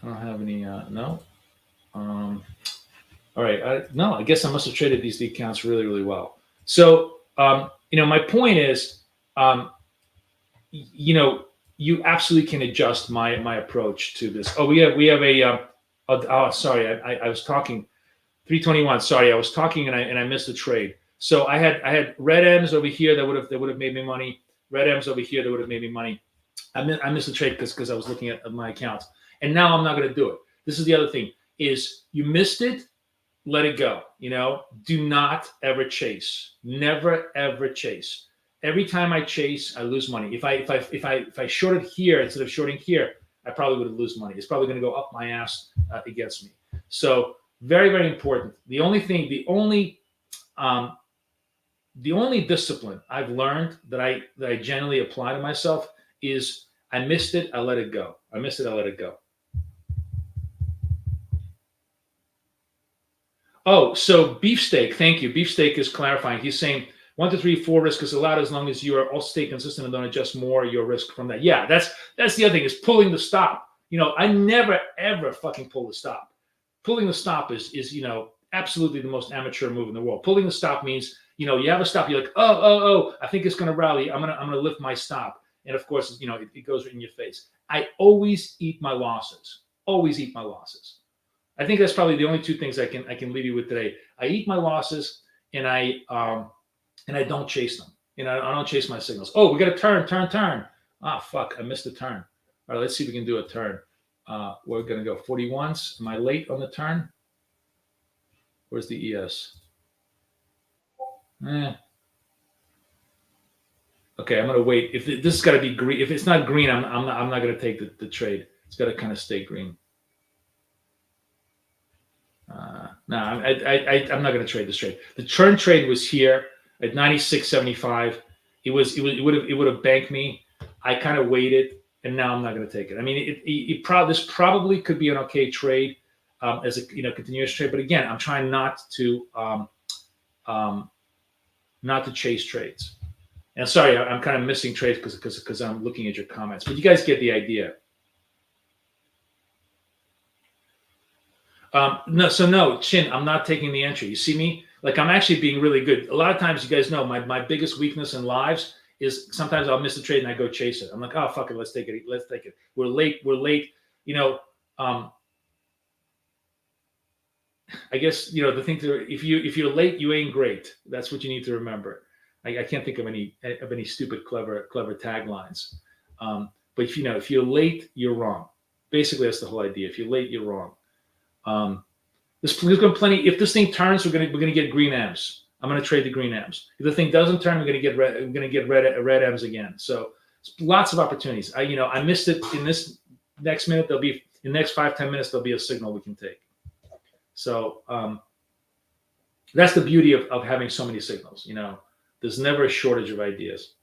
I don't have any, no. All right, no, I guess I must have traded these accounts really well. So, my point is, you absolutely can adjust my approach to this. Oh, we have a, sorry, I was talking, 321. Sorry, I was talking and I missed the trade. So I had red M's over here that would have made me money. Red M's over here that would have made me money. I missed the trade because I was looking at my accounts. And now I'm not going to do it. This is the other thing: is you missed it, let it go. Do not ever chase. Never ever chase. Every time I chase, I lose money. If I shorted here instead of shorting here, I probably would have lose money. It's probably going to go up my ass against me. So very important. The only discipline I've learned that I generally apply to myself is I missed it, I let it go. I missed it, I let it go. Oh, so Beefsteak, thank you. Beefsteak is clarifying. He's saying 1 to 3, 4 risk is allowed as long as you are also stay consistent and don't adjust more your risk from that. Yeah, that's the other thing, is pulling the stop. I never ever fucking pull the stop. Pulling the stop is absolutely the most amateur move in the world. Pulling the stop means you have a stop. You're like, oh, I think it's gonna rally. I'm gonna lift my stop, and of course, it goes right in your face. I always eat my losses. Always eat my losses. I think that's probably the only two things I can leave you with today. I eat my losses, and I don't chase them. I don't chase my signals. Oh, we got a turn. Ah, fuck, I missed a turn. All right, let's see if we can do a turn. We're gonna go 41s. Am I late on the turn? Where's the ES? Okay, I'm gonna wait. If this has got to be green, if it's not green, I'm not gonna take the trade. It's got to kind of stay green. No, I'm not gonna trade this trade. The turn trade was here at 96.75. It would have banked me. I kind of waited, and now I'm not gonna take it. I mean, this probably could be an okay trade as a continuous trade, but again, I'm trying not to chase trades. And sorry, I'm kind of missing trades because I'm looking at your comments, but you guys get the idea. No, Chin, I'm not taking the entry. You see me? Like, I'm actually being really good. A lot of times, you guys know my biggest weakness in lives is sometimes I'll miss a trade and I go chase it. I'm like, oh, fuck it, let's take it. We're late. I guess the thing if you're late, you ain't great. That's what you need to remember. I can't think of any stupid clever taglines. But if you're late, you're wrong. Basically, that's the whole idea. If you're late, you're wrong. There's going plenty. If this thing turns, we're gonna get green M's. I'm gonna trade the green M's. If the thing doesn't turn, we're gonna get red M's again. So lots of opportunities. I missed it in this next minute. In the next 5-10 minutes, there'll be a signal we can take. So that's the beauty of having so many signals. There's never a shortage of ideas.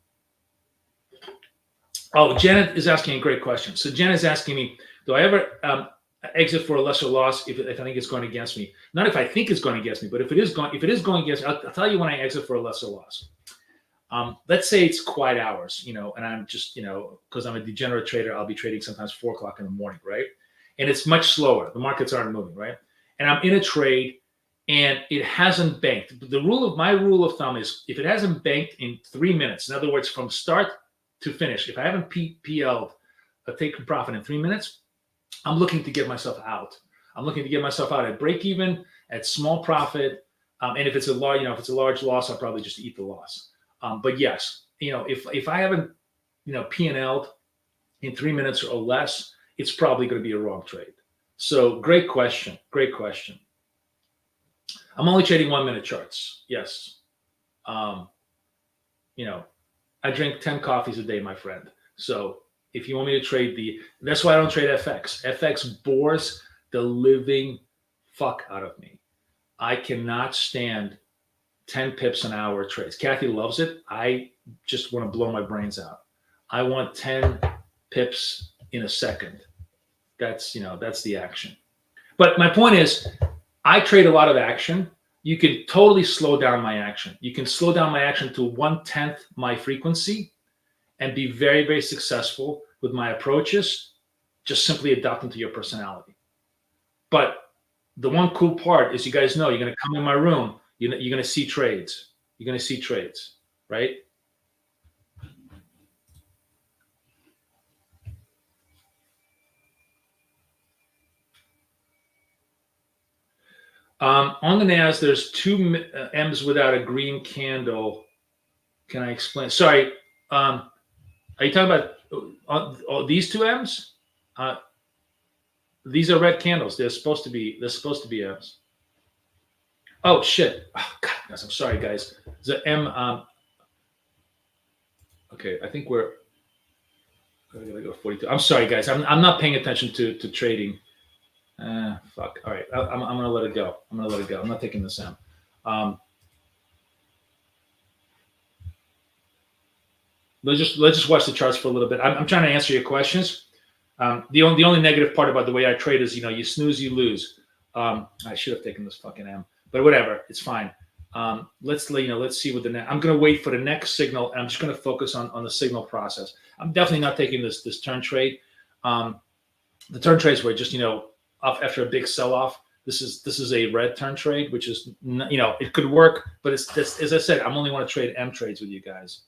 Oh, Janet is asking a great question. So Janet is asking me, do I ever exit for a lesser loss if I think it's going against me? Not if I think it's going against me, but if it is going against me, I'll tell you when I exit for a lesser loss. Let's say it's quiet hours, and I'm just, because I'm a degenerate trader, I'll be trading sometimes 4 o'clock in the morning, right? and it's much slower. The markets aren't moving, right? And I'm in a trade and it hasn't banked. My rule of thumb is if it hasn't banked in 3 minutes, in other words, from start to finish, if I haven't PL'd a take profit in 3 minutes, I'm looking to get myself out. I'm looking to get myself out at break even, at small profit. And if it's a large loss, I'll probably just eat the loss. But yes, if I haven't, P&L'd in 3 minutes or less, it's probably going to be a wrong trade. So great question. Great question. I'm only trading 1 minute charts. Yes. I drink 10 coffees a day, my friend. So if you want me to trade that's why I don't trade FX. FX bores the living fuck out of me. I cannot stand 10 pips an hour trades. Kathy loves it. I just want to blow my brains out. I want 10 pips in a second. That's the action. But my point is, I trade a lot of action. You can totally slow down my action. You can slow down my action to 1/10 my frequency and be very, very successful with my approaches, just simply adapting to your personality. But the one cool part is, you guys know, you're going to come in my room, you're going to see trades. You're going to see trades, right? On the NAS, there's 2 M's without a green candle. Can I explain? Sorry. Are you talking about these 2 M's? These are red candles. They're supposed to be M's. Oh shit! Oh, God, I'm sorry, guys. The M. Okay, I think we're. I gotta go 42. I'm sorry, guys. I'm not paying attention to trading. Fuck. All right, I'm gonna let it go. I'm not taking this out. Let's just watch the charts for a little bit. I'm trying to answer your questions. The only negative part about the way I trade is, you snooze, you lose. I should have taken this fucking M, but whatever, it's fine. Let's see what I'm going to wait for the next signal, and I'm just going to focus on the signal process. I'm definitely not taking this turn trade. The turn trades were just off after a big sell-off. This is a red turn trade, which is it could work, but it's this, as I said, I'm only want to trade M trades with you guys.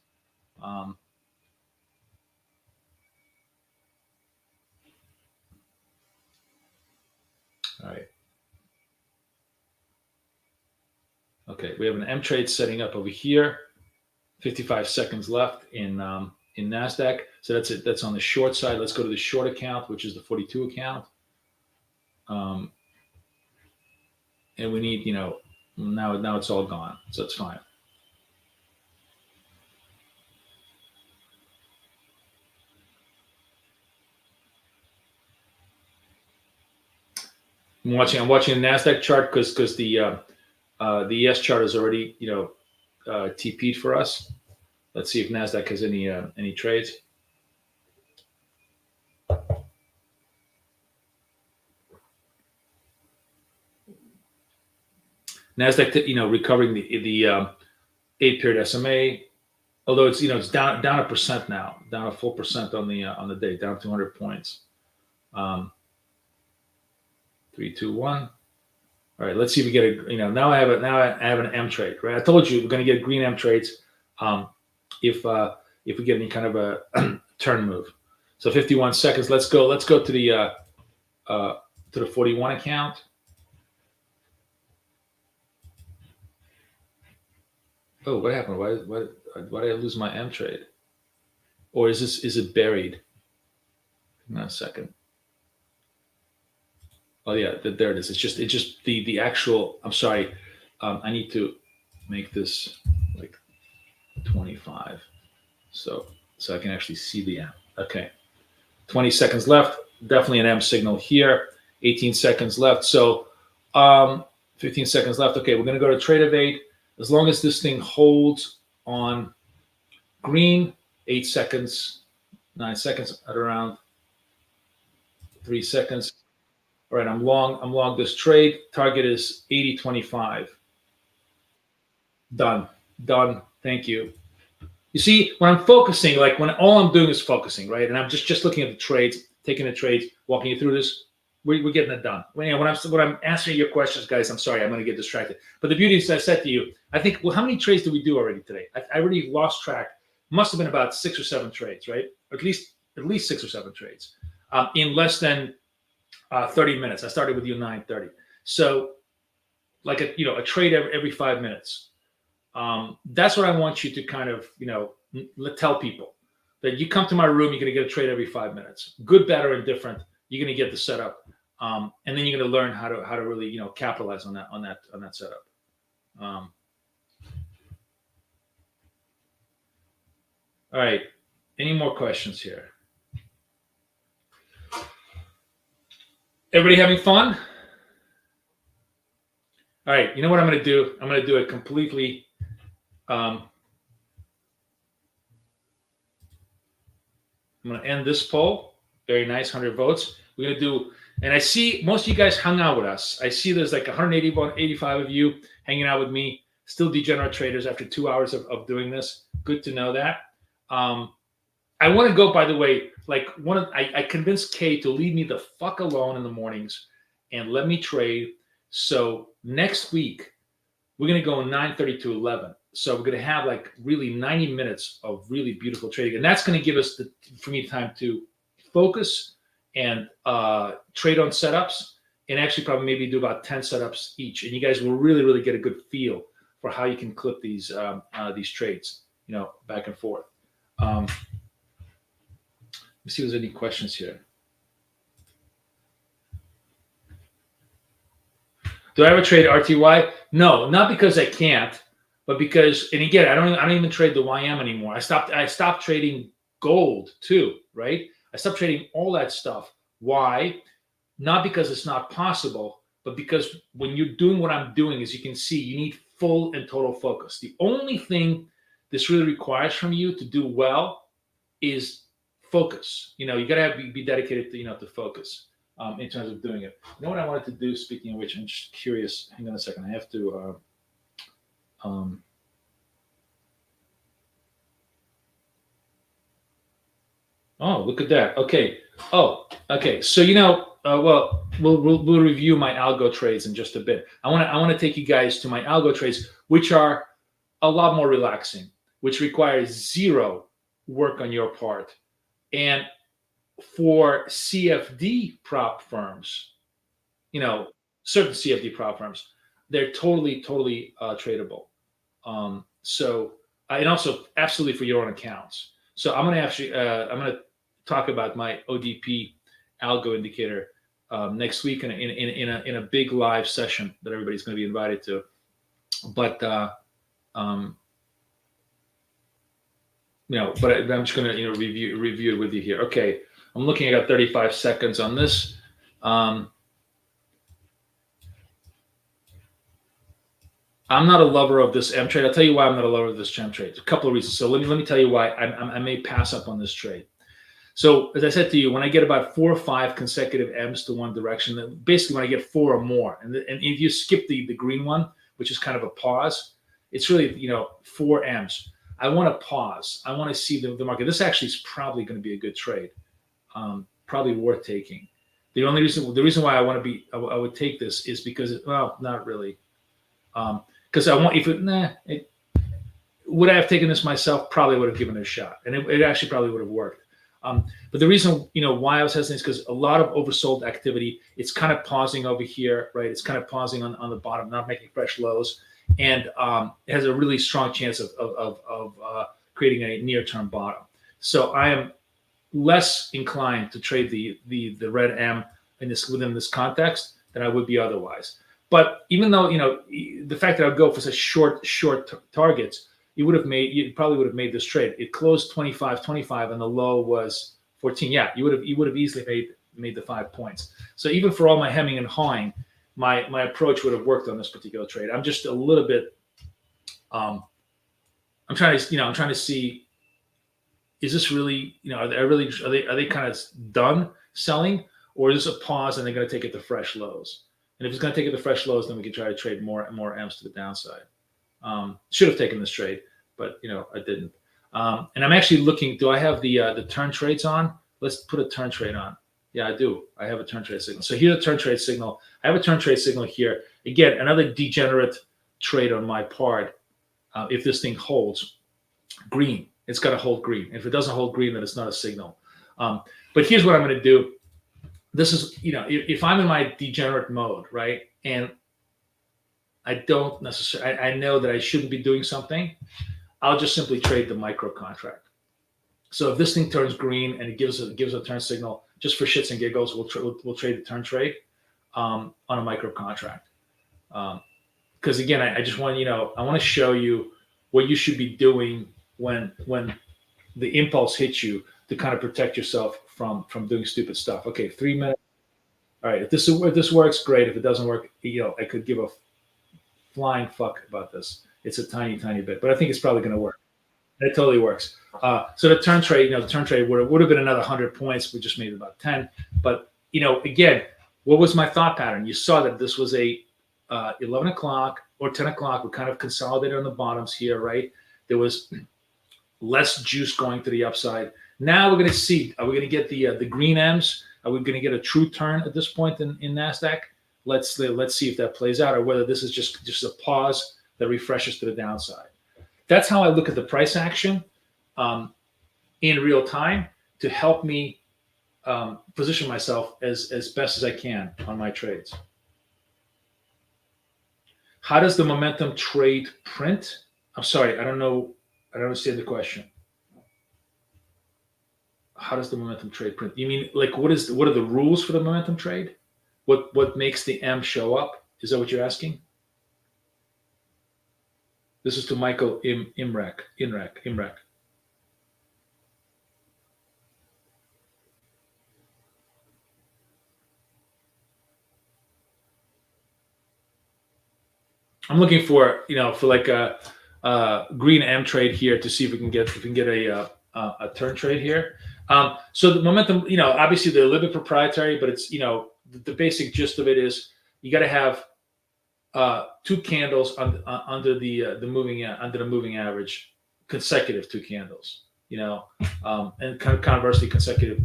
All right. Okay, we have an M trade setting up over here. 55 seconds left in Nasdaq. So that's it. That's on the short side. Let's go to the short account, which is the 42 account. And we need, now it's all gone, so it's fine. I'm watching the Nasdaq chart because the ES chart is already TP'd for us. Let's see if Nasdaq has any trades. Nasdaq, recovering the 8-period SMA, although it's down 1% now, down a full percent on the day, down 200 points. 3, 2, 1. All right, let's see if we get now I have an M trade, right? I told you we're going to get green M trades if we get any kind of a turn move. So 51 seconds. Let's go to the 41 account. Oh, what happened? Why did I lose my M trade? Or is it buried? Hang on a second. Oh yeah, there it is. It's just the actual. I'm sorry. I need to make this like 25, so I can actually see the M. Okay, 20 seconds left. Definitely an M signal here. 18 seconds left. So 15 seconds left. Okay, we're gonna go to trade of 8. As long as this thing holds on green, 8 seconds, 9 seconds at around 3 seconds. All right, I'm long this trade. Target is 80.25. Done. Thank you. You see, when I'm focusing, like when all I'm doing is focusing, right? And I'm just looking at the trades, taking the trades, walking you through this. we're getting it done. When I'm answering your questions, guys, I'm sorry, I'm going to get distracted. But the beauty is, I said to you, I think, well, how many trades did we do already today? I already lost track. Must have been about 6 or 7 trades, right? At least 6 or 7 trades in less than 30 minutes. I started with you 9:30. So like a trade every 5 minutes. That's what I want you to kind of, tell people, that you come to my room, you're going to get a trade every 5 minutes, good, bad, or indifferent. You're going to get the setup, and then you're going to learn how to really capitalize on that setup. All right, any more questions here? Everybody having fun? All right, you know what I'm going to do? I'm going to do it completely. I'm going to end this poll. Very nice, 100 votes. We're going to do, and I see most of you guys hung out with us. I see there's like 185 of you hanging out with me, still degenerate traders after 2 hours of doing this. Good to know that. I want to go, by the way, like I convinced Kay to leave me the fuck alone in the mornings and let me trade. So next week, we're going to go 9:30 to 11. So we're going to have like really 90 minutes of really beautiful trading. And that's going to give us, for me, time to focus and trade on setups, and actually probably maybe do about 10 setups each. And you guys will really, really get a good feel for how you can clip these trades, back and forth. Let's see if there's any questions here. Do I ever trade RTY? No, not because I can't, but because, and again, I don't even trade the YM anymore. I stopped trading gold too, right? I stopped trading all that stuff. Why? Not because it's not possible, but because when you're doing what I'm doing, as you can see, you need full and total focus. The only thing this really requires from you to do well is focus. You got to be dedicated to, to focus. In terms of doing it. You know what I wanted to do, speaking of which, I'm just curious. Hang on a second. I have to oh, look at that. Okay. Oh, okay. So well, we'll review my algo trades in just a bit. I want to take you guys to my algo trades, which are a lot more relaxing, which requires zero work on your part. And for CFD prop firms, certain CFD prop firms, they're totally tradable. So and also absolutely for your own accounts. So I'm going to talk about my ODP algo indicator next week in a big live session that everybody's going to be invited to. But but I'm just going to review it with you here. Okay. I'm looking at 35 seconds on this. I'm not a lover of this M trade. I'll tell you why I'm not a lover of this M trade. A couple of reasons. So let me tell you why I may pass up on this trade. So as I said to you, when I get about 4 or 5 consecutive M's to one direction, basically when I get 4 or more, and if you skip the green one, which is kind of a pause, it's really 4 M's. I want to pause. I want to see the market. This actually is probably going to be a good trade. Probably worth taking. The reason why I would take this is because, well, not really. Because I want, would I have taken this myself? Probably would have given it a shot, and it actually probably would have worked. But the reason, why I was hesitant is because a lot of oversold activity. It's kind of pausing over here, right? It's kind of pausing on the bottom, not making fresh lows, and it has a really strong chance of creating a near-term bottom. So I am less inclined to trade the red M within this context than I would be otherwise. But even though the fact that I would go for such short targets, you probably would have made this trade. It closed 25.25 and the low was 14. Yeah, you would have easily made the 5 points. So even for all my hemming and hawing, my approach would have worked on this particular trade. I'm just a little bit. I'm trying to see. Is this really, are they kind of done selling, or is this a pause and they're going to take it to fresh lows? And if it's going to take it to fresh lows, then we can try to trade more M's to the downside. Should have taken this trade, but I didn't. And I'm actually looking. Do I have the turn trades on? Let's put a turn trade on. Yeah, I do. I have a turn trade signal. So here's a turn trade signal. I have a turn trade signal here. Again, another degenerate trade on my part. If this thing holds green, it's got to hold green. If it doesn't hold green, then it's not a signal. But here's what I'm going to do. This is, if I'm in my degenerate mode, right, and I don't necessarily, I know that I shouldn't be doing something, I'll just simply trade the micro contract. So if this thing turns green and it gives a turn signal, just for shits and giggles, we'll trade the turn trade on a micro contract. Because again, I just want I want to show you what you should be doing when the impulse hits you to kind of protect yourself from doing stupid stuff. Okay, 3 minutes. All right, if this works, great. If it doesn't work, I could give a flying fuck about this. It's a tiny bit, but I think it's probably going to work. It totally works. So the turn trade, would have been another 100 points. We just made about 10. But again, what was my thought pattern? You saw that this was a 11 o'clock or 10 o'clock. We kind of consolidated on the bottoms here, right? There was less juice going to the upside. Now we're going to see. Are we going to get the green M's? Are we going to get a true turn at this point in Nasdaq? Let's see if that plays out, or whether this is just a pause that refreshes to the downside. That's how I look at the price action in real time to help me position myself as best as I can on my trades. How does the momentum trade print? I'm sorry, I don't know. I don't understand the question. How does the momentum trade print? You mean like what are the rules for the momentum trade? What makes the M show up? Is that what you're asking? This is to Michael Imrek. I'm looking for like a green M trade here to see if we can get a turn trade here. So the momentum, obviously they're a little bit proprietary, but it's the basic gist of it is you got to have two candles under the moving average, consecutive two candles, and kind of conversely consecutive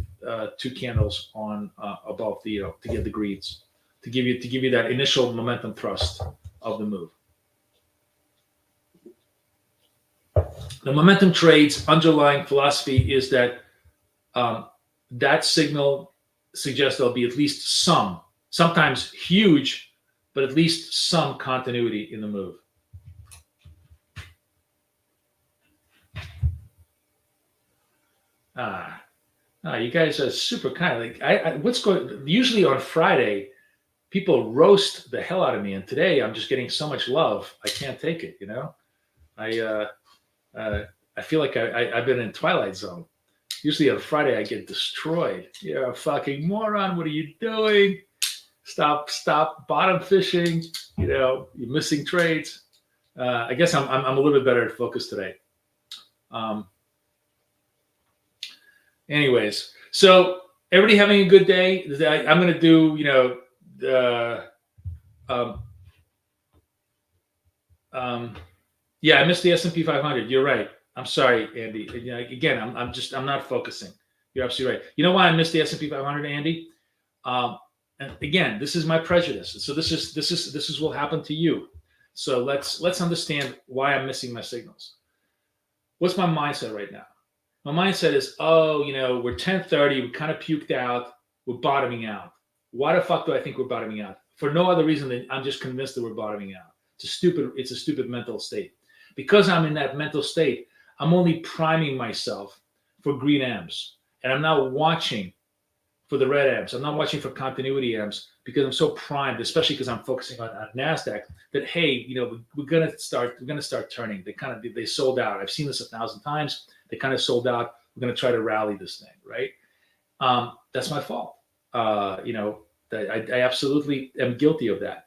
two candles on above the to get the greens to give you that initial momentum thrust of the move. The momentum trade's underlying philosophy is that that signal suggests there'll be at least some, sometimes huge, but at least some continuity in the move. You guys are super kind. Like what's going? Usually on Friday, people roast the hell out of me, and today I'm just getting so much love. I can't take it. I feel like I've been in Twilight Zone. Usually on Friday I get destroyed. You're a fucking moron. What are you doing? Stop bottom fishing. You're missing trades. I guess I'm a little bit better at focus today. Anyways, so everybody having a good day. I'm going to do, yeah, I missed the S&P 500. You're right. I'm sorry, Andy. Again, I'm not focusing. You're absolutely right. You know why I missed the S&P 500, Andy? And again, this is my prejudice. So this is what happened to you. So let's understand why I'm missing my signals. What's my mindset right now? My mindset is, we're 1030, we kind of puked out, we're bottoming out. Why the fuck do I think we're bottoming out? For no other reason than I'm just convinced that we're bottoming out. It's a stupid mental state. Because I'm in that mental state, I'm only priming myself for green M's. And I'm not watching for the red M's. I'm not watching for continuity M's because I'm so primed, especially because I'm focusing on Nasdaq, that hey, we're gonna start turning. They sold out. I've seen this 1,000 times. They kind of sold out. We're gonna try to rally this thing, right? That's my fault. I absolutely am guilty of that.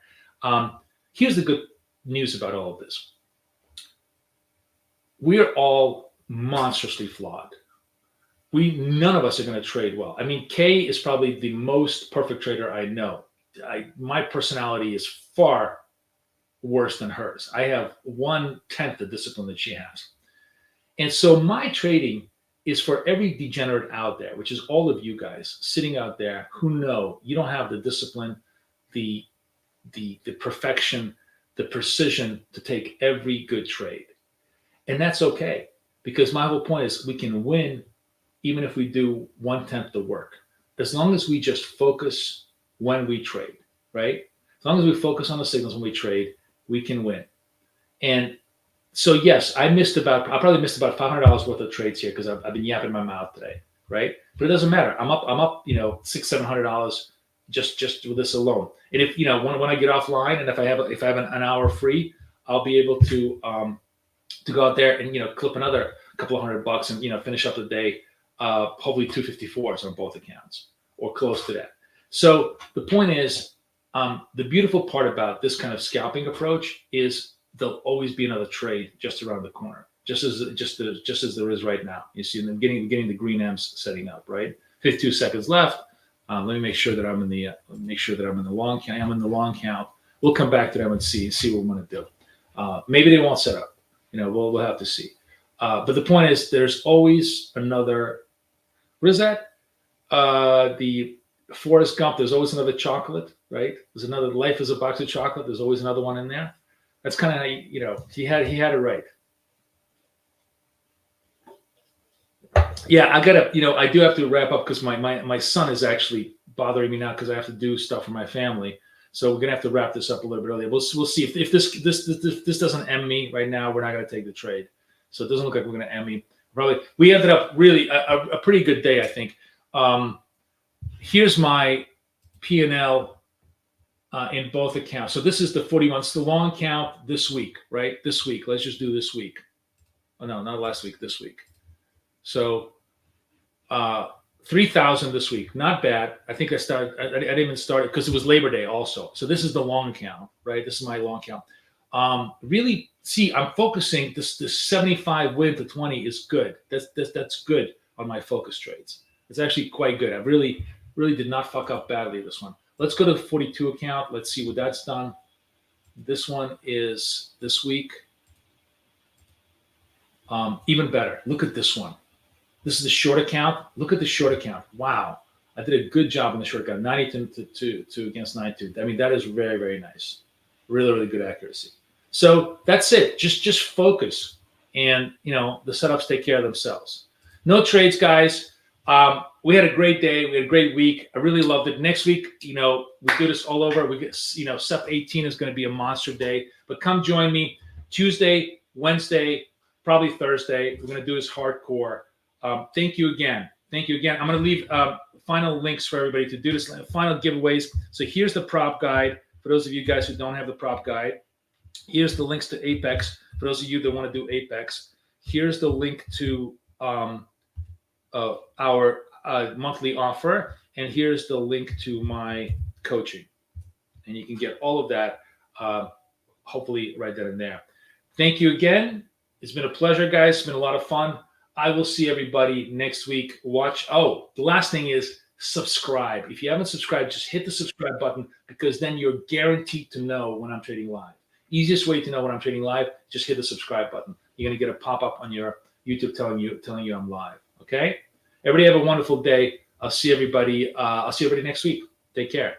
Here's the good news about all of this. We're all monstrously flawed. None of us are going to trade well. I mean, Kay is probably the most perfect trader I know. My personality is far worse than hers. I have 1/10 the discipline that she has. And so my trading is for every degenerate out there, which is all of you guys sitting out there who know you don't have the discipline, the perfection, the precision to take every good trade. And that's okay, because my whole point is we can win even if we do 1/10 the work, as long as we just focus when we trade, right? As long as we focus on the signals when we trade, we can win. And so yes, I probably missed about $500 worth of trades here because I've been yapping my mouth today, right? But it doesn't matter. I'm up, $600-700 just with this alone. And if when I get offline and if I have an hour free, I'll be able to go out there and clip another couple of $100 and finish up the day, hopefully 254s on both accounts or close to that. So the point is, the beautiful part about this kind of scalping approach is there'll always be another trade just around the corner, just as there is right now. You see them getting the green M's setting up, right? 52 seconds left. Let me make sure that I'm in the long count. I'm in the long count. We'll come back to them and see what we want to do. Maybe they won't set up. We'll have to see. But the point is, there's always another. What is that? The Forrest Gump. There's always another chocolate, right? There's another. Life is a box of chocolate. There's always another one in there. That's kind of how he had it right. Yeah, I do have to wrap up because my son is actually bothering me now because I have to do stuff for my family. So we're gonna have to wrap this up a little bit earlier. We'll see if this doesn't end me right now. We're not gonna take the trade. So it doesn't look like we're gonna end me. Probably we ended up really a pretty good day, I think. Here's my P&L in both accounts. So this is the 41. It's the long count this week, right? This week. Let's just do this week. Oh no, not last week. This week. So 3,000 this week. Not bad. I think I didn't even start it because it was Labor Day also. So this is the long count, right? This is my long count. Really, see, I'm focusing. This 75 win to 20 is good. That's good on my focus trades. It's actually quite good. I really did not fuck up badly this one. Let's go to the 42 account. Let's see what that's done. This one is this week. Even better. Look at this one. This is the short account. Look at the short account. Wow. I did a good job in the short account. 92 against 92. I mean, that is very, very nice. Really, really good accuracy. So that's it. Just focus. And, the setups take care of themselves. No trades, guys. We had a great day. We had a great week. I really loved it. Next week, we do this all over. We get, SEP 18 is going to be a monster day. But come join me Tuesday, Wednesday, probably Thursday. We're going to do this hardcore. Thank you again. I'm going to leave final links for everybody to do this. Final giveaways. So here's the prop guide for those of you guys who don't have the prop guide. Here's the links to Apex for those of you that want to do Apex. Here's the link to our monthly offer, and here's the link to my coaching, and you can get all of that hopefully right then and there. Thank you again. It's been a pleasure, guys. It's been a lot of fun. I will see everybody next week. The last thing is subscribe. If you haven't subscribed, just hit the subscribe button, because then you're guaranteed to know when I'm trading live. Easiest way to know when I'm trading live, just hit the subscribe button. You're going to get a pop-up on your YouTube telling you I'm live. Okay? Everybody have a wonderful day. I'll see everybody next week. Take care.